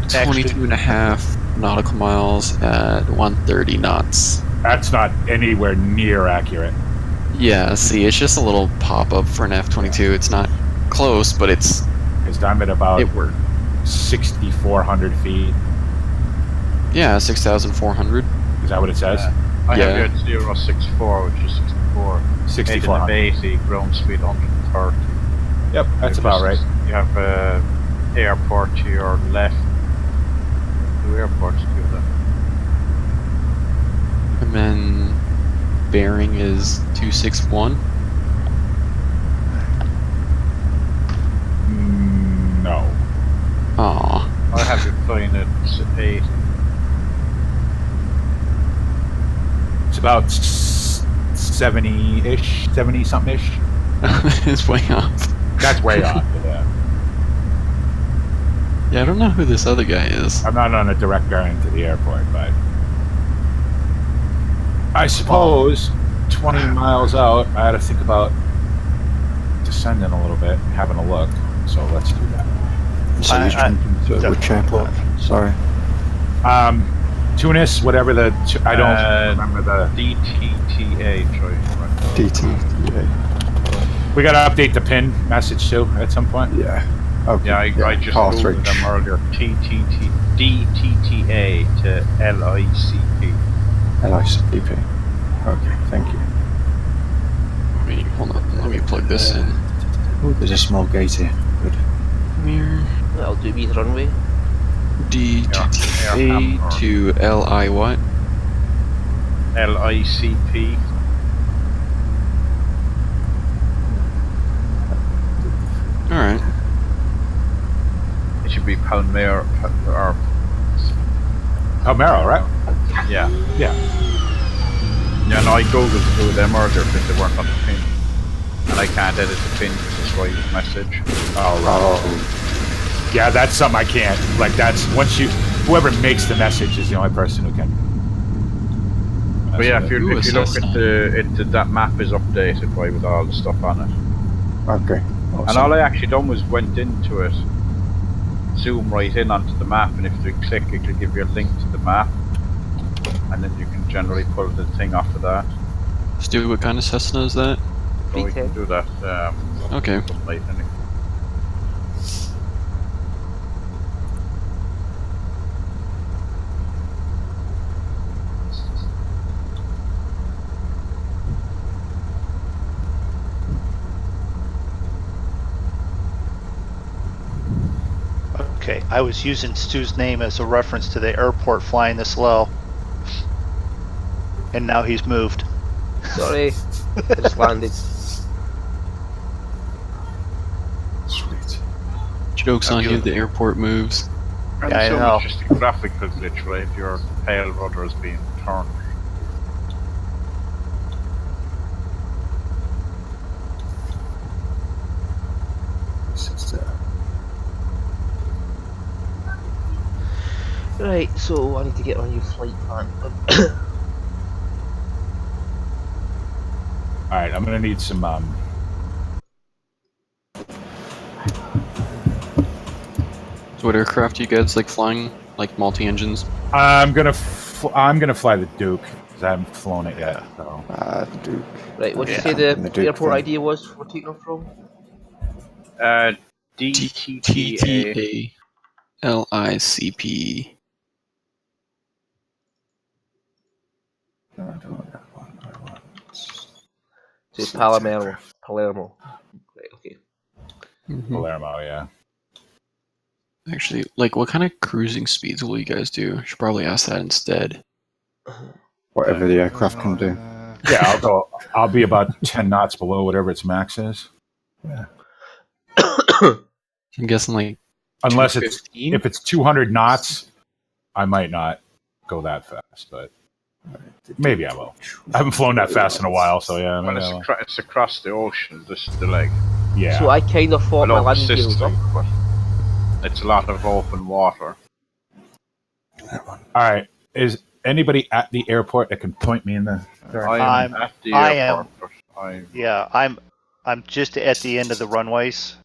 22 and a half nautical miles at 130 knots. That's not anywhere near accurate. Yeah, see, it's just a little pop-up for an F-22. It's not close, but it's... Because I'm at about It worked. 6,400 feet. Yeah, 6,400. Is that what it says? I Yeah. have you at 064, which is 64. 6,400. 80, ground speed 130. Yep, that's about right. You have airport to your left. Two airports to your left. And then bearing is 261. No. Aw. I have you flying at 80. It's about 70-ish, 70-something-ish. It's way off. That's way off. Yeah. Yeah, I don't know who this other guy is. I'm not on a direct bearing to the airport, but I suppose 20 miles out, I had to think about descending a little bit, having a look. So let's do that. So you're jumping to which airport? Sorry. Tunis, whatever the I don't remember the DTTA, Troy. DT. We got to update the pin message too at some point. Yeah. Okay. Yeah, I just Path googled reach. them earlier. DTTA to LICP. LICP. Okay, thank you. Wait, hold on. Let me plug this in. Oh, there's a small gate here. Good. That'll do me the runway. DTTA to LI what? LICP. Alright. It should be Palmero or Palmero, right? yeah. Yeah. Yeah, no, I googled two of them earlier because they weren't on the pin. And I can't edit the pin because it's right message. Oh, right. Yeah, that's something I can't. Like, that's once you, whoever makes the message is the only person who can. But yeah, if you look assess at that map is updated right with all the stuff on it. Okay. And Awesome. all I actually done was went into it, zoom right in onto the map, and if you click, it will give you a link to the map, and then you can generally pull the thing off of that. Stu, what kind of Cessna is that? So we can do that. Okay. Right, anyway. I was using Stu's name as a reference to the airport flying this low. And now he's moved. Sorry, I just landed. Sweet. Joke's on you, the airport moves. And Yeah, I so know. it's just a graphical glitch, right? If your tail rudder is being turned. This is, Right, so I need to get on your flight plan. All right, I'm gonna need some. So what aircraft do you guys like flying? Like multi-engines? I'm gonna fly the Duke because I haven't flown it yet. So. Duke. Right, what did you Yeah, say and the the Duke airport thing. idea was for taking off from? DTTA. TTALICP. No, I don't want that one. I want. To Palermo. Right, okay. Palermo, yeah. Actually, like, what kind of cruising speeds will you guys do? Should probably ask that instead. Whatever the aircraft can do. Yeah, I'll be about 10 knots below whatever its max is. Yeah. I'm guessing like Unless it's 215? if it's 200 knots, I might not go that fast, but maybe I will. I haven't flown that fast in a while, so yeah. Well, maybe I will. it's across the ocean, just the leg. Yeah. So I kind of thought my Below landing gear was up. persisting, but it's a lot of open water. All right. Is anybody at the airport that can point me in the? I am at the airport, but I'm Yeah, I'm just at the end of the runways.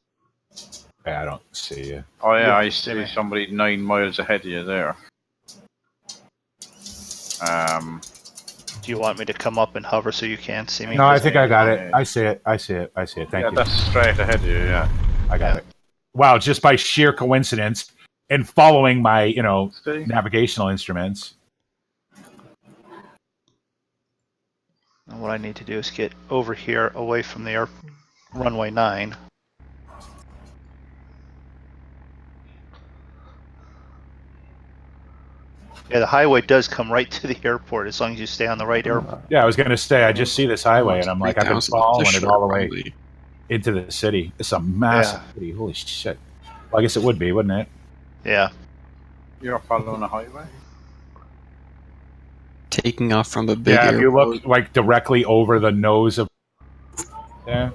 I don't see you. Oh yeah, Yeah, I see Jimmy. somebody 9 miles ahead of you there. Do you want me to come up and hover so you can see me? No, I think I got it. I see it. Thank Yeah, you. that's straight ahead of you. Yeah. I got it. Wow, just by sheer coincidence and following my, See? navigational instruments. And what I need to do is get over here away from the runway 9. Yeah, the highway does come right to the airport as long as you stay on the right airport. Yeah, I was going to say, I just see this highway, and I'm like, I've been 3,000. following It's a it all the short way runway. into the city. It's a massive city. Holy shit. Well, I guess it would be, wouldn't it? Yeah. You're following a highway. Taking off from a big Yeah, if you airport. look like directly over the nose of. Yeah.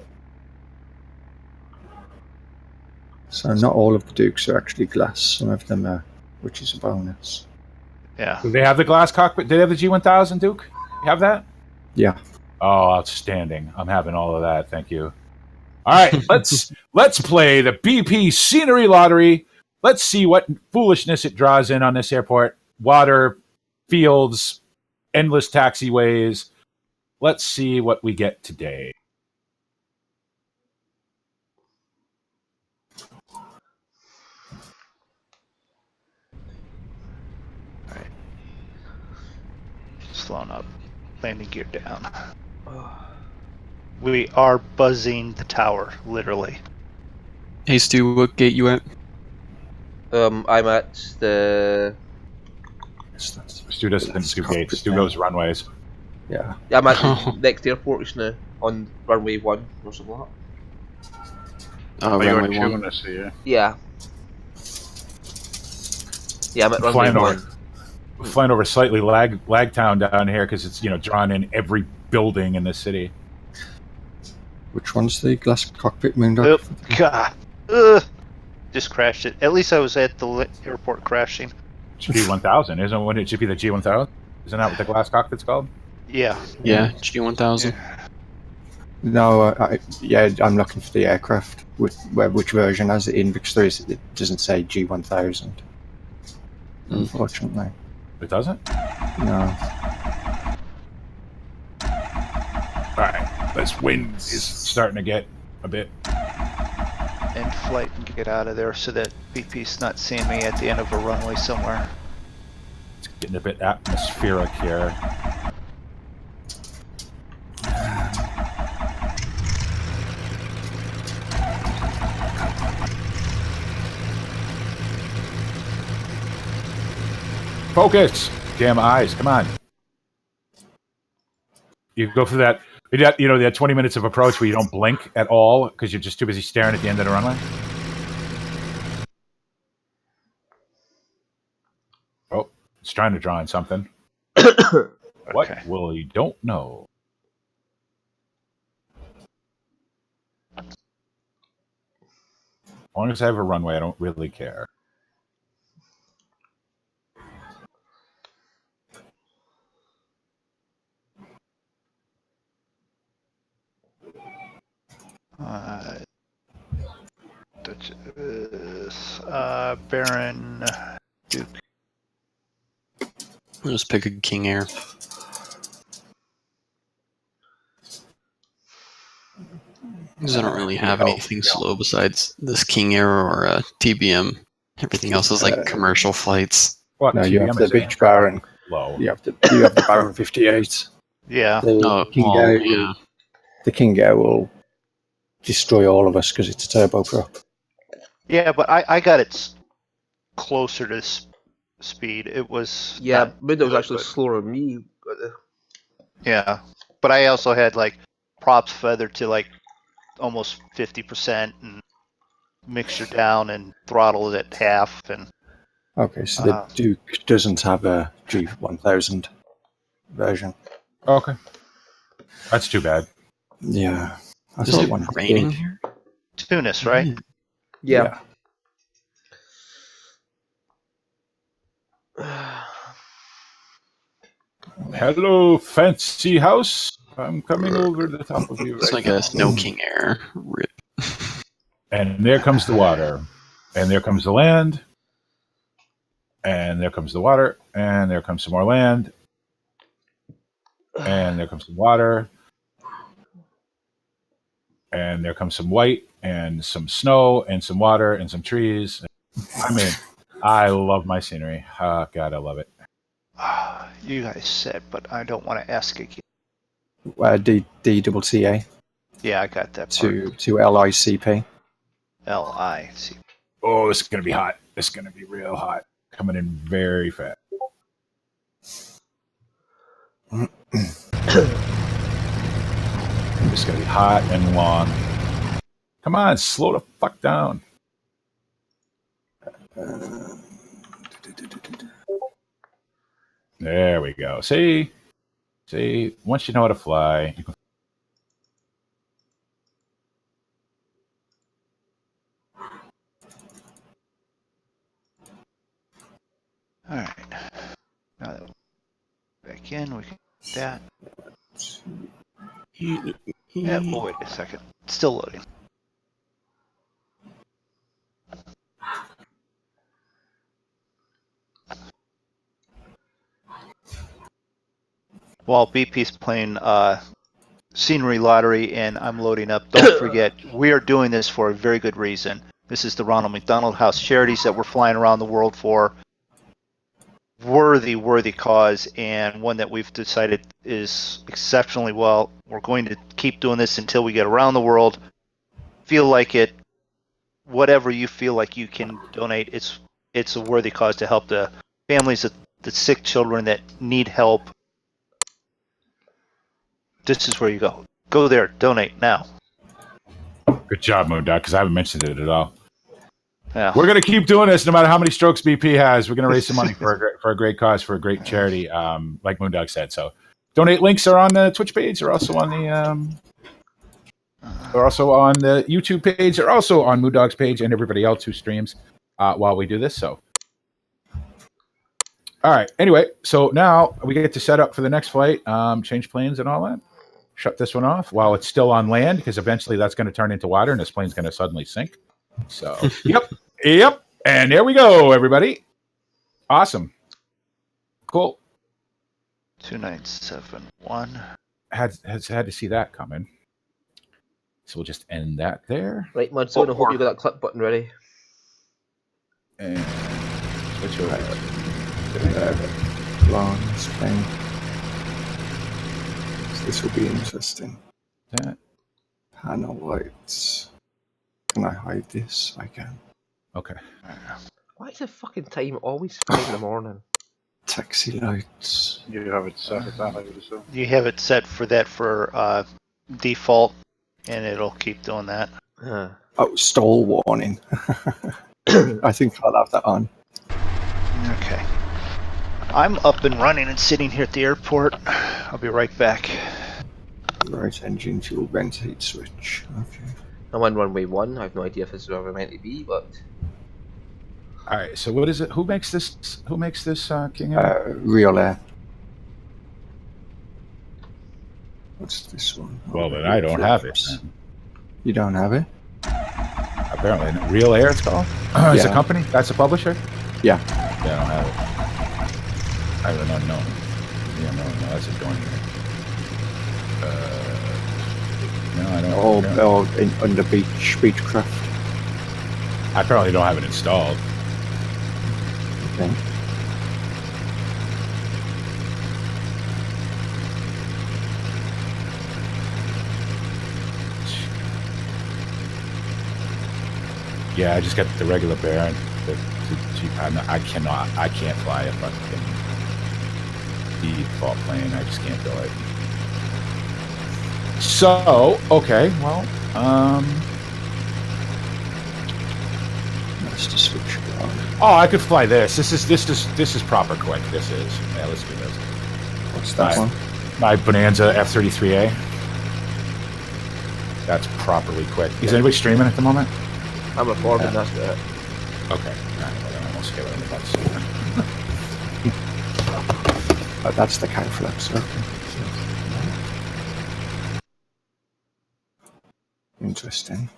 So not all of the Dukes are actually glass. Some of them are, which is a bonus. Yeah. Do they have the glass cockpit? Do they have the G1000, Duke? You have that? Yeah. Oh, outstanding! I'm having all of that. Thank you. All right, let's play the BP Scenery Lottery. Let's see what foolishness it draws in on this airport. Water, fields, endless taxiways. Let's see what we get today. Slowing up. Landing gear down. We are buzzing the tower, literally. Hey Stu, what gate you at? I'm at the. Stu doesn't do gates. Stu goes runways. Yeah. I'm at the next airport just now on runway 1 or something like Oh, You're runway 1. tuning us here. that. Yeah. Yeah, I'm at runway Flying 1. over, flying over slightly lag town down here because it's drawn in every building in the city. Which one's the glass cockpit MrMoonDog? Oh, God. Ugh. Just crashed it. At least I was at the airport crashing. G1000, isn't it? It should be the G1000. Isn't that what the glass cockpit's called? Yeah. Yeah, G1000. No, I'm looking for the aircraft. Which version has it in? Because it doesn't say G1000. Unfortunately. It doesn't? No. Alright, this wind is starting to get a bit. End flight and get out of there so that BP's not seeing me at the end of a runway somewhere. It's getting a bit atmospheric here. Focus! Damn eyes, come on. You go through that, that 20 minutes of approach where you don't blink at all because you're just too busy staring at the end of the runway. Oh, it's trying to draw in something. What Okay. will you don't know? As long as I have a runway, I don't really care. Baron Duke. I'll just pick a King Air. Because I don't really have anything slow besides this King Air or TBM. Everything else is like commercial flights. What, No, you have TBM the is Beach Baron. low. You have the Baron 58. Yeah. The King well, Air yeah. the King Air will destroy all of us because it's a turboprop. Yeah, but I got it closer to speed. It was Yeah, not MrMoonDog was good, actually but- slower than me. Yeah, but I also had like props feathered to like almost 50% and mixture down and throttled at half and Okay, so the Duke doesn't have a G1000 version. Okay. That's too bad. Yeah. I Is thought it one raining did. here? Tunis, right? Yeah. Hello, fancy house. I'm coming over the top of you So I right guess now. no King Air. Rip. And there comes the water. And there comes the land. And there comes the water. And there comes some more land. And there comes some water. And there comes some white and some snow and some water and some trees. I mean, I love my scenery. Oh, God, I love it. You guys said, but I don't want to ask again. DCCA Yeah, I got that part. to LICP. LIC. Oh, this is going to be hot. This is going to be real hot. Coming in very fast. It's going to be hot and long. Come on, slow the fuck down. There we go. See, once you know how to fly, you can. All right. Now that we're back in, we can do that. Yeah, we'll wait a second. It's still loading. While BP's playing Scenery Lottery and I'm loading up, don't forget, we are doing this for a very good reason. This is the Ronald McDonald House Charities that we're flying around the world for. Worthy cause, and one that we've decided is exceptionally well. We're going to keep doing this until we get around the world. Feel like it, whatever you feel like you can donate, it's a worthy cause to help the families of the sick children that need help. This is where you go. Go there, donate now. Good job, MoonDog, because I haven't mentioned it at all. Yeah. We're going to keep doing this no matter how many strokes BP has. We're going to raise some money for a great cause, for a great charity, like MoonDog said. So donate links are on the Twitch page. They're also on the YouTube page. They're also on MoonDog's page and everybody else who streams while we do this. So, all right. Anyway, so now we get to set up for the next flight, change planes and all that. Shut this one off while it's still on land, because eventually that's going to turn into water and this plane's going to suddenly sink. So, yep. And there we go, everybody. Awesome. Cool. 2971. Had to see that coming. So we'll just end that there. Right, Mudstone, I hope you got that clip button ready. And switch over. Lawrence plane. So this will be interesting. That. Panel lights. Can I hide this? I can. Okay. Why is the fucking time always 5 in the morning? Taxi lights. You have it set at that, I would assume. You have it set for that for default, and it'll keep doing that. Oh, stall warning. I think I'll have that on. Okay. I'm up and running and sitting here at the airport. I'll be right back. Right engine, fuel, vent, heat switch. Okay. I'm on runway 1. I have no idea if this is where we're meant to be, but... All right. So what is it? Who makes this? Who makes this King Air? Real Air. What's this one? Well, then I don't have it. You don't have it? Apparently, Real Air. It's called. It's a company. That's a publisher. Yeah. Yeah, I don't have it. I have an unknown. Yeah, no, that's a joint. No, I don't. All under Beechcraft. I apparently don't have it installed. Okay. Yeah, I just got the regular bear. I can't fly a fucking default plane. I just can't do it. So, okay, well, Let's just switch it on. oh, I could fly this. This is proper quick. This is. Yeah, let's do this. What's that one? My Bonanza F-33A. That's properly quick. Is anybody streaming at the moment? I'm recording, that's it. Okay. All right, well, then I won't skip it on the butts. Oh, that's the Cowflex. Okay. Interesting.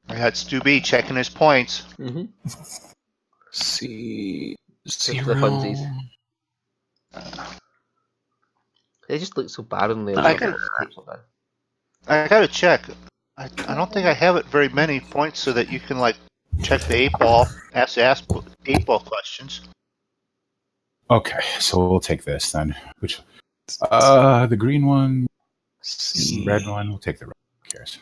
We had Stu B checking his points. Mm-hmm. See, The funsies. They just look so bad on the I gotta check. I don't think I have it very many points so that you can like check the 8-ball, ask 8-ball questions. Okay, so we'll take this then. Which, the green one, red one. We'll take the red. Who cares?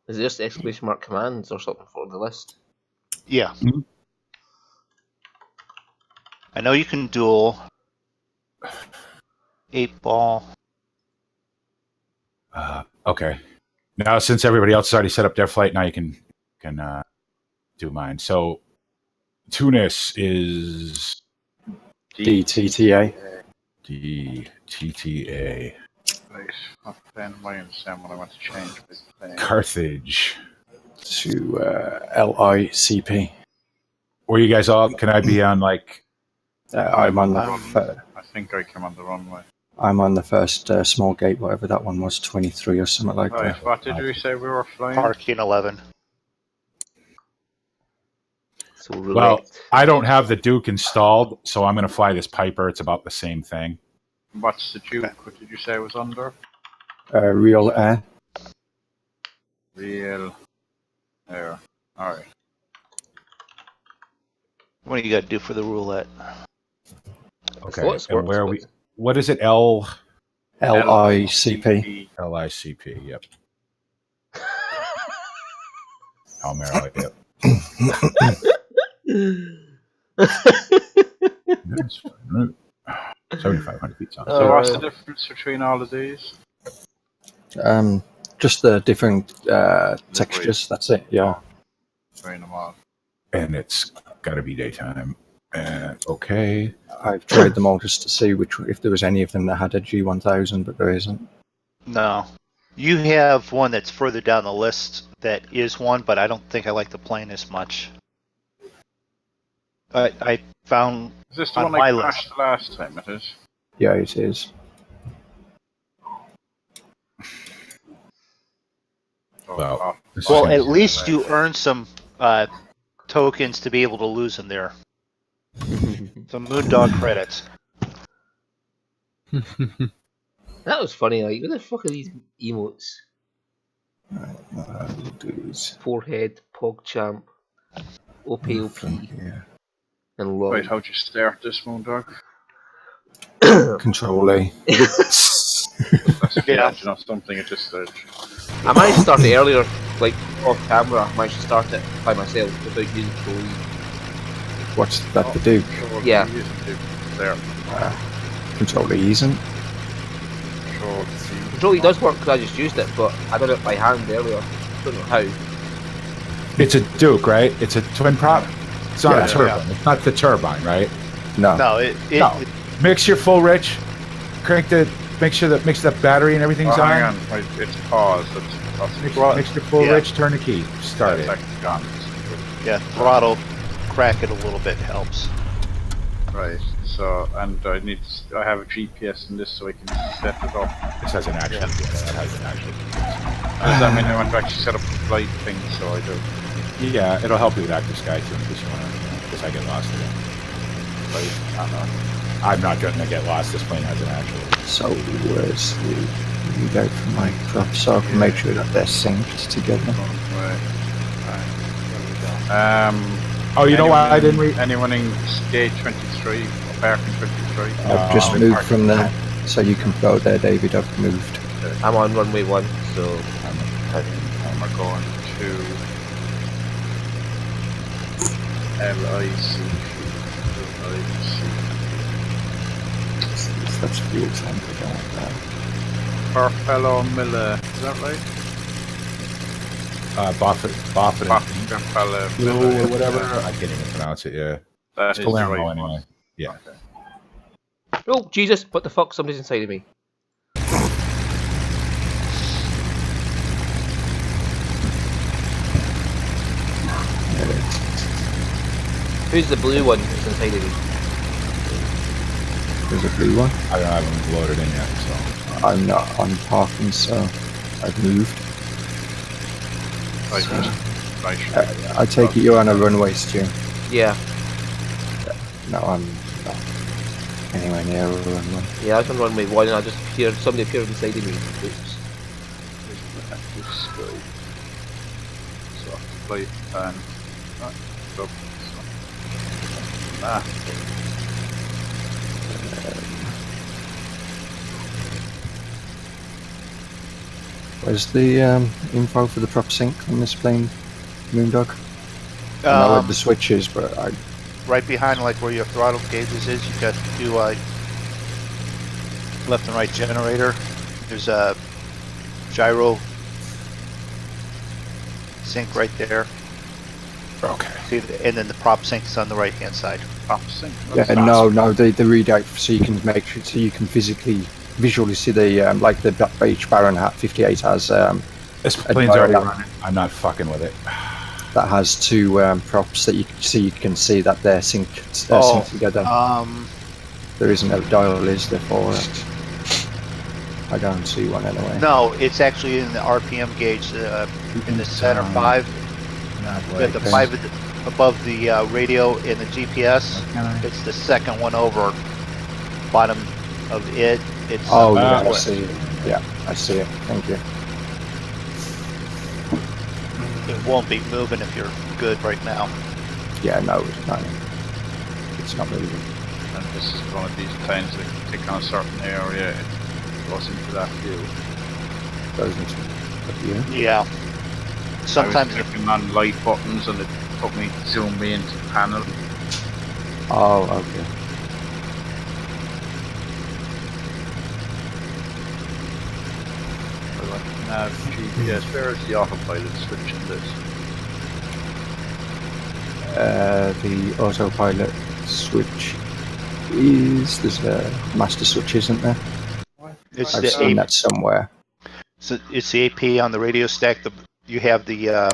Is it just exclamation mark commands or something for the list? Yeah. Mm-hmm. I know you can duel 8-ball. Okay. Now, since everybody else has already set up their flight, now you can do mine. So, Tunis is DTTA. DTTA. Right. Not playing my understand what I want to change. Carthage. To LICP. Were you guys all? Can I be on like? I'm on the. I think I came on the runway. I'm on the first small gate, whatever that one was, 23 or something like Right. that. What did we say we were flying? Parking 11. So roulette. Well, I don't have the Duke installed, so I'm going to fly this Piper. It's about the same thing. What's the Duke? What did you say was under? Real Air. Real Air. Alright. What do you got to do for the roulette? Okay. What's And where are we? works, What is it? LICP. LICP. Yep. Almero. Yep. That's fine. 7,500 feet. Sounds So what's the difference between all of these? Just the different textures. That's it. Yeah. Between them all. and it's got to be daytime. Okay. I've tried them all just to see if there was any of them that had a G1000, but there isn't. No. You have one that's further down the list that is one, but I don't think I like the plane as much. I found Is this the on one my I list. crashed last time, it is? Yeah, it is. Well, this is Well, gonna at be least right. you earn some tokens to be able to lose them there. Some MrMoonDog credits. That was funny. Like, what the fuck are these emotes? We'll do is Forehead, PogChamp, OPOP, here. and LOL. Right, how'd you start this, MrMoonDog? Control A. That's Yeah. you know something at this stage. I managed to start it earlier, like off camera. I managed to start it by myself without using Control E. What's that to do? Control Yeah. E isn't it? There. Control E isn't. Control C. Control E does work because I just used it, but I did it by hand earlier. Don't know how. It's a Duke, right? It's a twin prop. It's not Yeah. a turbine. It's not the turbine, right? No. No, it No. Mix your full rich. Crank the. Make sure that mix the battery and everything's Oh, hang on. on. Right, it's paused. Mix your full Yeah. rich. Turn the key. Start it. Gone. yeah, throttle, crack it a little bit helps. Right. So, and I have a GPS in this so I can set it up. This has an actual. Yeah. That has an actual. Does that mean I want to actually set up a flight thing? So I do. Yeah, it'll help you with Active Sky too, in case you want to. Because I get lost again. Right? I don't know. I'm not going to get lost. This plane has an actual. So where's the readout from my prop so I can make sure that they're synced together? Right. Oh, you know why I didn't read? Anyone in gate 23 or parking 23? I've just moved from there, so you can go there, David. I've moved. I'm on runway 1, so We're going to LIC. That's fuel tank. I don't want that. Farfellow Miller. Is that right? Boffin. Farfellow No, Miller. or whatever. I can't even pronounce it. Yeah. That It's is the Palermo right anyway. one. Yeah. Okay. oh Jesus! What the fuck? Somebody's inside of me. Who's the blue one that's inside of me? There's a blue one. I don't have them loaded in yet, so. I'm not on parking, so I've moved. Right. I take it you're on a runway, Stu. Yeah, No, I'm not anywhere near a runway. yeah, I was on runway 1 and I just appeared, somebody appeared inside of me. Oops. Active Sky. So flight plan. Stop. Where's the info for the prop sync on this plane, MrMoonDog? I know where the switch is, but I Right behind, like where your throttle gauges is, you got two left and right generator. There's a gyro sync right there. Okay. See, and then the prop sync is on the right hand side. Prop sync. yeah, no, the readout so you can make sure so you can visually see the like the beige Baron hat 58 has This a plane's already dial running. I'm not fucking with it. that has two props that you can see that they're synced synced together. There isn't a dial, is there, for it? I don't see one anyway. No, it's actually in the RPM gauge in the center 5. Not You got the 5 above the radio and the GPS. It's the second one over, bottom of it. It's Oh yeah, I see it. Yeah, I see it. Thank you. it won't be moving if you're good right now. Yeah, no, it's not moving. And this is one of these planes that can take on a certain area, it goes into that view. Goes into the view. Yeah. Sometimes I was clicking on light buttons and it put me, zoom me into the panel. Oh, okay. Nav, GPS, where is the autopilot switch in this? The autopilot switch there's a master switch, isn't there? it's I've the seen that somewhere. So it's the AP on the radio stack. You have the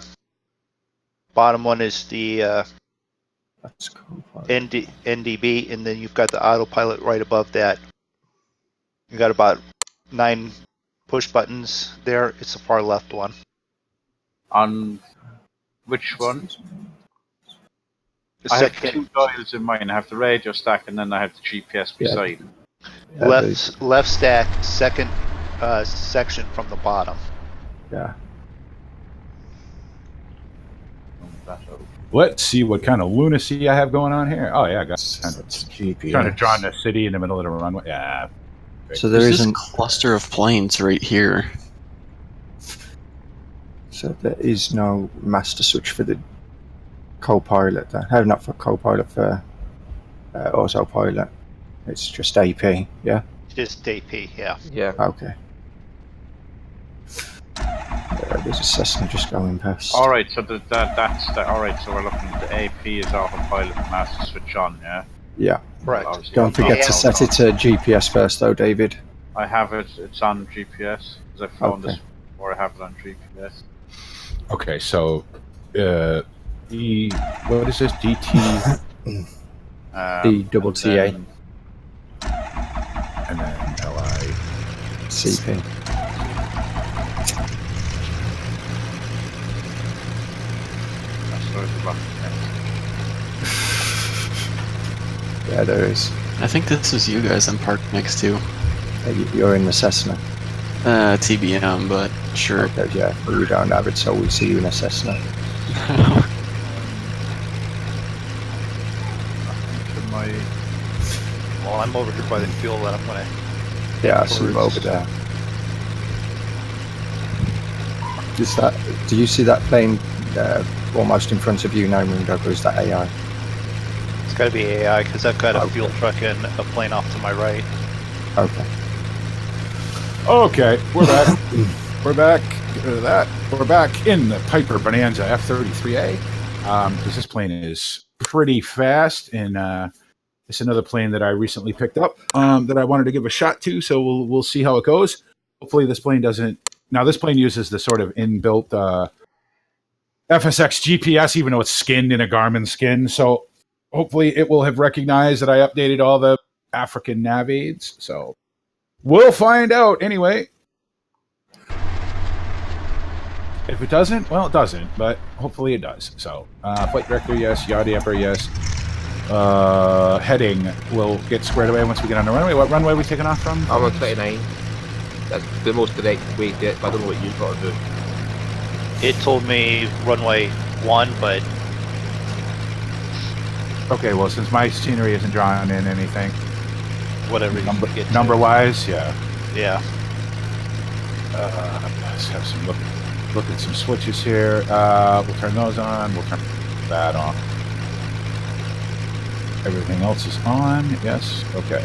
bottom one is the That's cool. NDB, and then you've got the autopilot right above that. You got about 9 push buttons there. It's the far left one. On which one? The I have second 2 dials in mine. I have the radio stack and then I have the GPS beside. left stack, second section from the bottom. Yeah. Let's see what kind of lunacy I have going on here. Oh yeah, I got That's GPS. trying to draw in the city in the middle of the runway. Yeah. So there There's isn't. this cluster of planes right here. So there is no master switch for the co-pilot. Not for co-pilot, for autopilot. It's just AP. Yeah. Just AP, yeah. Yeah. Okay. There's a Cessna just going past. Alright, so alright, so we're looking at the AP is autopilot master switch on, yeah? Yeah. Right. Obviously, Don't forget to set it to GPS first, though, David. I have it, it's on GPS, because I've flown Okay. this before, I have it on GPS. Okay, so what is this? DT DTTA. and then LI. CP. That's what it's about. Yeah, there is. I think this is you guys I'm parked next to. You're in the Cessna. TBM, but sure. Okay, yeah, we don't have it, so we see you in a Cessna. Well, I'm over here by the fuel that I'm gonna. Yeah, I see him over there. Do you see that plane almost in front of you now, MrMoonDog, or is that AI? It's gotta be AI because I've got a Okay. fuel truck and a plane off to my right. Okay. Okay, we're back. We're back. Get rid of that. We're back in the Piper Bonanza F-33A. Because this plane is pretty fast, and it's another plane that I recently picked up that I wanted to give a shot to. So we'll see how it goes. Hopefully, this plane doesn't. Now, this plane uses the sort of inbuilt FSX GPS, even though it's skinned in a Garmin skin. So hopefully, it will have recognized that I updated all the African nav aids. So we'll find out anyway. If it doesn't, well, it doesn't, but hopefully it does. So, flight director, yes. Yaw Emperor, yes. Heading will get squared away once we get on the runway. What runway are we taking off from? I'm on 29. That's the most direct way to it, but I don't know what you've got to do. It told me runway 1, but Okay, well, since my scenery isn't drawing in anything, whatever you get to. number-wise, yeah. Yeah. Let's have some look at some switches here. We'll turn those on. We'll turn that on. Everything else is on. Yes. Okay.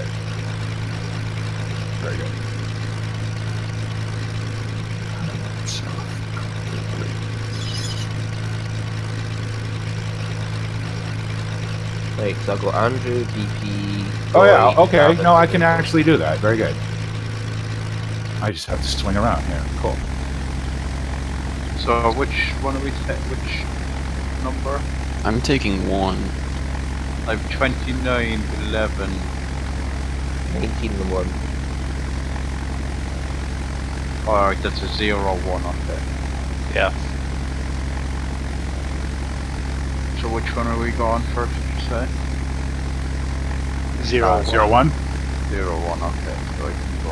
Very good. Right, so I've got Andrew, DP. Oh yeah. Roy, Okay. Gavin. No, I can actually do that. Very good. I just have to swing around here. Cool. So which one are we which number? I'm taking 1. I have 29, 11. 19 and 1. Alright, that's a 0, 1 on there. Yeah. So which one are we going for, did you say? 0, 0 1. 0, 1, okay. So I can go.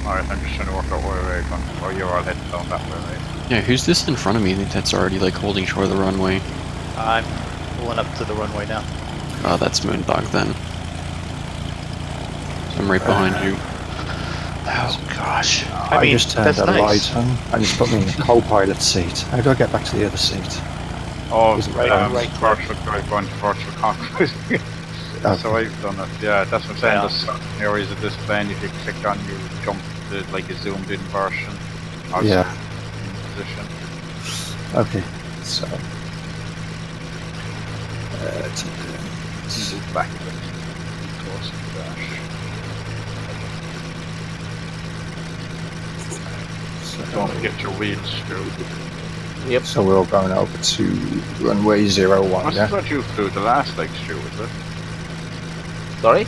Alright, I'm just trying to work out where we're going. Or you're all heading down that way, right? Yeah, who's this in front of me that's already like holding short of the runway? I'm pulling up to the runway now. Oh, that's MrMoonDog then. I'm right behind you. Oh gosh. I mean, just turned that's the nice. light on and just put me in the co-pilot seat. How do I get back to the other seat? Oh, right. virtual drive going to virtual cockpit. So I've done it. Yeah, that's what I'm saying. Yeah. There's certain areas of this plane, if you click on, you jump to like a zoomed in version. Or Yeah. Position. Okay, so Move back a bit. Close to the dash. Don't forget your wheels, Stu. Yep. so we're all going over to runway 01, What's yeah? what you flew the last leg, Stu, is it? Sorry?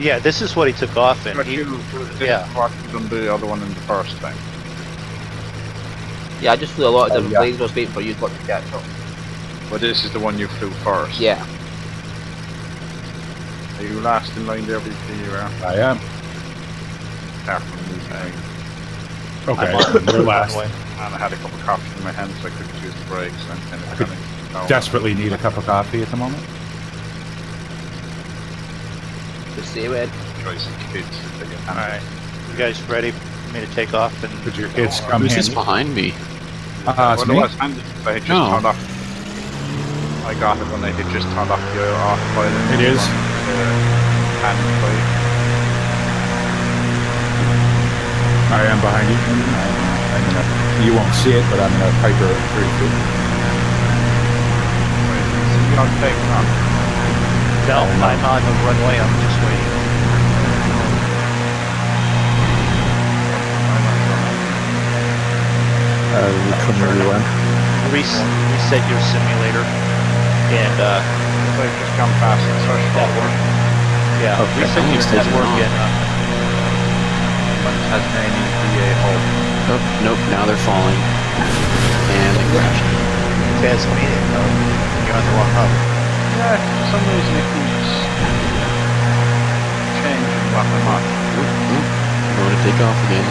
Yeah, this is what he took off in. What He, you flew this yeah. what you done the other one in the first time. Yeah, I just flew a lot of different yeah. planes. I was waiting for you to catch up. But this is the one you flew first. Yeah. Are you last in line there, VP? You are. I am. Apart from me, Okay, I'm on you're last. runway. and I had a cup of coffee in my hand, so I couldn't use the brakes. And I'm kind of Desperately need a cup of coffee at the moment. Just say it. choice of kids. Alright. You guys ready for me to take off? And Could your kids come Who's this handy? behind me? It's Well, me. it was handy. I had just No. turned off. I got it when I had just turned off the autopilot. It is. Hand play. I am behind you. You won't see it, but I'm gonna pipe her pretty quick. You're not taking off. no, I'm on the runway. I'm just waiting. Come where you went. Reset your simulator, and So I just come past and search that work. Yeah, Okay. reset your Almost taken network, off. and Tasmanian VA home. Oh, nope, now they're falling. And they crashed. Tasmania. No, you're on the wrong hub. Yeah, for some reason it keeps changing what I'm on. I'm going to take off again.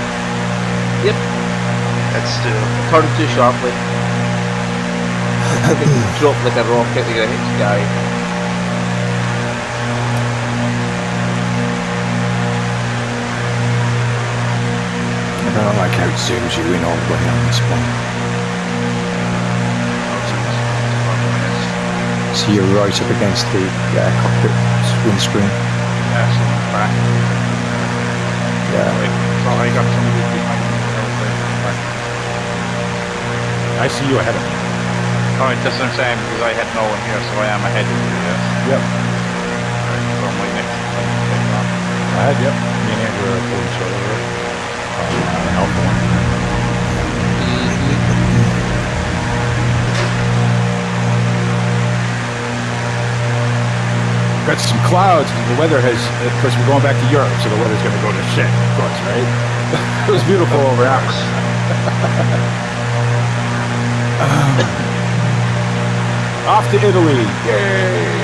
That's still. Turn too sharply. Drop like a rocket to the sky. I don't like how it zooms you in all the way on this one. So you're right up against the cockpit windscreen. Yeah, so I'm back. Yeah. So I got somebody behind me. I see you ahead of me. Alright, that's what I'm saying, because I had no one here, so I am ahead of you, yes? Yep. Alright, so my next time to take off. Ahead, yep. Me and Andrew are pulling each other over. An alpha one. Got some clouds. The weather has, because we're going back to Europe, so the weather's going to go to shit, of course, right? It was beautiful over hours. Off to Italy. Yay!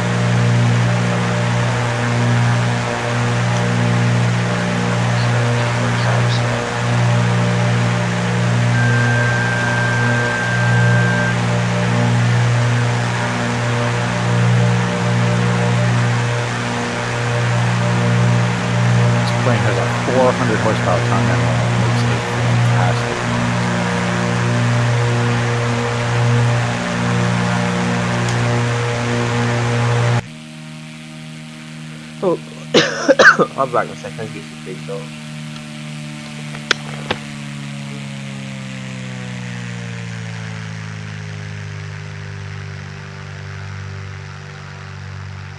This plane has a 400 horsepower continental. Makes it fantastic. Oh, I'm back in a second. Get the big dog.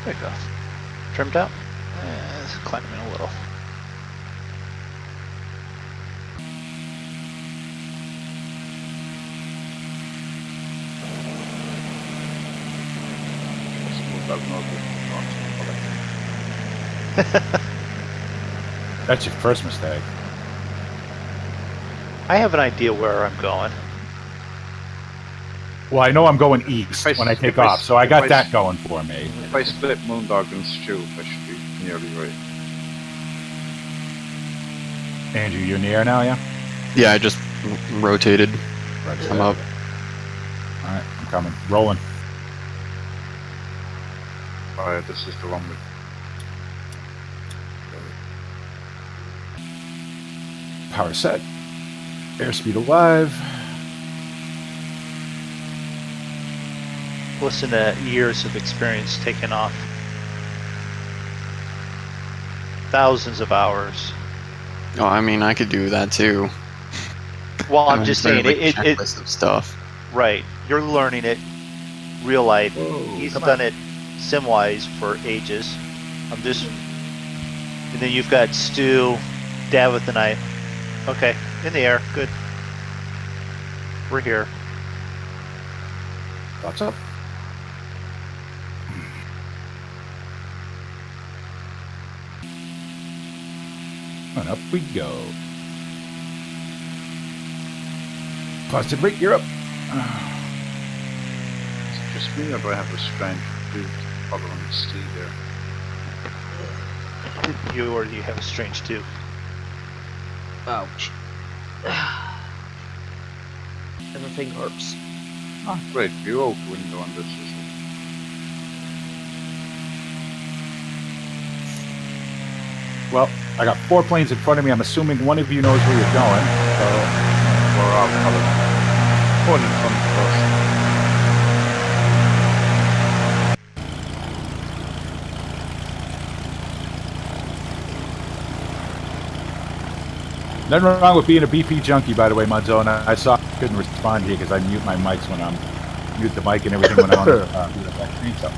There you go. Trimmed out. Let's climb in a little. That's your first mistake. I have an idea where I'm going. Well, I know I'm going east If I- when I take if I- off, so I if got I- that going for me. If I split MrMoonDog and Stu, I should be nearly right. Andrew, you're near now, yeah? Yeah, I just rotated. I'm up. All right, I'm coming. Rolling. Alright, this is the one with... Power set. Airspeed alive. Listen to years of experience taking off. Thousands of hours. Oh, I mean, I could do that too. Well, I'm I just mean, saying, like it checklist of stuff. right. You're learning it real life. He's come done it sim-wise for ages. I'm just, and then you've got Stu, Dafydd, and I. Okay, in the air, good. We're here. Thoughts up? And up we go. Busted Rick, you're up. Is it just me or do I have a strange dude following Steve there? You have a strange tooth. Ouch. Everything hurts. Ah, great view out the window on this, is it? Well, I got 4 planes in front of me. I'm assuming one of you knows where you're going. So We're all covered. One in front of us. nothing wrong with being a BP junkie, by the way, Mudzo. And I saw I couldn't respond to you because I mute my mics when I'm mute the mic and everything when I'm on the back screen. So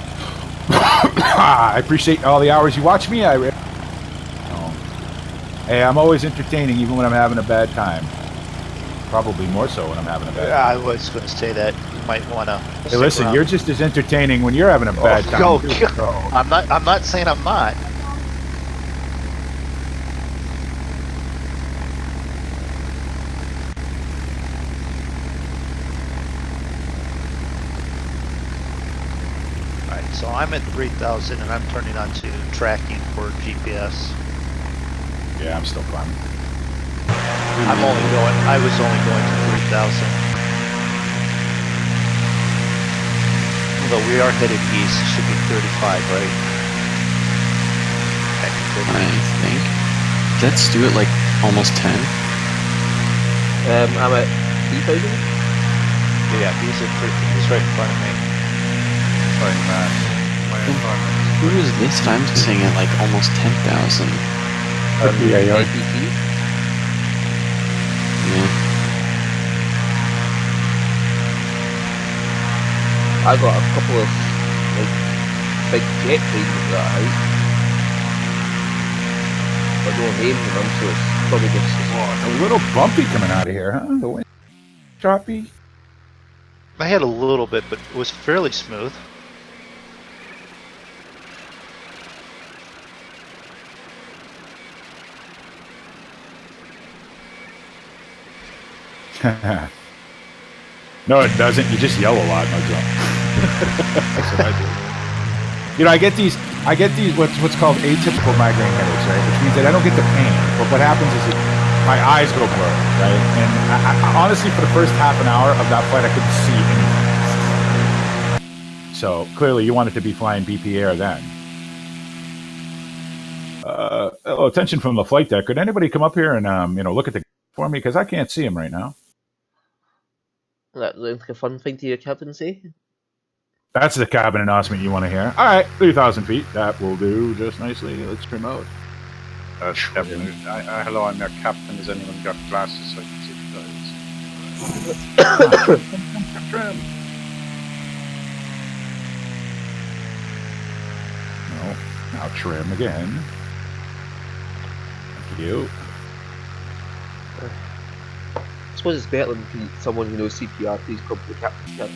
I appreciate all the hours you watch me. Hey, I'm always entertaining, even when I'm having a bad time. Probably more so when I'm having a bad time. I was going to say that. You might want to. Hey, listen, you're just as entertaining when you're having a bad time. Go. I'm not saying I'm not. Alright, so I'm at 3,000 and I'm turning on to tracking for GPS. Yeah, I'm still climbing. I was only going to 3,000. Although we are headed east, it should be 35, right? I think. Let's do it like almost 10. I'm at 3,000. Yeah, he's right in front of me. Sorry, Matt. Who is this? I'm saying at like almost 10,000. Yeah. IPT. Yeah. I got a couple of like big jet planes at that height. But no name in them, so it's probably just A little bumpy coming out of here, huh? The wind choppy. I had a little bit, but it was fairly smooth. No, it doesn't. You just yell a lot, Mudzo. That's what I do. You know, I get these what's called atypical migraine headaches, right? Which means that I don't get the pain, but what happens is my eyes go blurry, right? And I honestly, for the first half an hour of that flight, I couldn't see anything. So clearly, you wanted to be flying BP air then. Attention from the flight deck. Could anybody come up here and look at the for me, because I can't see him right now. That looks like a fun thing to your captain say. That's the cabin announcement you want to hear. All right, 3,000 feet. That will do just nicely. Let's trim out. Hello, I'm your captain. Has anyone got glasses so I can see the guys? Trim. No. Now trim again. Thank you. I suppose it's better than someone who knows CPR. Please come to the captain.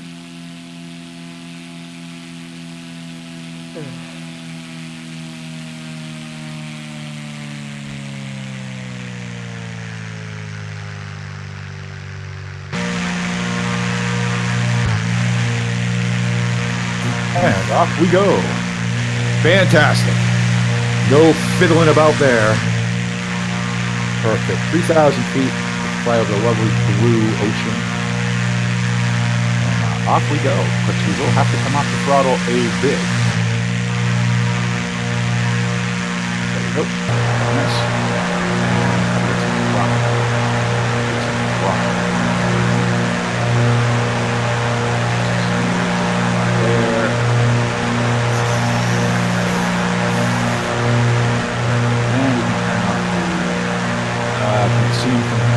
And off we go. Fantastic. No fiddling about there. Perfect. 3,000 feet. Fly over the lovely blue ocean. And off we go. But we will have to come off the throttle a bit. There we go. Nice. There. And I can see him from here.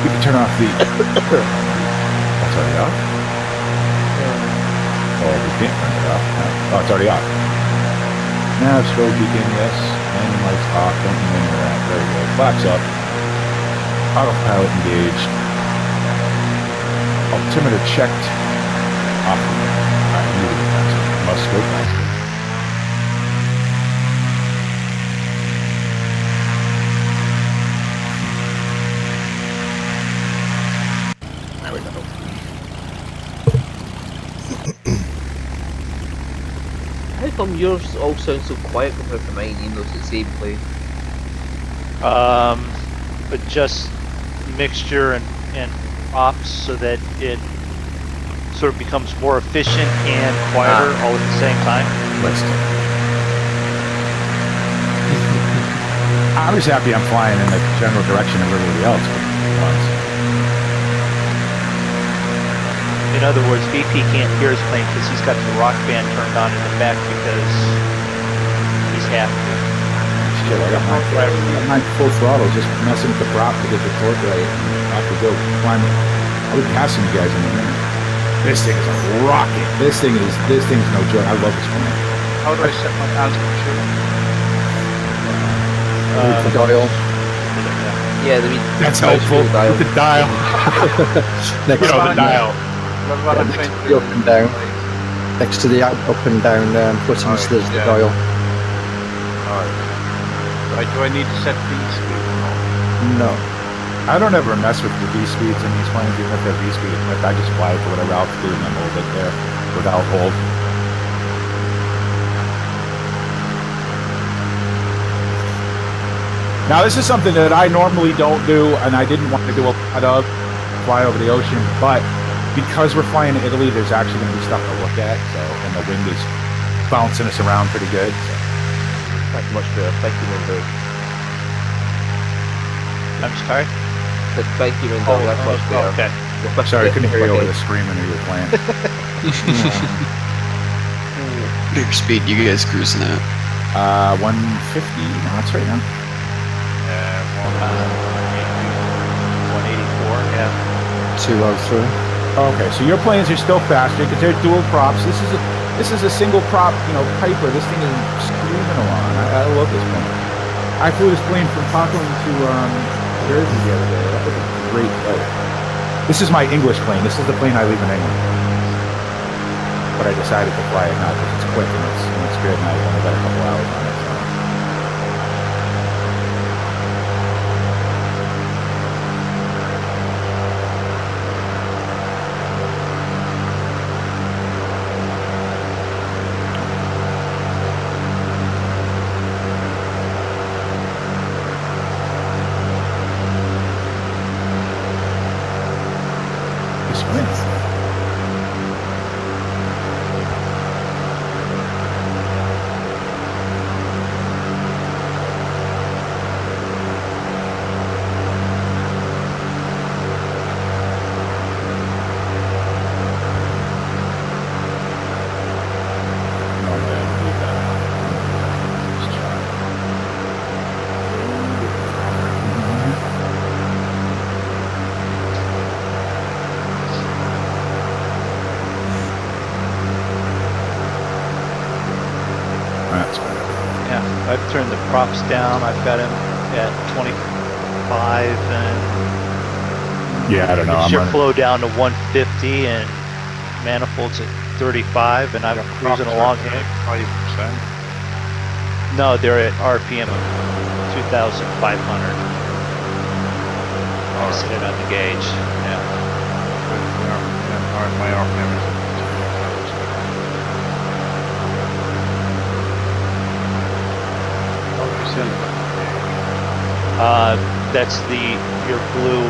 We can turn off the. That's already off. Oh, we can't turn it off. Oh, it's already off. Nav strobe beacon, yes. Landing lights off. Don't need any of that. There we go. Flaps up. Autopilot engaged. Altimeter checked. Off. I need to go faster. Must go faster. come yours all sound so quiet compared to mine, even though it's the same plane? But just mixture and props so that it sort of becomes more efficient and quieter all at the same time. I'm just happy I'm flying in the general direction of everybody else for once. In other words, BP can't hear his plane because he's got the rock band turned on in the back because he's happy. Shit, I got my full throttle, just messing with the prop to get the torque right. I have to go climb. I'll be passing you guys in a minute. This thing is a rocket. This thing's no joke. I love this plane. How do I set my altitude? With the dial. Yeah, I mean, That's helpful. dial. With the dial. Next You know, the dial. the up and down. Next to the up and down buttons, there's the dial. Right, do I need to set V speed? No. I don't ever mess with the V speeds in these planes, even if they're V speed. I just fly to whatever altitude and then hold it there without hold. Now this is something that I normally don't do, and I didn't want to do a lot of, fly over the ocean, but because we're flying to Italy, there's actually going to be stuff to look at, so, and the wind is bouncing us around pretty good. So. That's much better. Thank you, MrMoonDog. I'm sorry? But thank you, MrMoonDog. That's much better. Okay. Sorry, I couldn't hear you over the screaming of your plane. What your speed you guys cruising at? 150 knots right now. 184, yeah. 203. Okay, so your planes are still faster because they're dual props. This is a single prop, Piper. This thing is screaming along. I love this plane. I flew this plane from Parkland to Jersey the other day. That was a great flight. This is my English plane. This is the plane I leave in England. But I decided to fly it now because it's quick and it's good, and I've only got a couple hours on it. So. I've turned the props down. I've got him at 25 and Yeah, I don't know. shear flow down to 150 and manifolds at 35, and I'm cruising along here. 5%. No, they're at RPM of 2,500. I set it on the gauge. Yeah. My RPM is That's your blue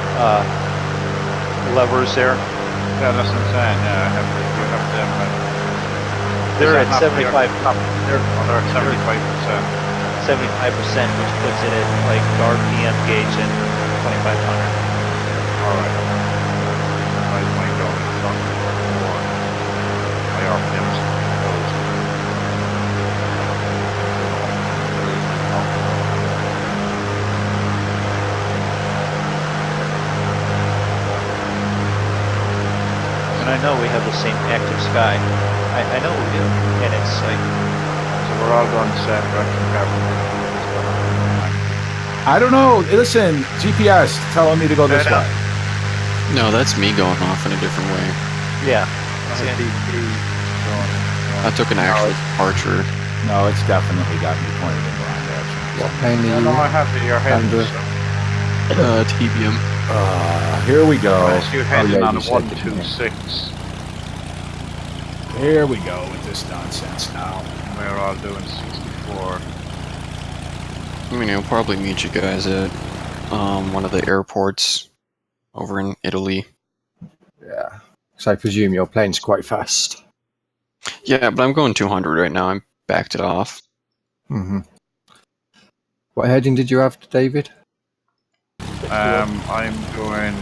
levers there. Yeah, that's what I'm saying. Yeah, you have them. They're at 75. They're at 75%. 75%, which puts it at like the RPM gauge at 2,500. All right. My dog is not more. My RPM is closed. And I know we have the same active sky. I know we do. And it's like... So we're all going the same direction, Cavalier. I don't know. Listen, GPS telling me to go this way. No, that's me going off in a different way. Yeah. I took an actual departure. No, it's definitely got me pointed in the wrong direction. What plane are you? No, I have your head. TBM. Here we go. You're heading yeah, on you a said 126. Here we go with this nonsense now. and we're all doing 64. I mean, I'll probably meet you guys at one of the airports over in Italy. Yeah. So I presume your plane's quite fast. Yeah, but I'm going 200 right now. I'm backed it off. Mm-hmm. What heading did you have, David? I'm going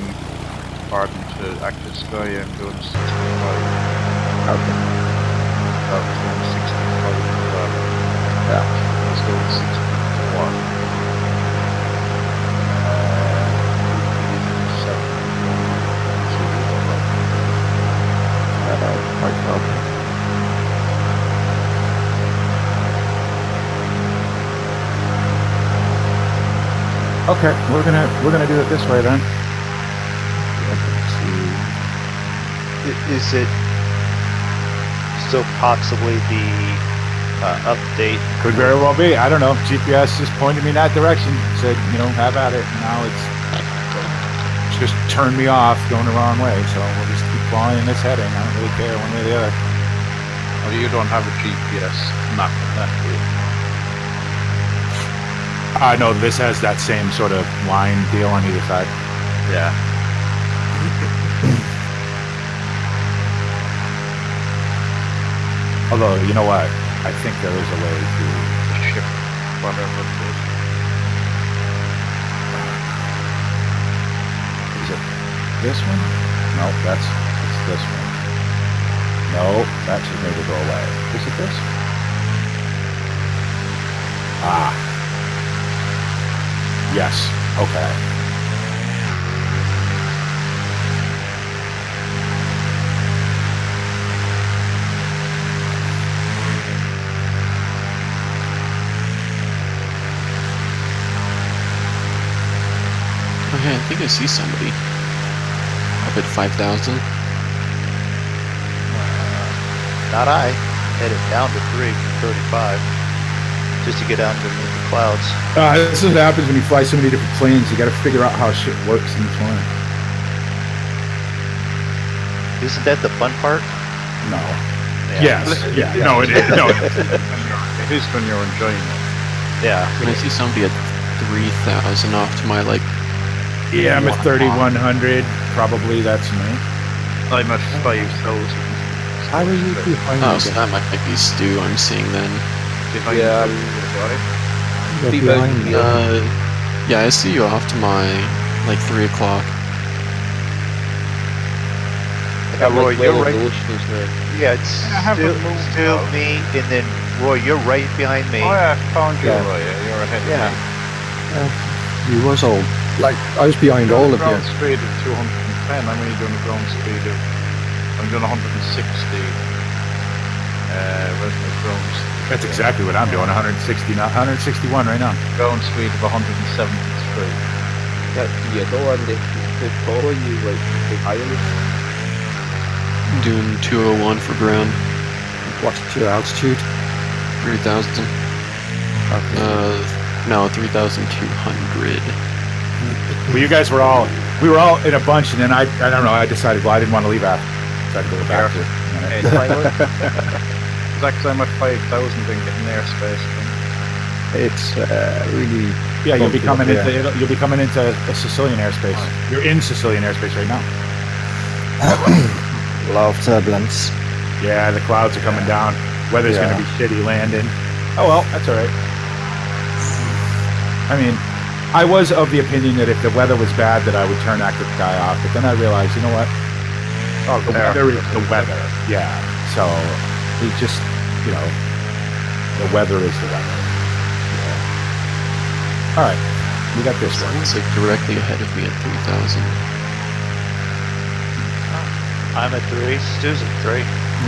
pardon to Active Sky. I'm doing 65. Okay. About 65 as well. Yeah. Let's go with 61. Quite well. Okay, we're gonna do it this way then. Is it still possibly the update? Could very well be. I don't know. GPS just pointed me in that direction. Said, have at it. And now it's just turned me off, going the wrong way. So we'll just keep following this heading. I don't really care one way or the other. Oh, you don't have a GPS map on that, do you? No, this has that same sort of line deal on either side. Yeah. Although, you know what? I think there is a way to Shift whatever it is. Is it this one? No, it's this one. No, that should maybe go away. Is it this? Ah. Yes. Okay. Oh, hey, I think I see somebody up at 5,000. Not I. Headed down to 335 just to get out underneath the clouds. This is what happens when you fly so many different planes. You got to figure out how shit works in each one. Isn't that the fun part? No. Yeah. Yes. Yeah. No, it is. No. It is when you're enjoying it. Yeah. And I see somebody at 3,000 off to my, like... Yeah, I'm at 3,100. Probably that's me. I'm at 5,000. How are you behind Oh, me? so that might be Stu I'm seeing then. Behind Yeah, you, right? You're Be behind behind me. you. Yeah, I see you off to my, like, 3 o'clock. Yeah, Roy, you're right. Oceans now. Yeah, it's I haven't moved still out. me, and then Roy, you're right behind me. Oh yeah, I found you, Yeah. Roy. You're ahead Yeah. of me. You was all like I was behind Doing all the of ground you. speed of 210. I'm only doing the ground speed of... I'm doing 160. Where's my ground speed? That's exactly what I'm doing. 161 right now. Ground speed of 173. Yeah, you go on the follow you like the higher. I'm doing 201 for ground. What's your altitude? 3,000. No, 3,200. Well, you guys were all we were all in a bunch, and then I don't know. I decided I didn't want to leave after. So I had to go back to it. Hey, Exactly, I'm at 5,000 and getting airspace. It's really Yeah, you'll be bumpy coming up here. into a Sicilian airspace. You're in Sicilian airspace right now. a lot of turbulence. Yeah, the clouds are coming down. Weather's Yeah. going to be shitty landing. Oh well, that's all right. I mean, I was of the opinion that if the weather was bad, that I would turn Active Sky off. But then I realized, you know what? Oh, The weather is the weather. Yeah. So it just, the weather is the weather. Yeah. All right, we got this one. Someone's like directly ahead of me at 3,000. I'm at 3. Stu's at 3.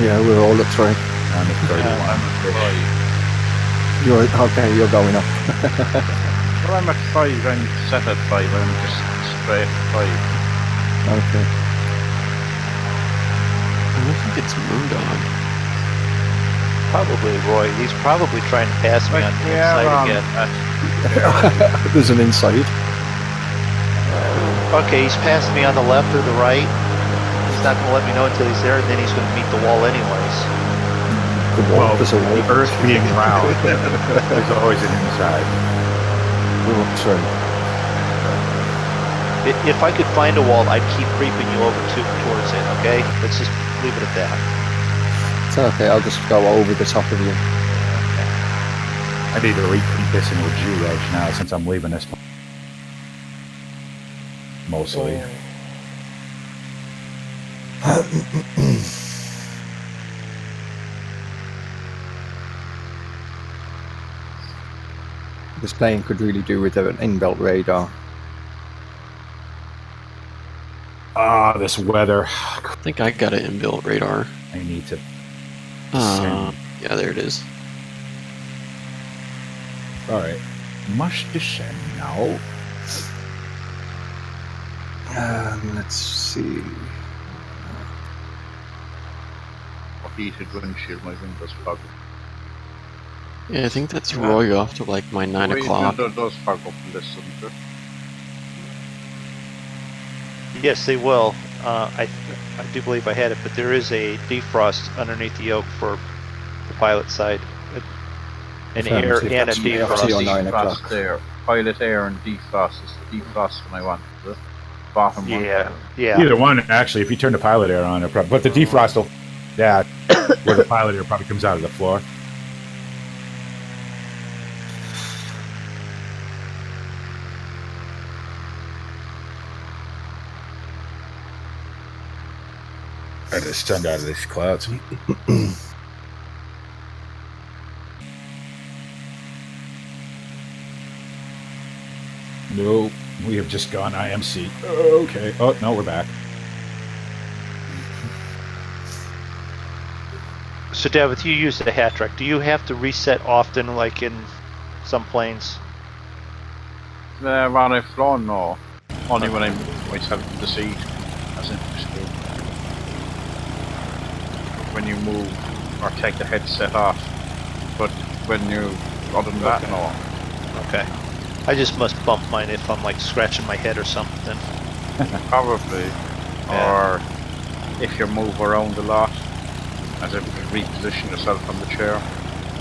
Yeah, we're all at 3. I'm at 31. I'm at 5. You're okay. You're going up. Well, I'm at 5. I'm set at 5. I'm just straight at 5. Okay. I don't think it's MrMoonDog. Probably Roy. He's probably trying to pass me on the inside again. There's an inside. Okay, he's passing me on the left or the right. He's not going to let me know until he's there, and then he's going to meet the wall anyways. The wall, Well, there's a wall. the Earth being round, there's always an inside. Oh, sorry. If I could find a wall, I'd keep creeping you over towards it, okay? Let's just leave it at that. It's okay, I'll just go over the top of you. I need to repeat this into a G-Reg now since I'm leaving this. Mostly. This plane could really do with an inbuilt radar. Ah, this weather. I think I got an inbuilt radar. I need to. Yeah, there it is. Alright. Must descend now. Let's see. Heated windshield, my window's fogged. Yeah, I think that's Roy off to like my 9 o'clock. It does fog up in this, doesn't it? Yes, they will. I do believe I had it, but there is a defrost underneath the yoke for the pilot side. An air and a defrost. 9 o'clock. Defrost there. Pilot air and defrost is the defrost when I want the bottom one. Yeah. Either one, actually, if you turn the pilot air on, but the defrost will. Yeah, where the pilot air probably comes out of the floor. I just stunned out of these clouds. Nope, we have just gone IMC. Okay. Oh, no, we're back. So, David, you use the hat track. Do you have to reset often, like in some planes? When I've flown, no. Only when I'm myself in the seat. That's interesting. When you move or take the headset off. But when you, other than that, no. Okay. I just must bump mine if I'm like scratching my head or something. Probably. Yeah. Or if you move around a lot, as if you reposition yourself on the chair.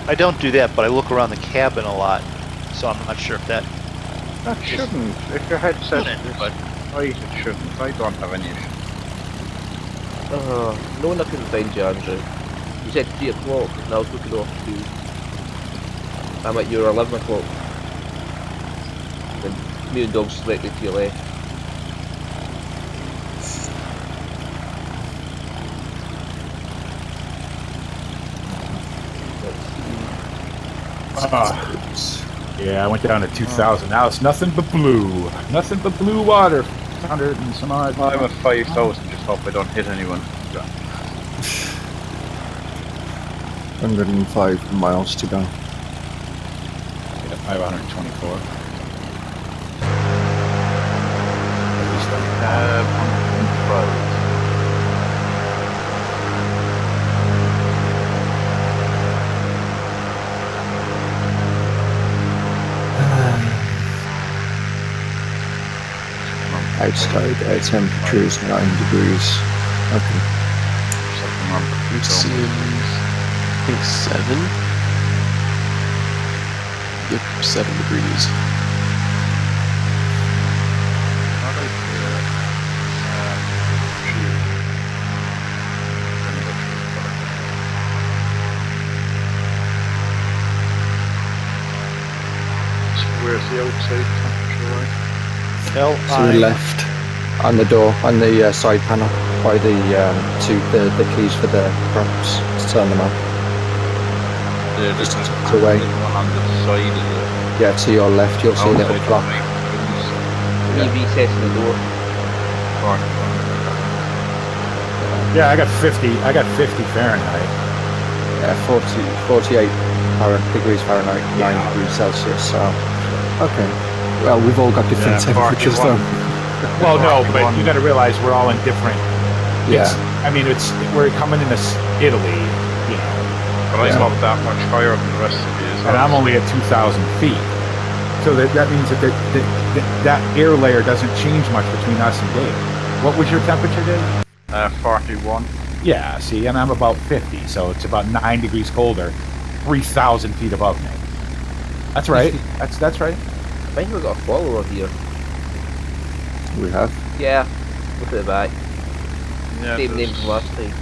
I don't do that, but I look around the cabin a lot, so I'm not sure if that... That shouldn't. If your headset is but right, it shouldn't. I don't have any issue. No one I couldn't find you, Andrew. You said 3 o'clock, and I was looking off to... I'm at your 11 o'clock. And MrMoonDog's directly to your left. Yeah, I went down to 2,000. Now it's nothing but blue. Nothing but blue water. 100 and some odd. I'm at 5,000, just hope I don't hit anyone. 105 miles to go. Yeah, 524. At least I 112. Outside air temperature is 9 degrees. Okay. I'm seeing, I think 7. Yep, 7 degrees. Where's the outside temperature, right? To the left, on the door, on the side panel, by the the keys for the props to turn them on. Just away. One on the side of the Yeah, to your left, you'll see a little clock. Me recessing the door. Yeah, I got 50. I got 50 Fahrenheit. Yeah, 48 degrees Fahrenheit, 9 degrees Celsius. So, okay. Well, we've all got different temperatures, though. Well, no, but you got to realize we're all in different. Yeah. I mean, we're coming into Italy, you know. But I'm not that much higher than the rest of you. And I'm only at 2,000 feet. So that means that that air layer doesn't change much between us and Dave. What was your temperature, Dave? 41. Yeah, see, and I'm about 50, so it's about 9 degrees colder, 3,000 feet above me. That's right. That's right. I think we've got a follower here. We have. Yeah, look at the back. Yeah, Same name from last time.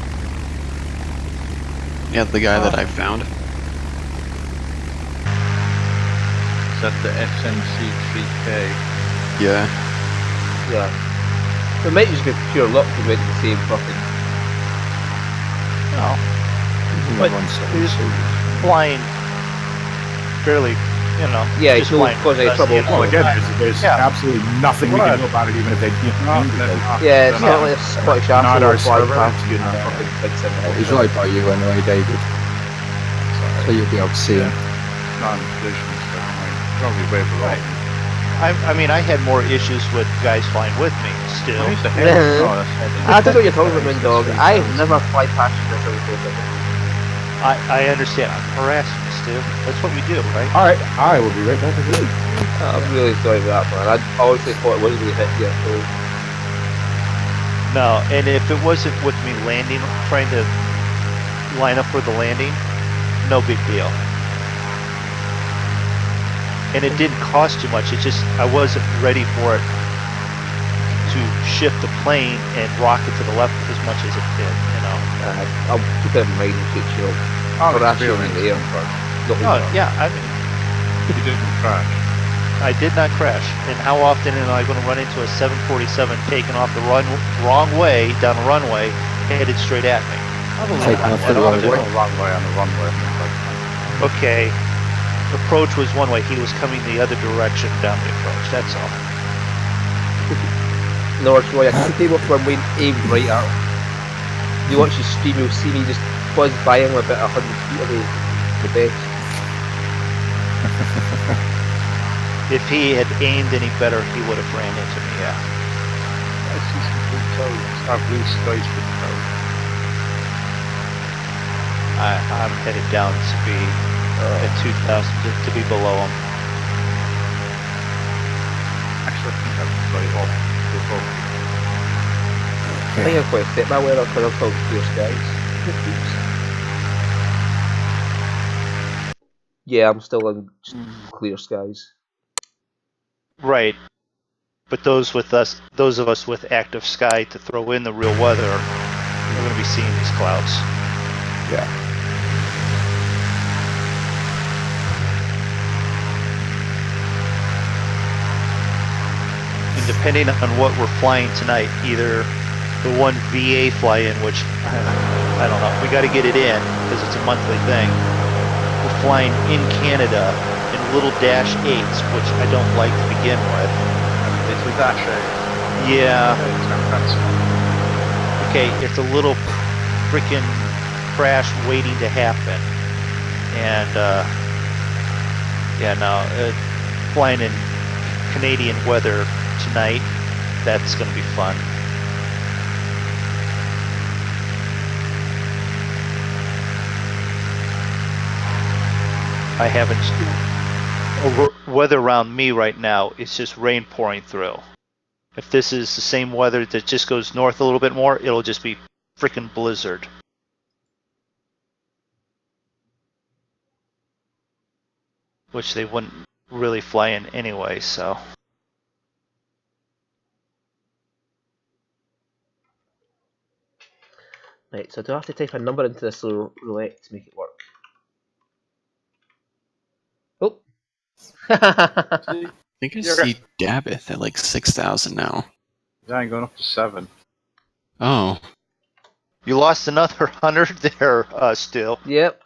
Yeah, the guy that I found. Is that the SNC 3K? Yeah. Yeah. It might just be pure luck we went to the same fucking. No, But But he's flying fairly, you know. Yeah, just he's no flying cause any us, trouble. you know. Well, again, there's Yeah. absolutely nothing we can do about it, even if they Yeah, it's not like a Scottish Not asshole our flying server. past you in a fucking big 7. he's right by you anyway, David. So you'll be able to see him. Non-collision stuff. Probably way below. Right. I mean, I had more issues with guys flying with me still. Who's the hell? Oh, that's I don't know what you're talking about, MrMoonDog. I've never fly past you this ever. I understand. I'm harassing you, Stu. That's what we do, right? All right, I will be right back with you. I'm really sorry for that, man. I honestly thought it was really hit you. So. No, and if it wasn't with me landing, trying to line up for the landing, no big deal. And it didn't cost too much. It's just I wasn't ready for it to shift the plane and rock it to the left as much as it did. You know. I'll keep that in mind in future. Oh, But it's actually, really in the air first. Oh yeah, I mean, You didn't crash. I did not crash. And how often am I going to run into a 747 taking off the wrong way down a runway, headed straight at me? Taking off the wrong way. Runway on the runway. Okay, approach was one way. He was coming the other direction down the approach. That's all. No, it's Roy. I can't tell what when we aim right at him. You watch the stream, you'll see me just buzz by him about 100 feet away. The best. If he had aimed any better, he would have ran into me. Yeah. I see some blue clouds. Blue skies with clouds. I'm headed down to be at 2,000 to be below him. Actually, I think I would fly off. I think I've got to set my weather because I've got clear skies. Yeah, I'm still in just clear skies. Right. But those of us with active sky to throw in the real weather, we're going to be seeing these clouds. Yeah. And depending on what we're flying tonight, either the one VA fly-in, which I don't know, we got to get it in because it's a monthly thing. We're flying in Canada in little Dash 8s, which I don't like to begin with. It's a Dash 8. Yeah. That's Okay, it's a little freaking crash waiting to happen. And yeah, no, flying in Canadian weather tonight, that's going to be fun. I haven't. Weather around me right now, it's just rain pouring through. If this is the same weather that just goes north a little bit more, it'll just be freaking blizzard. Which they wouldn't really fly in anyway, so. Right, so do I have to type a number into this little roulette to make it work? Oh! I think I see Dafydd at like 6,000 now. Yeah, going up to 7. Oh. You lost another 100 there, still. Yep.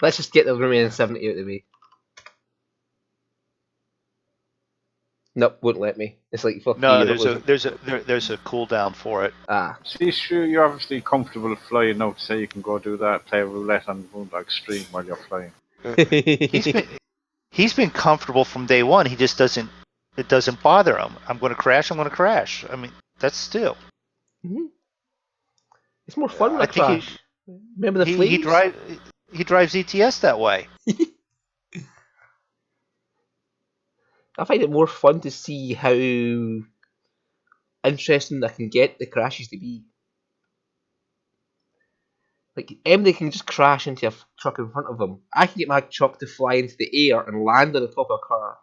Let's just get the remaining 70 out of the way. Nope, wouldn't let me. It's like fuck No, you. there's a cooldown for it. Ah. See, sure, you're obviously comfortable flying now to say you can go do that, play roulette on MrMoonDog stream while you're flying. He's been comfortable from day one. He just doesn't. It doesn't bother him. I'm going to crash. I'm going to crash. I mean, that's still. It's more fun when I think crash. Remember the flames? He drives ETS that way. I find it more fun to see how interesting I can get the crashes to be. Like, anybody can just crash into a truck in front of them. I can get my truck to fly into the air and land on the top of a car.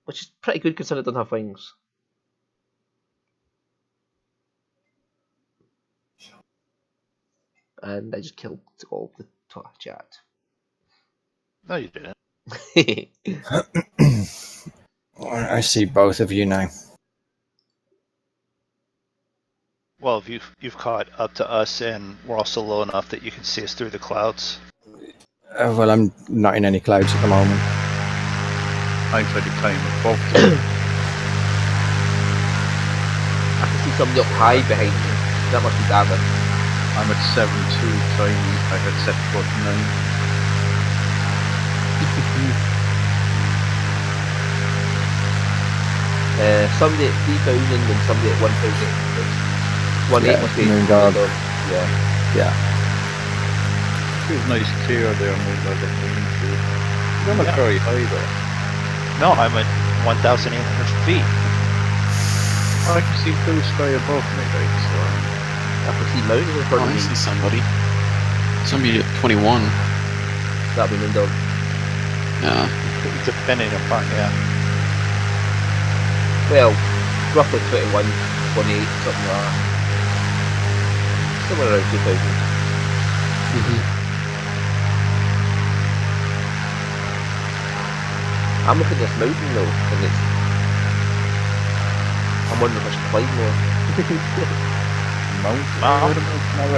Which is pretty good considering I don't have wings. And I just killed all the chat. No, you didn't. I see both of you now. Well, you've caught up to us, and we're also low enough that you can see us through the clouds. Well, I'm not in any clouds at the moment. I tried to climb above them. I can see somebody up high behind me. That must be Dafydd. I'm at 7.2 climbing. I had set foot 9. Somebody at 3,000 and somebody at 1,000. 1.8 must be MrMoonDog. Yeah. It was nice clear there, MrMoonDog. You're not very high though. No, I'm at 1,800 feet. I can see blue sky above me, like, so. I can see mountains in Oh, front of I me. see somebody. Somebody at 21. That'll be MrMoonDog. Yeah. Depending upon, yeah. Well, roughly 21, 28, something like that. Somewhere around 2,000. I'm looking at this mountain though, and it's... I'm wondering if I should climb more. Mountain?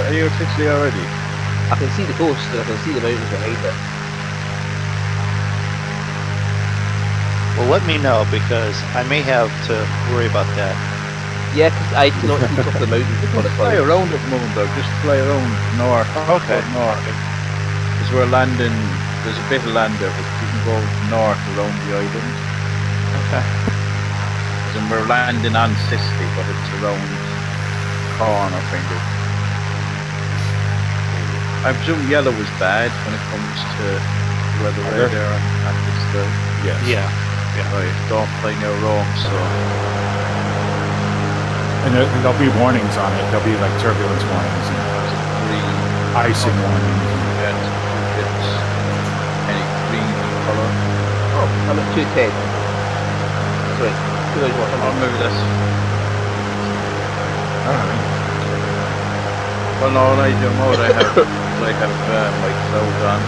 Are you officially already? I can see the coast and I can see the mountains behind it. Well, let me know, because I may have to worry about that. Yeah, because I cannot see top of the mountain before the Fly clouds. around it, MrMoonDog. Just fly around north. Okay. North. Because we're landing. There's a bit of land there, but you can go north around the island. Okay. And we're landing on Sicily, but it's around corner kind of. I presume yellow was bad when it comes to weather radar and this stuff. Yes. Yeah. Right, don't fly near Rome, so. And there'll be warnings on it. There'll be like turbulence warnings and Green. icing warnings. And it's any green colour. Oh, I'm at 210. Sorry, 2,100. Oh, maybe that's. Alright. Well, no, I do know I have my cloud on,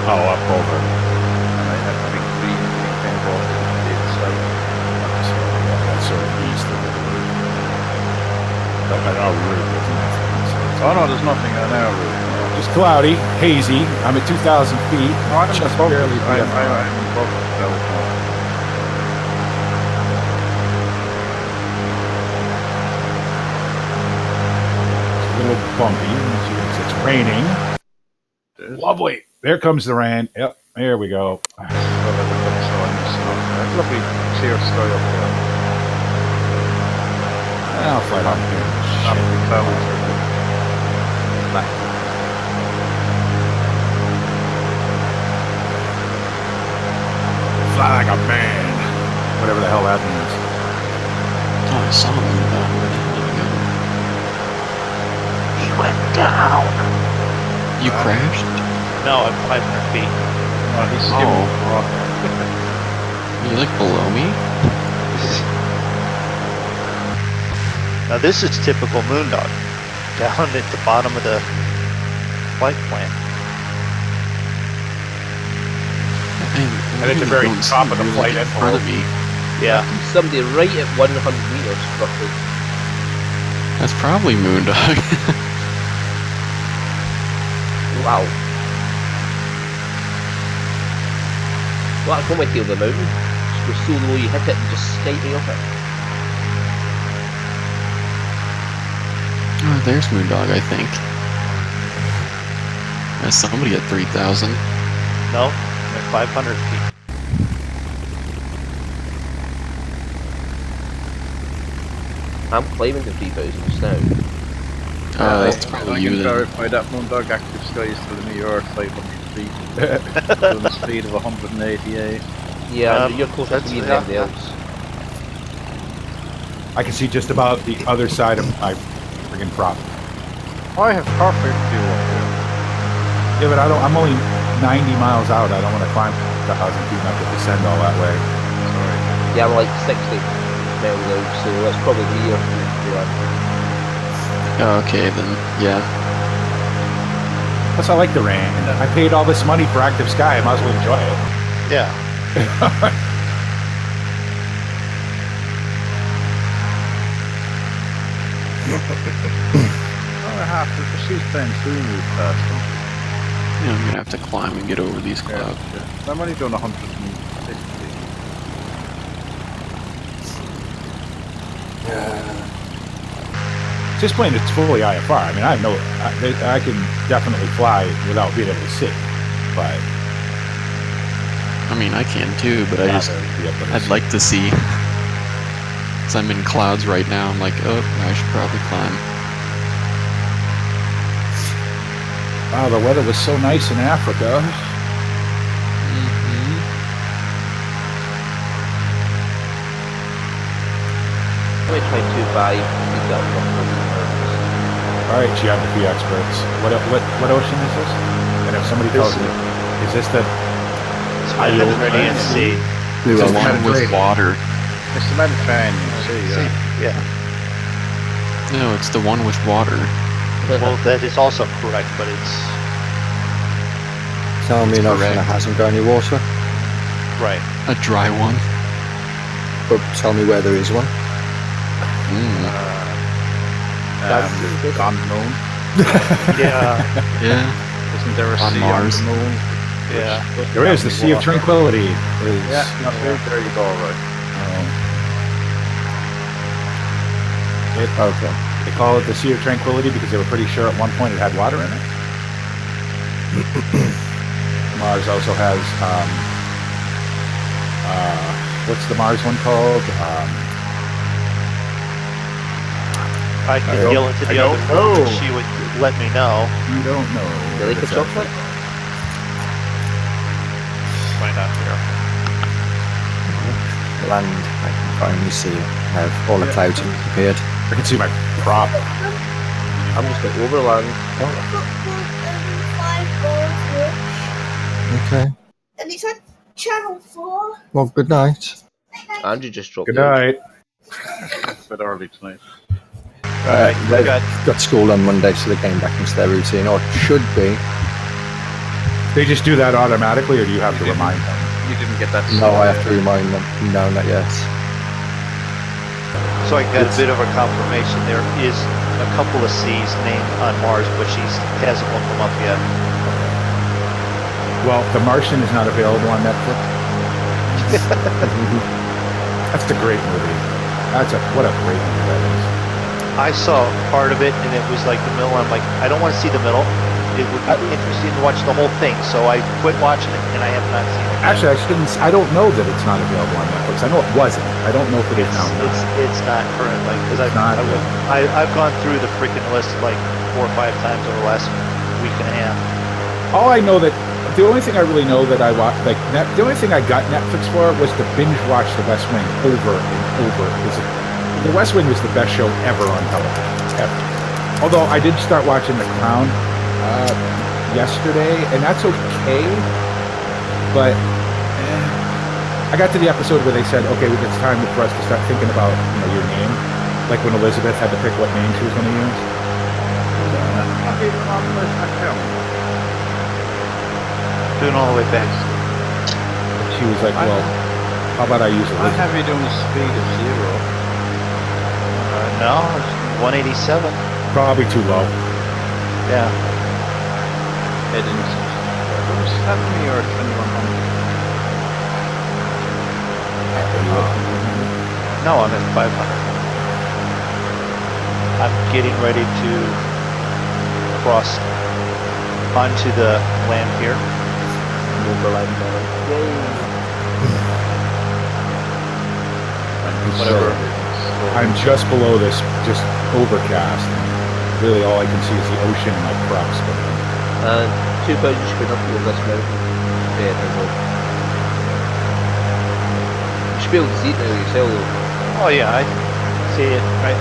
Oh, up over. and I have a big green thing going to the inside. So, yeah, that's sort of east of it. But our route isn't that. Oh no, there's nothing on our route. Just cloudy, hazy. I'm at 2,000 feet. No, I'm just above barely it. I'm above the cloud now. a little bumpy. It's raining. Lovely. There comes the rain. Yep, there we go. That's lovely clear sky up there. I'll fly down here. Not the clouds are black. Fly like a man. Whatever the hell that means. Oh, I saw MrMoonDog. Where the hell did he go? He went down. You crashed? No, I'm 500 feet. Oh, he's skimming. Are you like below me? Now this is typical MrMoonDog. Down at the bottom of the flight plan. And at the very top of the flight in front of me. Yeah. Somebody right at 100 meters, roughly. That's probably MrMoonDog. Wow. Well, I come with you on the mountain. Just go so low you hit it and just skate me off it. Oh, there's MrMoonDog, I think. There's somebody at 3,000. No, I'm at 500 feet. I'm climbing to 3,000 just now. That's I probably can you then. verify that MrMoonDog active sky is telling me you're 500 feet. Doing a speed of 188. Yeah, you're closer to me than anybody else. I can see just about the other side of my friggin' prop. I have perfect view up here. Yeah, but I'm only 90 miles out. I don't want to climb 1,000 feet and have to descend all that way. Sorry. Yeah, I'm like 60 miles out, so that's probably here. Oh, okay, then, yeah. Plus, I like the rain. I paid all this money for Active Sky. I might as well enjoy it. Yeah. I have to, because these planes do move fast, don't they? Yeah, I'm gonna have to climb and get over these clouds. Yeah. I'm only doing 150. This plane is fully IFR. I mean, I know I can definitely fly without being able to sit, but I mean, I can too, but I'd like to see. Because I'm in clouds right now, I'm like, oh, I should probably climb. Wow, the weather was so nice in Africa. Mm-hmm. I'm going to try 2.5. All right, geography experts. What ocean is this? And if somebody tells me, is this the It's Mediterranean Sea. There's Just one with Mediterranean. water. It's the Mediterranean Sea, Yeah. No, it's the one with water. Well, that is also correct, but it's Tell me an ocean Correct. that hasn't got any water, right. A dry one. but tell me where there is one. Mm. Unknown. Yeah. Yeah. Isn't there a On sea Mars. on the moon? Yeah. There is the Sea of Tranquility. Yeah, there you go, right. Okay. They call it the Sea of Tranquility because they were pretty sure at one point it had water in it. Mars also has what's the Mars one called? I could don't- yell it to I the other don't room, know. and she would let me know. You don't know. The Lake of It's a- Chocolate? Find out here. Land, I can finally see it. I have all the clouds have disappeared. I can see my prop. I'm just at Overland. Okay. And it's on channel 4. Well, good night. Andrew just dropped Good out. night. It's a bit early tonight. They've got- got school on Monday, so they're getting back into their routine, or should be. They just do that automatically, or do you have to remind them? You didn't get that. No, I have to remind them. No, not yet. So I got a bit of a confirmation. There is a couple of C's named on Mars, but she hasn't one come up yet. Well, The Martian is not available on Netflix. That's a great movie. What a great movie that is. I saw part of it, and it was like the middle. I'm like, I don't want to see the middle. It would be interesting to watch the whole thing, so I quit watching it, and I have not seen it. Actually, I don't know that it's not available on Netflix. I know it wasn't. I don't know if it is now. It's not currently because not, I've gone through the freaking list like 4 or 5 times over the last week and a half. All I know that the only thing I really know that I watch, the only thing I got Netflix for was to binge watch The West Wing over and over. Because The West Wing was the best show ever on television, ever. Although I did start watching The Crown yesterday, and that's okay. But I got to the episode where they said, "Okay, it's time for us to start thinking about your name," like when Elizabeth had to pick what name she was going to use. Doing all the way back. She was like, "Well, how about I use I Elizabeth?" have you doing a speed of 0. No, it's 187. Probably too low. Yeah. Heading to 70 or 2100. No, I'm at 500. I'm getting ready to cross onto the land here. Overland. Whatever. I'm just below this, just overcast. Really, all I can see is the ocean and my crops. And 2,000 screen up here this mountain. Yeah, you should be able to see it now yourself. Oh yeah, I see it right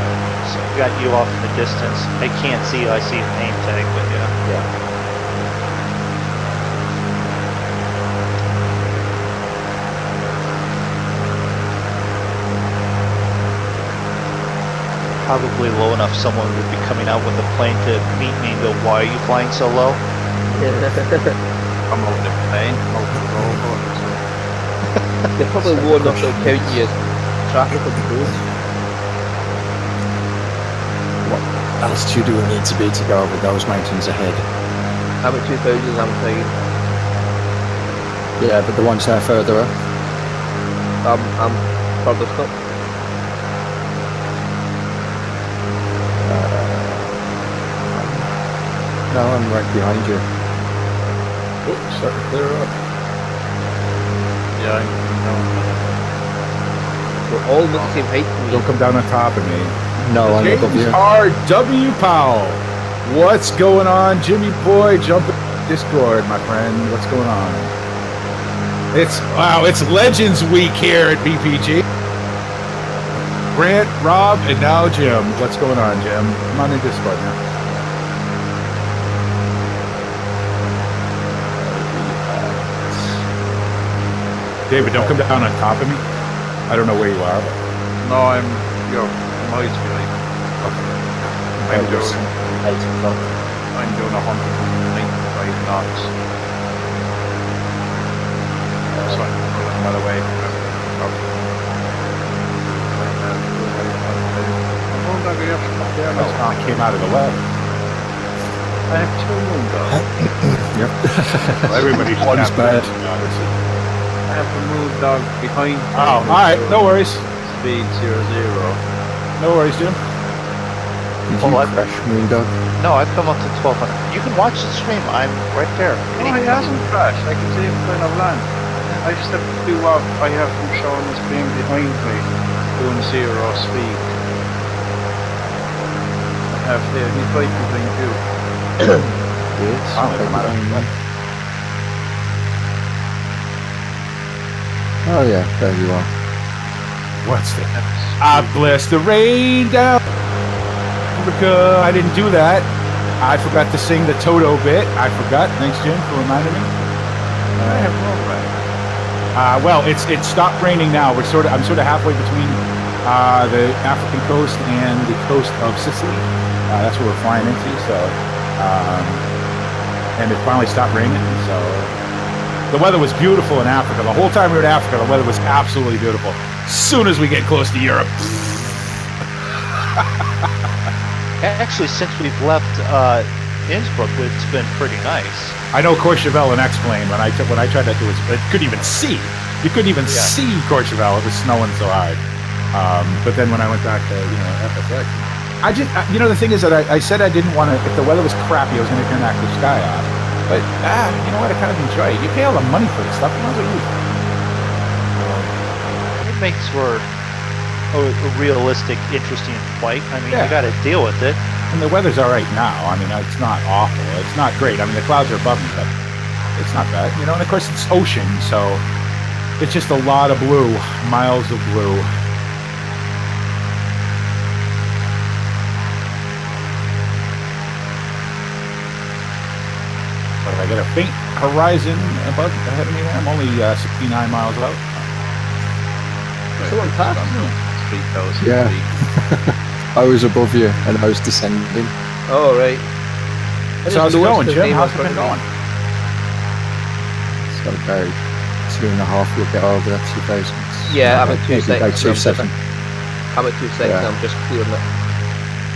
got you off in the distance. I can't see. I see a name tag, but yeah. Yeah. Probably low enough someone would be coming out with a plane to meet me and go, why are you flying so low? Come over the plane, over the road. They're probably low enough to count you as traffic on the road. What altitude do we need to be to go over those mountains ahead? I'm at 2,000, I'm fine. Yeah, but the ones that are further up. I'm furthest up. No, I'm right behind you. Oops, starting to clear up. Yeah, We're all at the same height. Don't come down on top of me. No, I'm above James you. R.W. Powell. What's going on? Jimmy Boy, jump in Discord, my friend. What's going on? It's Legends Week here at BPG. Grant, Rob, and now Jim. What's going on, Jim? Come on in Discord now. David, don't come down on top of me. I don't know where you are, but no, I'm miles behind. okay. I'm doing 195 knots. So I'm pulling well away from I came out of the well. I have 2 MrMoonDogs. Yep. Well, everybody's One's bad. I have the MrMoonDog behind me. Oh, alright, no worries. Speed 0, 0. No worries, Jim. Did Well, you I- crash, MrMoonDog? No, I've come up to 1200. You can watch the stream. I'm right there. No, he hasn't crashed. I can see him kind of land. I've stepped too up. I have him showing his being behind me, doing 0 speed. I have there. He's right behind you. Yes. Oh, come out of the well. Oh yeah, there you are. What's that? I bless the rain down. Africa. I didn't do that. I forgot to sing the Toto bit. I forgot. Thanks, Jim, for reminding me. I have no right. Well, it stopped raining now. I'm sort of halfway between the African coast and the coast of Sicily. That's where we're flying into. So, and it finally stopped raining. So, the weather was beautiful in Africa. The whole time we were in Africa, the weather was absolutely beautiful. As soon as we get close to Europe. Actually, since we've left Innsbruck, it's been pretty nice. I know Courchevel and X-Plane, when I tried to do it, I couldn't even see. You couldn't even see Courchevel. It was snowing so hard. But then when I went back to, FSX, the thing is that I said I didn't want to, if the weather was crappy, I was going to turn that clear sky off. But, you know what, I kind of enjoy it. You pay all the money for this stuff, you might as well use it. It makes for a realistic, interesting flight. I mean, Yeah. you got to deal with it. And the weather's all right now. I mean, it's not awful. It's not great. I mean, the clouds are above me, but it's not bad. And of course, it's ocean, so it's just a lot of blue, miles of blue. But I got a faint horizon above ahead of me there. I'm only 69 miles out. Someone passed me. 3,000 Yeah. feet. I was above you and I was descending. Oh, right. So how's it going, Jim? How's it been going? So about 2.5, we'll get over that 2,000. Yeah, I'm at Maybe 2.6. about 2.7. I'm at 2.6, Yeah. I'm just clearing it.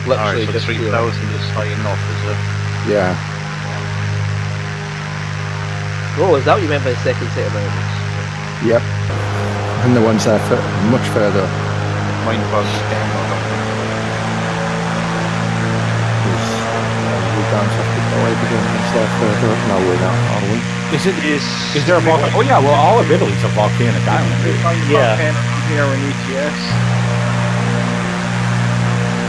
Literally Alright, so just clearing 3,000 it. is high enough, is it? Yeah. Oh, is that what you meant by the second set of mountains? Yep. And the ones that are much further up. Mine was We don't have to go over the ones that are further up. No, we're not, are we? Is there a volcano? Oh yeah, well, all of Italy's a volcanic island. Yeah. Here in ETS.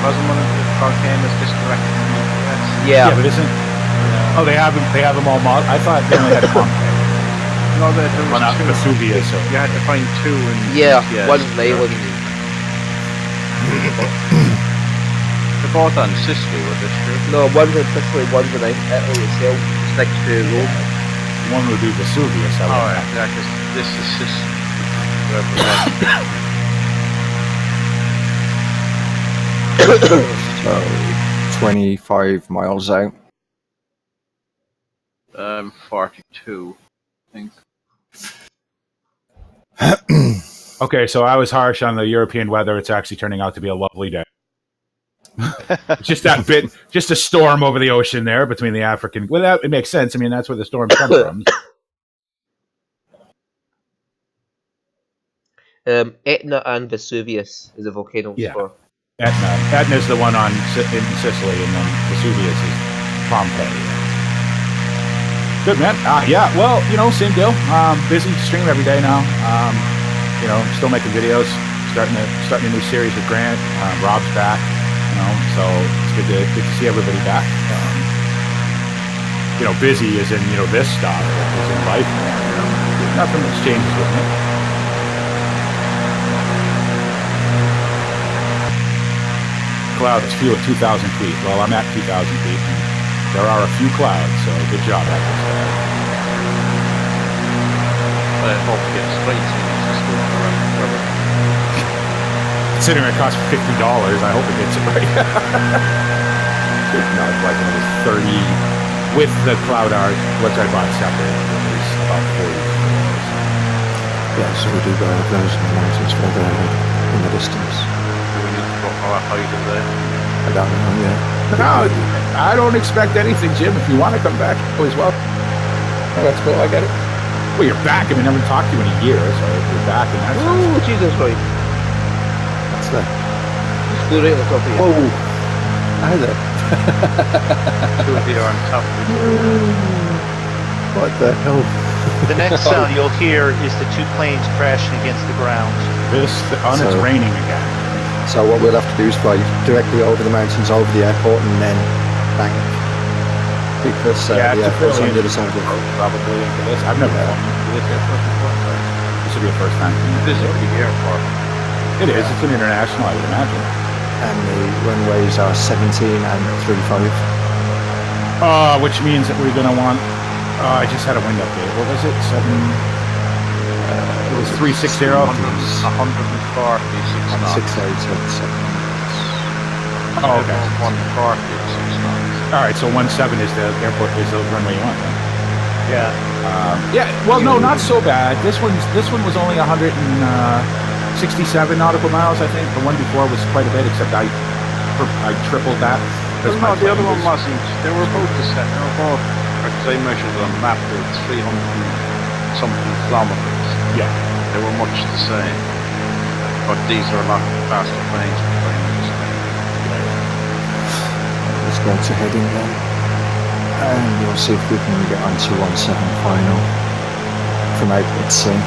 Wasn't one of the volcanoes disconnected from ETS? Yeah. but isn't? Oh, they have them all modeled. I thought they only had one. No, there One out was two. Vesuvius. So. You had to find 2 in Yeah, ETS. one's an island. They're both on Sicily with this trip. No, one's in Sicily, one's in Italy itself, just next to Rome. One would be Vesuvius. I would Alright, imagine. yeah, because this is Sicily. So 25 miles out. 42, I think. Okay, so I was harsh on the European weather. It's actually turning out to be a lovely day. Just that bit, just a storm over the ocean there between the African. Well, that, it makes sense. I mean, that's where the storms come from. Etna and Vesuvius is the volcanoes Yeah. for. Etna. Etna's the one in Sicily, and then Vesuvius is Pompeii. Good, man. Yeah, well, you know, same deal. Busy, stream every day now. You know, still making videos. Starting a new series with Grant. Rob's back. You know, so it's good to see everybody back. You know, busy as in, you know, this stuff is in life. You know, nothing much changes with me. Clouds feel at 2,000 feet. Well, I'm at 2,000 feet. And there are a few clouds, so good job, I guess. I hope to get straight to forever. Considering it costs $50, I hope it gets it right. No, it's like another 30 with the cloud art, which I bought separate. It was about 40. Yeah, so we do go over those in the mountains further ahead in the distance. Do we need to go how high is it? I don't know yet. No, I don't expect anything, Jim. If you want to come back, always welcome. Oh, that's cool. I get it. Well, you're back. I mean, I haven't talked to you in a year, so if you're back in that sense. Oh, Jesus, right. What's that? Just flew right on top of you. Oh! Hi there. Two of you are on top of it. What the hell? The next sound you'll hear is the two planes crashing against the ground. It's raining again. So what we'll have to do is fly directly over the mountains, over the airport, and then bank. Because the airport's on the other side of the road. Probably into this. I've never flown into this airport before, so this will be a first time for me. This is a big airport. It is. It's an international, I would imagine. And the runways are 17 and 35. Which means that we're going to want... I just had a wind update. What was it? It was 360. 140, 6 6 knots. 8 at 7. Oh, okay. 140, 6 knots. All right, so 17 is the airport, is the runway you want, then. Yeah. Yeah, well, no, not so bad. This one was only 167 nautical miles, I think. The one before was quite a bit, except I tripled that. Well, no, the other one wasn't. They were both the same. They were both, because I measured on the map, they were 300 something kilometers. Yeah. They were much the same. But these are a lot faster planes. Let's go to heading then. And we'll see if we can get on to 17 final from outward sea.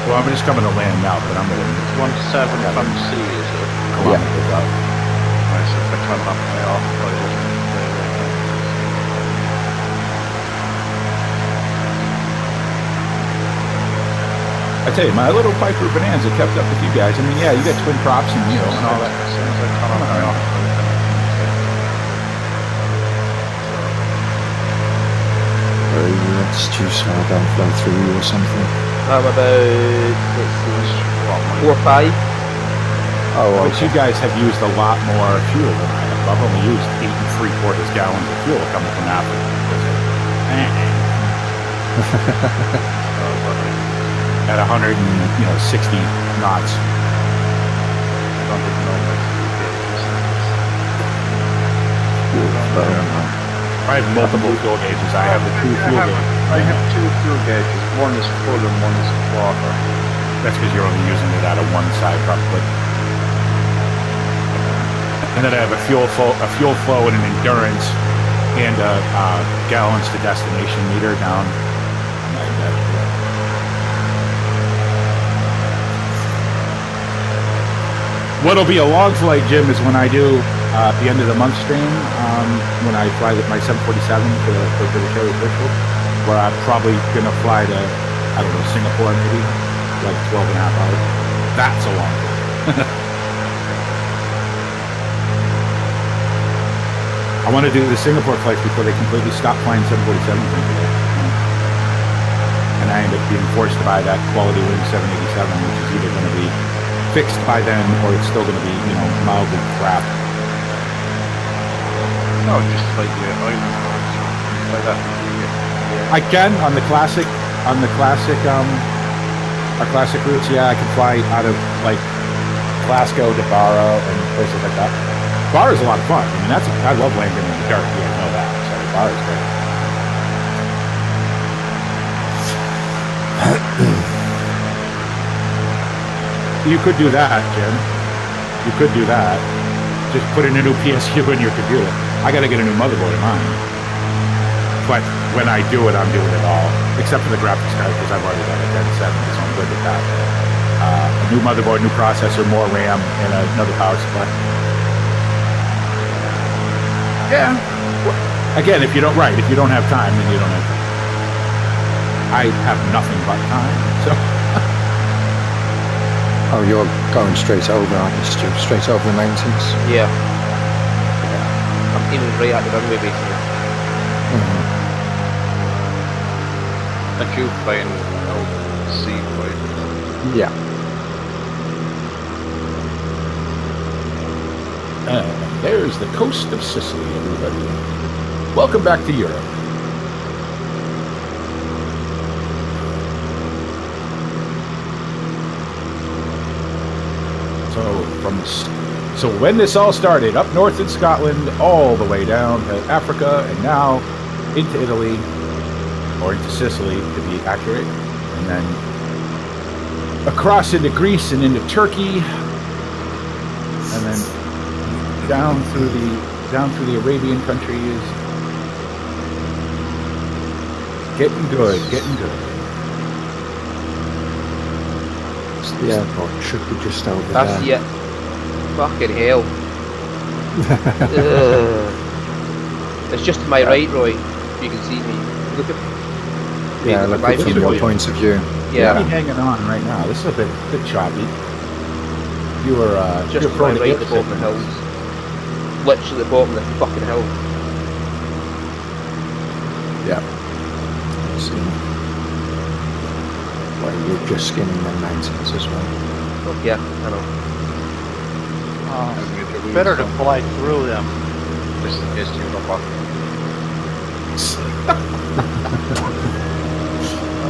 Well, I'm just coming to land now, but I'm going to 17 from sea, is it? kilometers out. Right, so if I turn that way off, I tell you, my little Piper Bonanza kept up with you guys. I mean, yeah, you got twin props and you know and all that. as soon as I turn that way off, Let's choose so I don't flow through you or something. I'm about, let's see, 4 or 5. Oh, But you guys have used a lot more fuel than I have. I've only used 8 3/4 gallons of fuel coming from Africa. At 160 knots. I have multiple fuel gauges. I have the 2 fuel gauges. I have 2 fuel gauges. One is full and one is a quarter. That's because you're only using it out of one side, probably. And then I have a fuel flow and an endurance, and a gallons to destination meter down. What'll be a long flight, Jim, is when I do at the end of the month stream, when I fly with my 747 for British Airways Virtual, where I'm probably going to fly to, I don't know, Singapore maybe, like 12 and a half hours. That's a long flight. want to do the Singapore flights before they completely stop flying 747 today. And I end up being forced to buy that quality wing 787, which is either going to be fixed by then or it's still going to be, you know, mildly crap. No, just like the island roads. Like that. I can on the classic, our classic routes. Yeah, I can fly out of like Glasgow to Barra and places like that. Barra is a lot of fun. I mean, I love landing in the dirt. You guys know that. So Barra is great. You could do that, Jim. You could do that. Just put in a new PSU in your computer. I got to get a new motherboard in mine. But when I do it, I'm doing it all, except for the graphics card, because I've already got a 1070, so I'm good with that. A new motherboard, new processor, more RAM, and another power supply. Yeah. Again, if you don't have time, then you don't have time. I have nothing but time, so. Oh, you're going straight over, aren't you, Stu? Straight over the mountains? Yeah. I'm aiming right at the runway, basically. That you flying out to sea, right? Yeah. And there's the coast of Sicily, everybody. Welcome back to Europe. So when this all started, up north in Scotland, all the way down to Africa, and now into Italy, or into Sicily to be accurate, and then across into Greece and into Turkey, and then down through the Arabian countries. Getting good. The airport should be just over That's there. it. Fucking hell. It's just to my right, Roy. If you can see me. Look at Yeah, look at from your point of view. Yeah. I'm hanging on right now. This is a bit choppy. You were Just you're to my prone to right air at the bottom of the sickness. hills. Literally at the bottom of the fucking hill. Yeah. See. Well, you're just skimming the mountains as well. Oh, yeah, I know. Better to fly through them. Just in case you look up.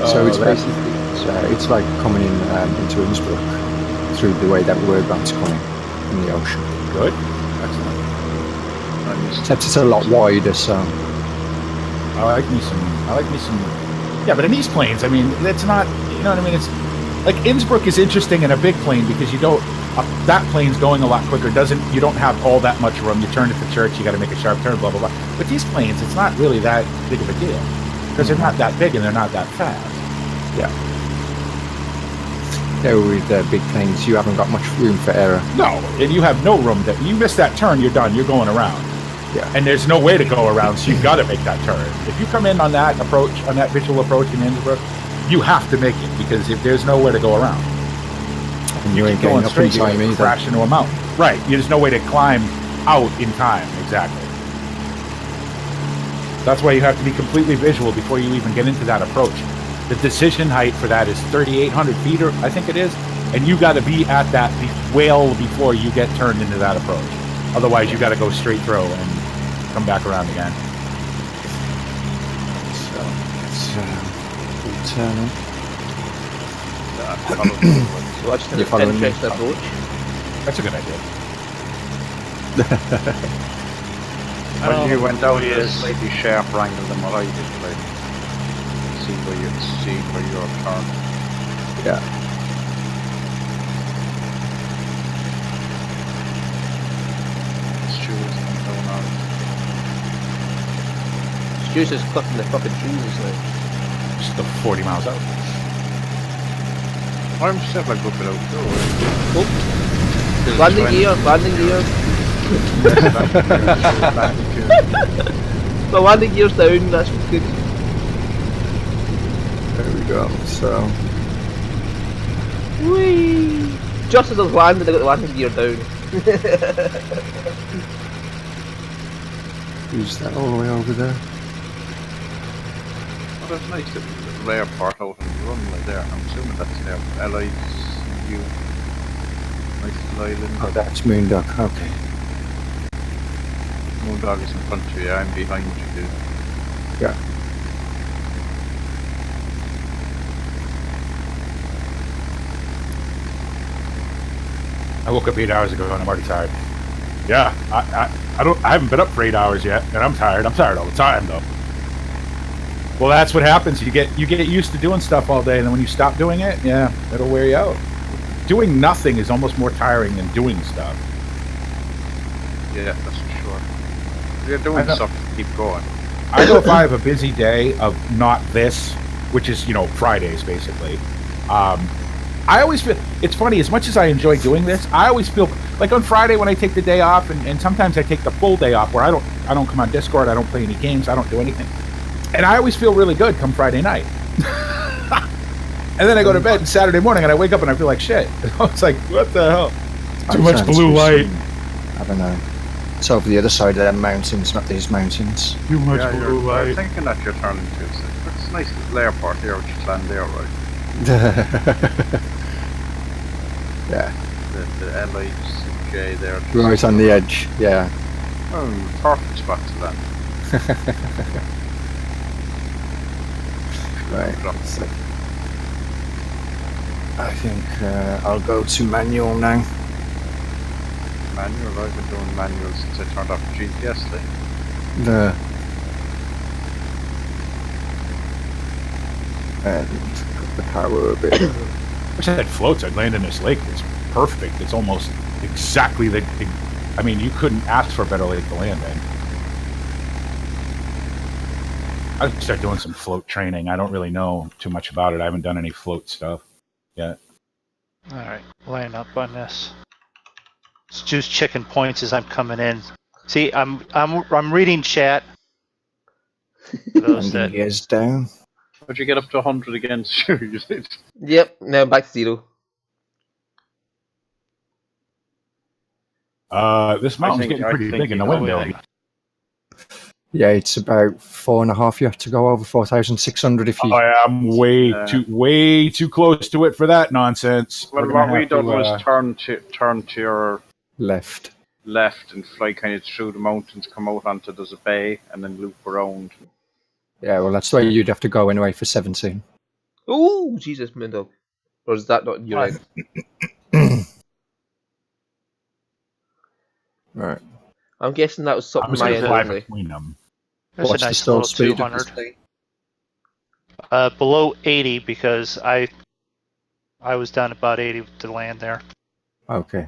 So it's basically it's like coming in into Innsbruck through the way that we're about to come in the ocean. Good. Excellent. Except it's a lot wider, so I like me some. Yeah, but in these planes, I mean, it's not. You know what I mean? It's like Innsbruck is interesting in a big plane because you don't. That plane's going a lot quicker. You don't have all that much room. You turn at the church, you got to make a sharp turn, blah blah blah. But these planes, it's not really that big of a deal because they're not that big and they're not that fast. yeah. Yeah, with big planes, you haven't got much room for error. No, and you have no room. That you miss that turn, you're done. You're going around. Yeah. And there's no way to go around, so you've got to make that turn. If you come in on that approach, on that visual approach in Innsbruck, you have to make it because if there's nowhere to go around. And you ain't going getting up in straight, you're time gonna either. crash into a mountain. Right. There's no way to climb out in time. Exactly. That's why you have to be completely visual before you even get into that approach. The decision height for that is 3,800 feet, or I think it is, and you got to be at that well before you get turned into that approach. Otherwise, you got to go straight through and come back around again. So it's turning. So that's You're an following me? interesting approach. That's a good idea. Well, you went out at a slightly sharper angle than what I did, like see where you're turned. Yeah. Stu's going on. Stu's is cutting the fucking shoes now. Still 40 miles out. I'm still like a good bit out too. Oh. Landing gear. The landing gear's down, that's good. There we go. So Whee! Just as I was landing, I got the landing gear down. Is that all the way over there? Oh, there's a nice little airport out on the runway there. I'm assuming that's there. LIU. Nice little island. Oh, that's MrMoonDog. Okay. MrMoonDog is in front of you. I'm behind you, dude. Yeah. I woke up 8 hours ago and I'm already tired. Yeah, I haven't been up for 8 hours yet, and I'm tired. I'm tired all the time though. Well, that's what happens. You get used to doing stuff all day, and then when you stop doing it, yeah, it'll wear you out. Doing nothing is almost more tiring than doing stuff. Yeah, that's for sure. You're doing stuff to keep going. I know if I have a busy day of not this, which is, you know, Fridays basically, I always feel, it's funny, as much as I enjoy doing this, I always feel like on Friday when I take the day off, and sometimes I take the full day off where I don't come on Discord, I don't play any games, I don't do anything. And I always feel really good come Friday night. And then I go to bed Saturday morning and I wake up and I feel like shit. It's like, what the hell? Too much blue light. I don't know. It's over the other side of them mountains, not these mountains. Too much blue light. I'm thinking that you're turning to. It's a nice little airport here, which you land there, right? Yeah. The LIJ there. Right on the edge, yeah. Oh, perfect spot to land. Right. So, I think I'll go to manual now. Manual? I've been doing manual since I turned off the GPS thing. And got the power a bit. Wish I had floats. I'd land in this lake. It's perfect. It's almost exactly the. I mean, you couldn't ask for a better lake to land in. I'd start doing some float training. I don't really know too much about it. I haven't done any float stuff yet. Alright, line up on this. Stu's checking points as I'm coming in. See, I'm reading chat. Those that Gears down. How'd you get up to 100 again? Sure, you did. Yep, now back to 0. This mountain's getting pretty big in the wind, though. Yeah, it's about 4.5. You have to go over 4,600 if you. Oh, I'm way too close to it for that nonsense. Well, what we done was turn to your left and fly kind of through the mountains, come out onto there's a bay, and then loop around. Yeah, well, that's the way you'd have to go anyway for 17. Oh, Jesus, MrMoonDog. Or is that not your end? Right. I'm guessing that was something my end only. Between them. There's What's a the nice stall little speed? 200. Below 80 because I was down about 80 to land there. Okay.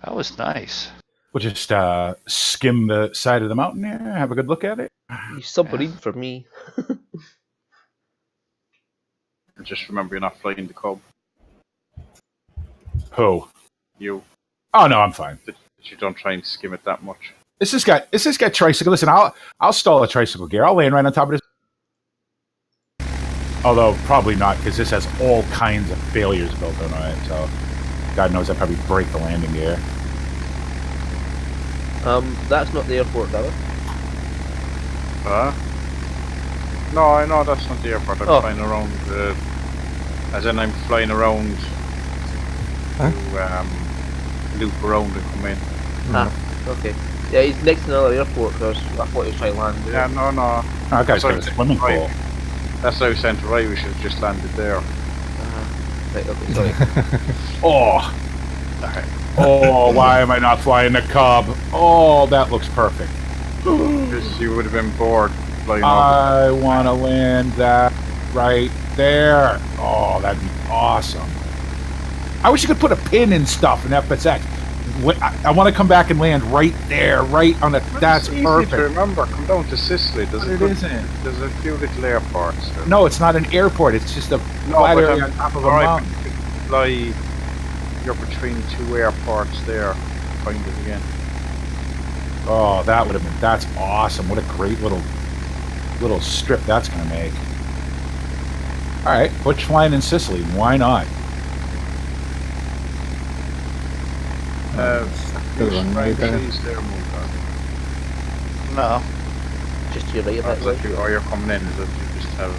That was nice. We'll just skim the side of the mountain here, have a good look at it. You submarine for me. Just remember you're not flying the Cub. Who? You. Oh no, I'm fine. That you don't try and skim it that much. This has got tricycle. Listen, I'll stall a tricycle gear. I'll land right on top of this. Although probably not, because this has all kinds of failures built into it. So God knows I'd probably break the landing gear. That's not the airport, David. Huh? No, I know that's not the airport. I'm flying around. As in, I'm flying around to loop around and come in. Okay. Yeah, he's next to another airport, because I thought he was trying to land there. Yeah, no. Oh, that guy's got a swimming pool. That's how sent right. We should have just landed there. Right, okay, sorry. Oh, why am I not flying the Cub? Oh, that looks perfect. Because you would have been bored flying over. I want to land that right there. Oh, that'd be awesome. I wish you could put a pin in stuff in FSX. I want to come back and land right there, right on the. That's easy perfect. To remember, come down to Sicily. There's a few little airports. No, it's not an airport. It's just a flat area on top of a mountain. You could fly. You're between two airports there. Find it again. Oh, that would have been. That's awesome. What a great little strip that's going to make. All right, butch flying in Sicily. Why not? No. Just to your right a bit. Like you're coming in, is it? You just have.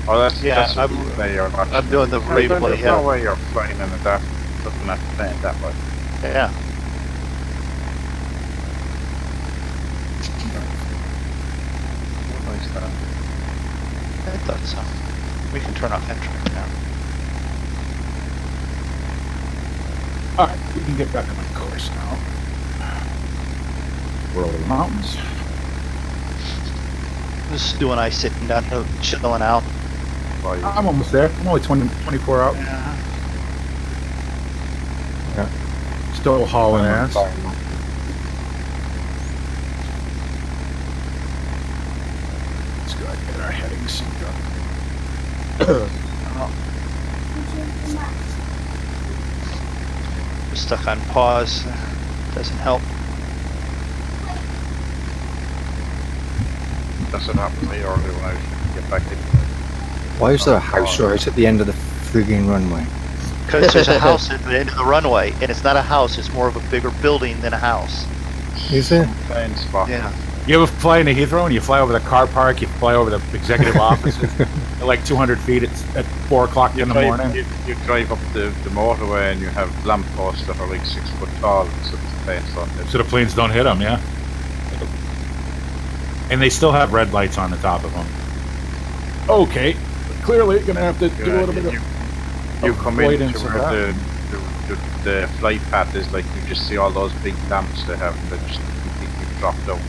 Oh, that's that's I'm doing the replay. There's no way you're flying in a that, looking at the plane that way. Yeah. What is that? I thought so. We can turn off that track now. Alright, we can get back on my course now. We're over the mountains. This is doing ice sitting down here, chilling out. I'm almost there. I'm only 24 out. Yeah. Still hauling ass. Let's go ahead and get our heading synced up. We're stuck on pause. Doesn't help. That's what happened to me earlier when I was get back in. Why is there a house right at the end of the frigging runway? Because there's a house at the end of the runway, and it's not a house, it's more of a bigger building than a house. Is it? Plane spot. Yeah. You ever fly into Heathrow and you fly over the car park, you fly over the executive offices at like 200 feet at 4 o'clock in the morning? You drive up the motorway and you have lampposts that are like 6 foot tall, so the planes don't hit. So the planes don't hit them, yeah? And they still have red lights on the top of them. Okay, but clearly you're going to have to do a little bit of... You come in to avoidance of where the flight path is, like you just see all those big lamps they have and they just completely drop down.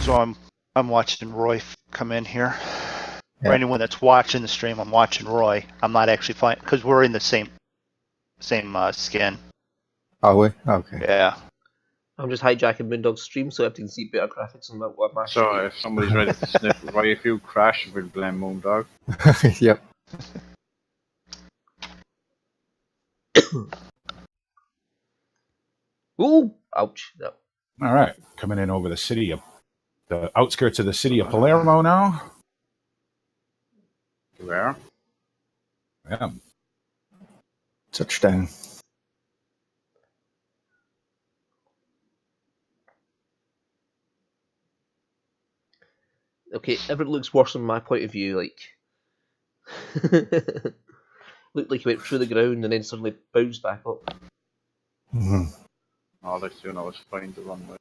So I'm watching Roy come in here. Yeah. For anyone that's watching the stream, I'm watching Roy. I'm not actually flying, because we're in the same skin. Are we? Okay. Yeah. I'm just hijacking MrMoonDog's stream so everyone can see better graphics on what I'm actually. So if somebody's ready to sniff Roy, if you crash, we'll blame MrMoonDog. Yep. Ooh! Ouch. No. All right, coming in over the outskirts of the city of Palermo now. Where? Yeah. Touchdown. Okay, everything looks worse from my point of view, like... Looked like he went through the ground and then suddenly bounced back up. Mm-hmm. All I do now is find the runway.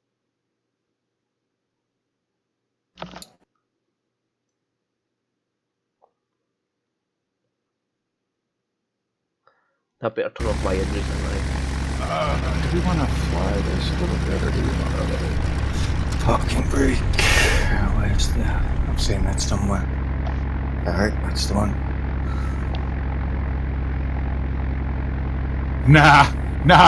I better turn off my engines than Do we want to fly this a little bit, or do we want to let it... Parking brake. Where's the... I've seen that somewhere. Alright, that's the one. Nah,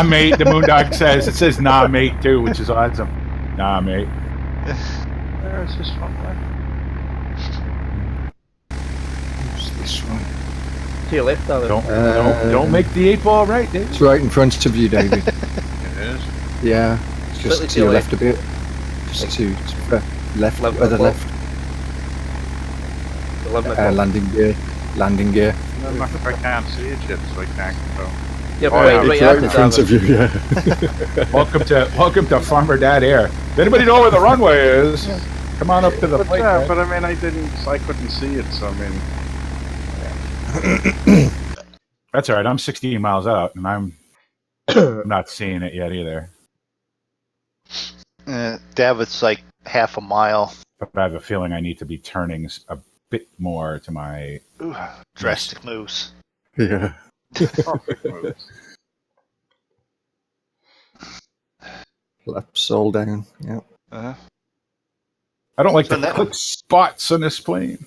mate. The MrMoonDog says. It says nah, mate, too, which is awesome. Nah, mate. Where is this runway? Where's this one? To your left, David. Don't make the 8 ball right, David. It's right in front of you, David. It is. Yeah, it's just Slightly to your left a bit. Just to left, other left. Landing gear. Landing gear. I can't see it yet, so I can't control. Yeah, Oh, right It's right at in it, front of David. you, yeah. Welcome to Farmer Dad Air. Does anybody know where the runway is? Come on up to the plate. Yeah, right? but I mean, I couldn't see it, so I mean. That's all right. I'm 16 miles out, and I'm not seeing it yet either. David's like half a mile. But I have a feeling I need to be turning a bit more to my... Ooh, drastic moves. Yeah. Perfect moves. Flaps all down. Yeah. I don't like So the that- click spots on this plane.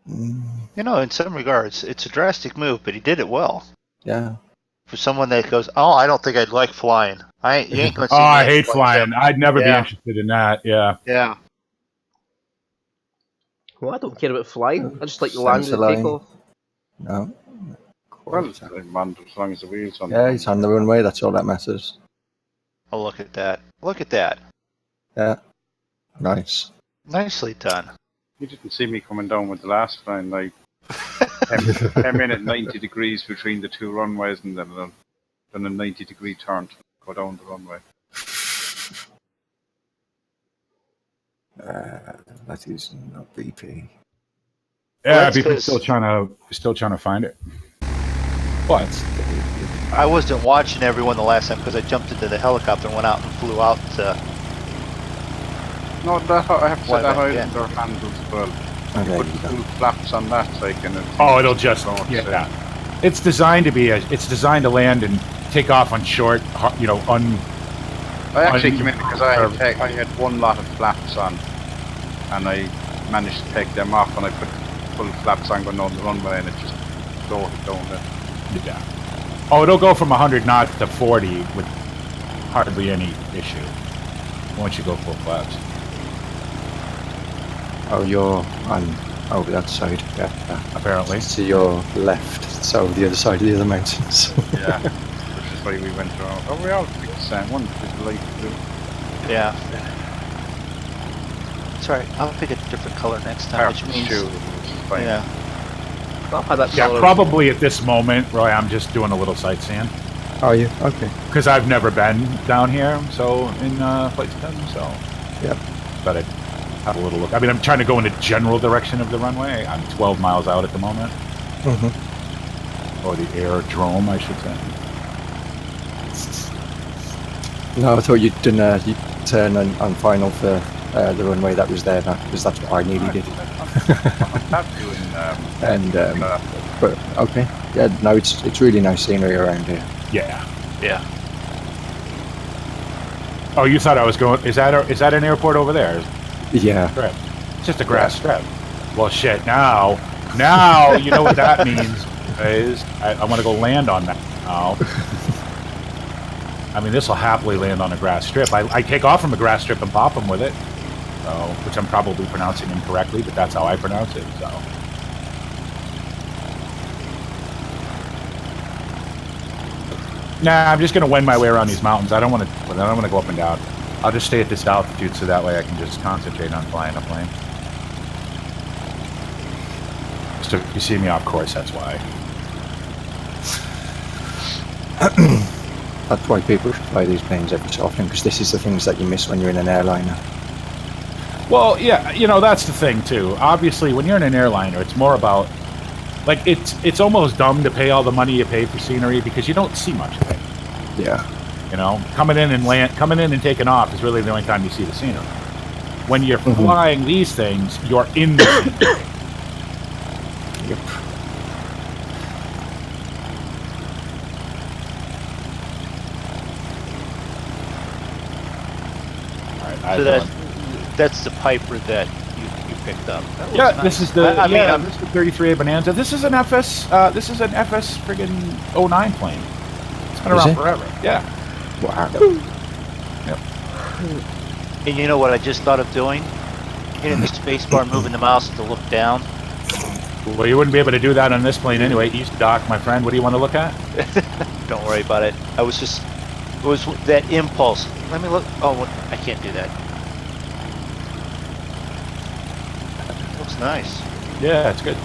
You know, in some regards, it's a drastic move, but he did it well. Yeah. For someone that goes, oh, I don't think I'd like flying. You ain't gonna see Oh, me I hate flying. flying. I'd never be Yeah. interested in that. Yeah. Yeah. Well, I don't care about flying. I just like to Sense land and of take line. off. No. Well, it's like, man, as long as the wheels on. Yeah, he's on the runway. That's all that matters. Oh, look at that. Look at that. Yeah. Nice. Nicely done. You didn't see me coming down with the last line, like 10 minute 90 degrees between the two runways, and then a 90-degree turn to the go down the runway. That is not BP. Yeah, Well, BP's still trying to find it. What? I wasn't watching everyone the last time because I jumped into the helicopter and went out and flew out to. No, that I have to say Why that back, Islander handles well. Okay, Put you go. two flaps on that, like, and Oh, it'll just yeah. It's designed to land and take off on short, I actually came in because I had one lot of flaps on, and I managed to take them off, and I put full flaps on going down the runway, and it just floated down there. Yeah. Oh, it'll go from 100 knots to 40 with hardly any issue once you go full flaps. Oh, you're on over that side. Yeah. Apparently. To your left, so the other side of the other mountains. Yeah, which is why we went around. Oh, we all picked the same one, the light blue. Yeah. Sorry, I'll pick a different color next time, which means. Which is fine. Yeah. I'll have that Yeah, colour. probably at this moment, Roy, I'm just doing a little sightseeing. Are you? Okay. Because I've never been down here, so in Flight 10, so. Yep. But I'd have a little look. I mean, I'm trying to go in the general direction of the runway. I'm 12 miles out at the moment. Mm-hmm. Or the aerodrome, I should say. No, I thought you'd done you turn on final for the runway that was there, because that's what I nearly did. I'm doing, but okay, yeah, no, it's really nice scenery around here. Yeah. Yeah. Oh, you thought I was going? Is that an airport over there? Yeah. Strip. It's just a grass strip. Well, shit. Now, you know what that means is I want to go land on that now. I mean, this will happily land on a grass strip. I take off from a grass strip and pop them with it, so, which I'm probably pronouncing incorrectly, but that's how I pronounce it. So. Nah, I'm just gonna wend my way around these mountains. I don't want to go up and down. I'll just stay at this altitude so that way I can just concentrate on flying a plane. So if you see me off course, that's why. That's why people should fly these planes every so often, because this is the things that you miss when you're in an airliner. Well, yeah, that's the thing too. Obviously, when you're in an airliner, it's more about, like, it's almost dumb to pay all the money you pay for scenery because you don't see much of it. Yeah. Coming in and taking off is really the only time you see the scenery. When you're flying these things, you're in the scenery. Yep. So that's the Piper that you picked up. Yeah, nice. this is the this is the 33A Bonanza. This is an FS friggin' 09 plane. It's been around forever. Yeah. Wow. Yep. And you know what I just thought of doing? Hitting the spacebar, moving the mouse to look down. Well, you wouldn't be able to do that on this plane anyway. East Dock, my friend. What do you want to look at? Don't worry about it. It was that impulse. Let me look. Oh, I can't do that. Looks nice. Yeah, it's good.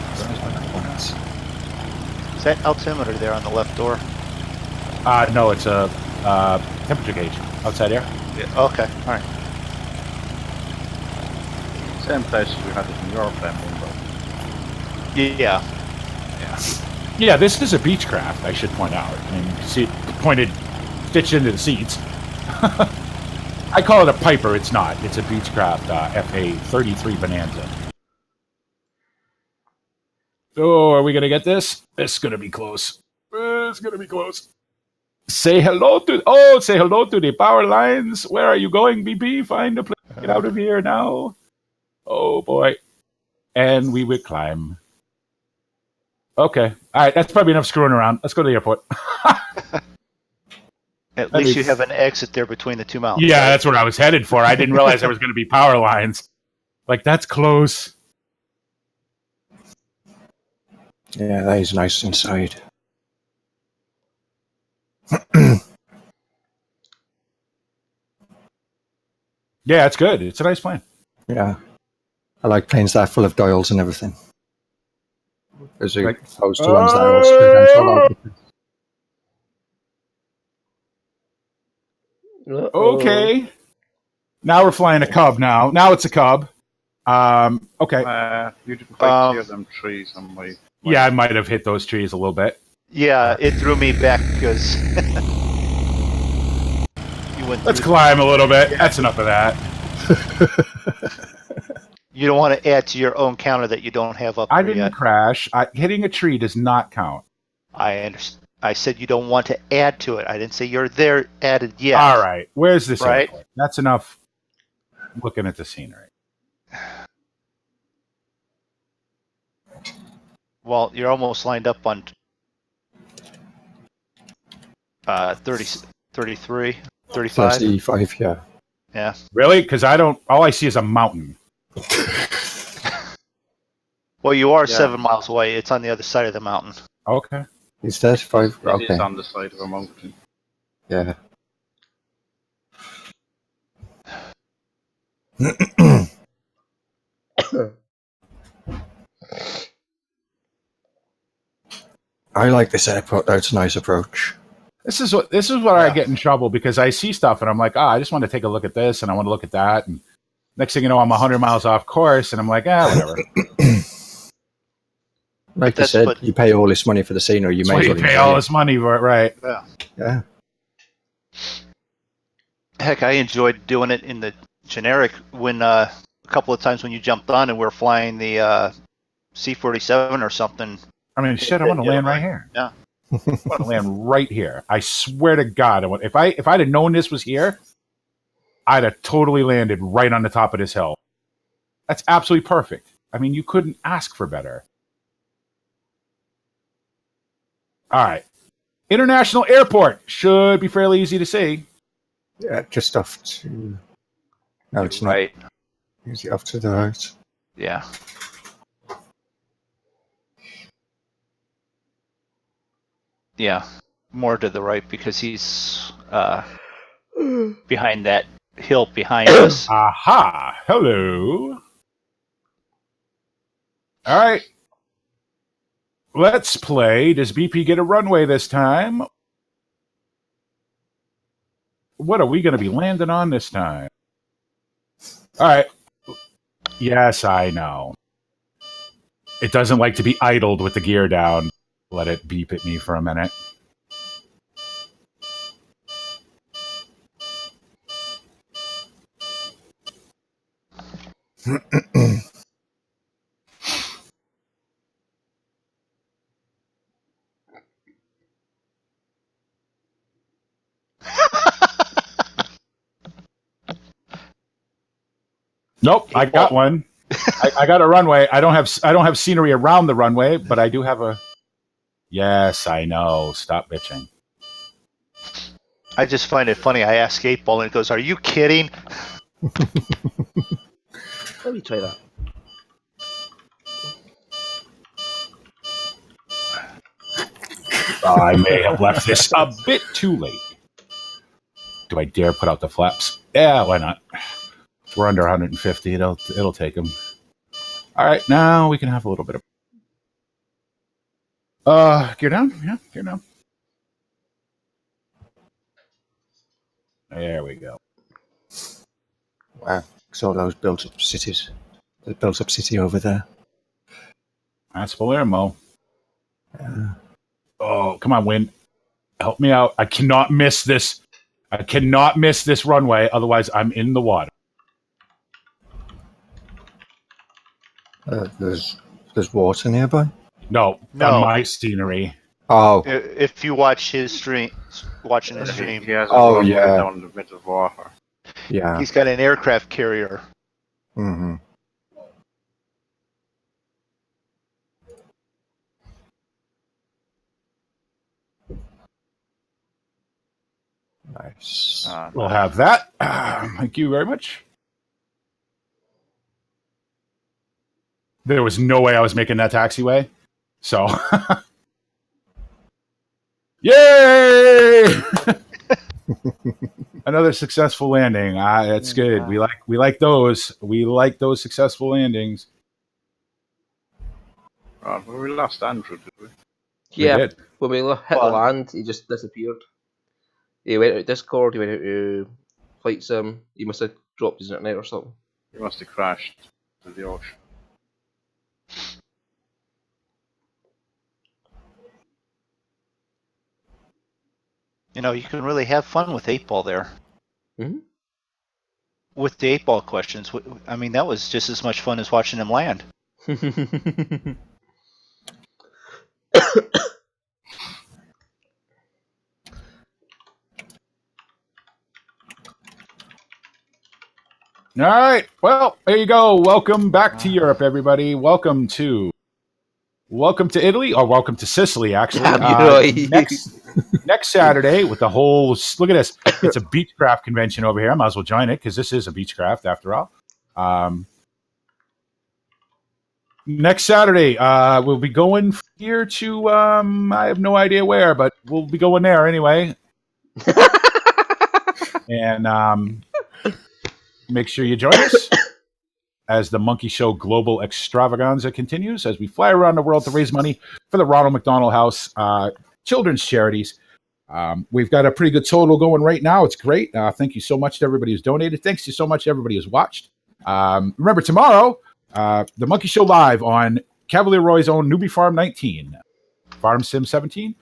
Is that altimeter there on the left door? No, it's a temperature gauge outside air. Yeah. Okay. All right. Same place as we had it in Europe then. Yeah. Yeah, this is a Beechcraft, I should point out. I mean, you can see it pointed, stitched into the seats. I call it a Piper. It's not. It's a Beechcraft FA-33 Bonanza. Oh, are we going to get this? It's going to be close. It's going to be close. Say hello to the power lines. Where are you going, BP? Find a place. Get out of here now. Oh, boy. And we will climb. Okay. All right. That's probably enough screwing around. Let's go to the airport. At least you have an exit there between the two mountains. Yeah, that's what I was headed for. I didn't realize there was going to be power lines. Like, that's close. Yeah, that is nice inside. Yeah, it's good. It's a nice plane. Yeah. I like planes that are full of dials and everything. As opposed to ones that are all screwed down to a lot. Okay. Now we're flying a Cub now. Now it's a Cub. Okay. You didn't quite hear them trees on my... Yeah, I might have hit those trees a little bit. Yeah, it threw me back because you went. Let's climb a little bit. That's enough of that. You don't want to add to your own counter that you don't have up I there didn't yet. crash. Hitting a tree does not count. I understand. I said you don't want to add to it. I didn't say you're there added yet. All right. Where's this Right. airport? That's enough looking at the scenery. Well, you're almost lined up on 30, 33, 35. 35, yeah. Yeah. Really? Because all I see is a mountain. Well, you are 7 miles away. It's on the other side of the mountain. Okay. It's 35. It Okay. is on the side of a mountain. Yeah. I like this airport though. It's a nice approach. This is what I get in trouble because I see stuff and I'm like, I just want to take a look at this and I want to look at that, and next thing you know, I'm 100 miles off course and I'm like, whatever. Like I said, you pay all this money for the scenery. You may as well pay all this money for it, right? Yeah. Yeah. Heck, I enjoyed doing it in the generic when a couple of times when you jumped on and we're flying the C-47 or something. I mean, shit, I want to land right here. Yeah. I want to land right here. I swear to God, if I'd have known this was here, I'd have totally landed right on the top of this hill. That's absolutely perfect. I mean, you couldn't ask for better. All right. International Airport should be fairly easy to see. Yeah, just off to... No, it's not. Right. Is it off to the right? Yeah. Yeah, more to the right because he's behind that hill behind us. Aha! Hello. All right. Let's play. Does BP get a runway this time? What are we going to be landing on this time? All right. Yes, I know. It doesn't like to be idled with the gear down. Let it beep at me for a minute. Nope, I got one. I got a runway. I don't have scenery around the runway, but I do have a. Yes, I know. Stop bitching. I just find it funny. I ask 8-Ball and it goes, "Are you kidding?" Let me try that. I may have left this a bit too late. Do I dare put out the flaps? Yeah, why not? We're under 150. It'll take them. All right, now we can have a little bit of gear down. Yeah, gear down. There we go. Wow, it's all those built-up cities. The built-up city over there. That's Palermo. Oh, come on, wind. Help me out. I cannot miss this. I cannot miss this runway, otherwise I'm in the water. There's water nearby? No, on my scenery. Oh. If you watch his stream, watching his stream. He has a runway down the middle of water. Yeah. He's got an aircraft carrier. Mm-hmm. Nice. We'll have that. Thank you very much. There was no way I was making that taxiway. So, yay! Another successful landing. That's good. We like those. We like those successful landings. Right, well, we lost Andrew, did we? Yeah, when we hit the land, he just disappeared. He went out of Discord, he went out to flight's he must have dropped his internet or something. He must have crashed to the ocean. You know, you can really have fun with 8-ball there. Mm-hmm. With the 8-ball questions, I mean, that was just as much fun as watching him land. All right. Well, there you go. Welcome back to Europe, everybody. Welcome to Italy, or welcome to Sicily, actually. Next Saturday with the whole. Look at this. It's a Beechcraft convention over here. I might as well join it because this is a Beechcraft after all. Next Saturday, we'll be going here to. I have no idea where, but we'll be going there anyway. And make sure you join us as the Monkey Show Global Extravaganza continues as we fly around the world to raise money for the Ronald McDonald House children's charities. We've got a pretty good total going right now. It's great. Thank you so much to everybody who's donated. Thanks to so much to everybody who's watched. Remember, tomorrow, the Monkey Show live on Cavalier Roy's own Newbie Farm 19, Farm Sim 17.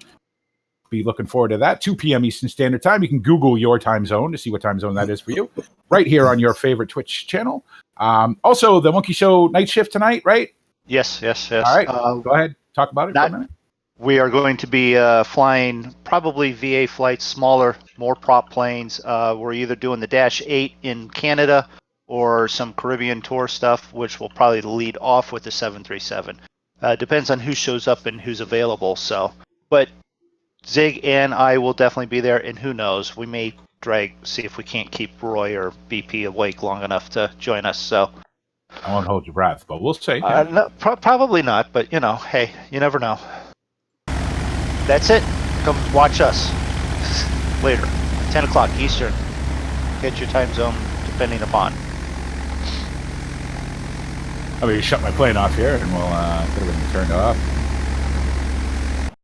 Be looking forward to that. 2 p.m. Eastern Standard Time. You can Google your time zone to see what time zone that is for you. Right here on your favorite Twitch channel. Also, the Monkey Show night shift tonight, right? Yes. All right. Go ahead. Talk about it for a minute. We are going to be flying probably VA flights, smaller, more prop planes. We're either doing the Dash 8 in Canada or some Caribbean tour stuff, which will probably lead off with the 737. Depends on who shows up and who's available. So, but Zig and I will definitely be there, and who knows, we may see if we can't keep Roy or BP awake long enough to join us. So I won't hold your breath, but we'll see. No, probably not, but you know, hey, you never know. That's it. Come watch us later, 10 o'clock Eastern. Get your time zone depending upon. I'm going to shut my plane off here, and we'll get everything turned off.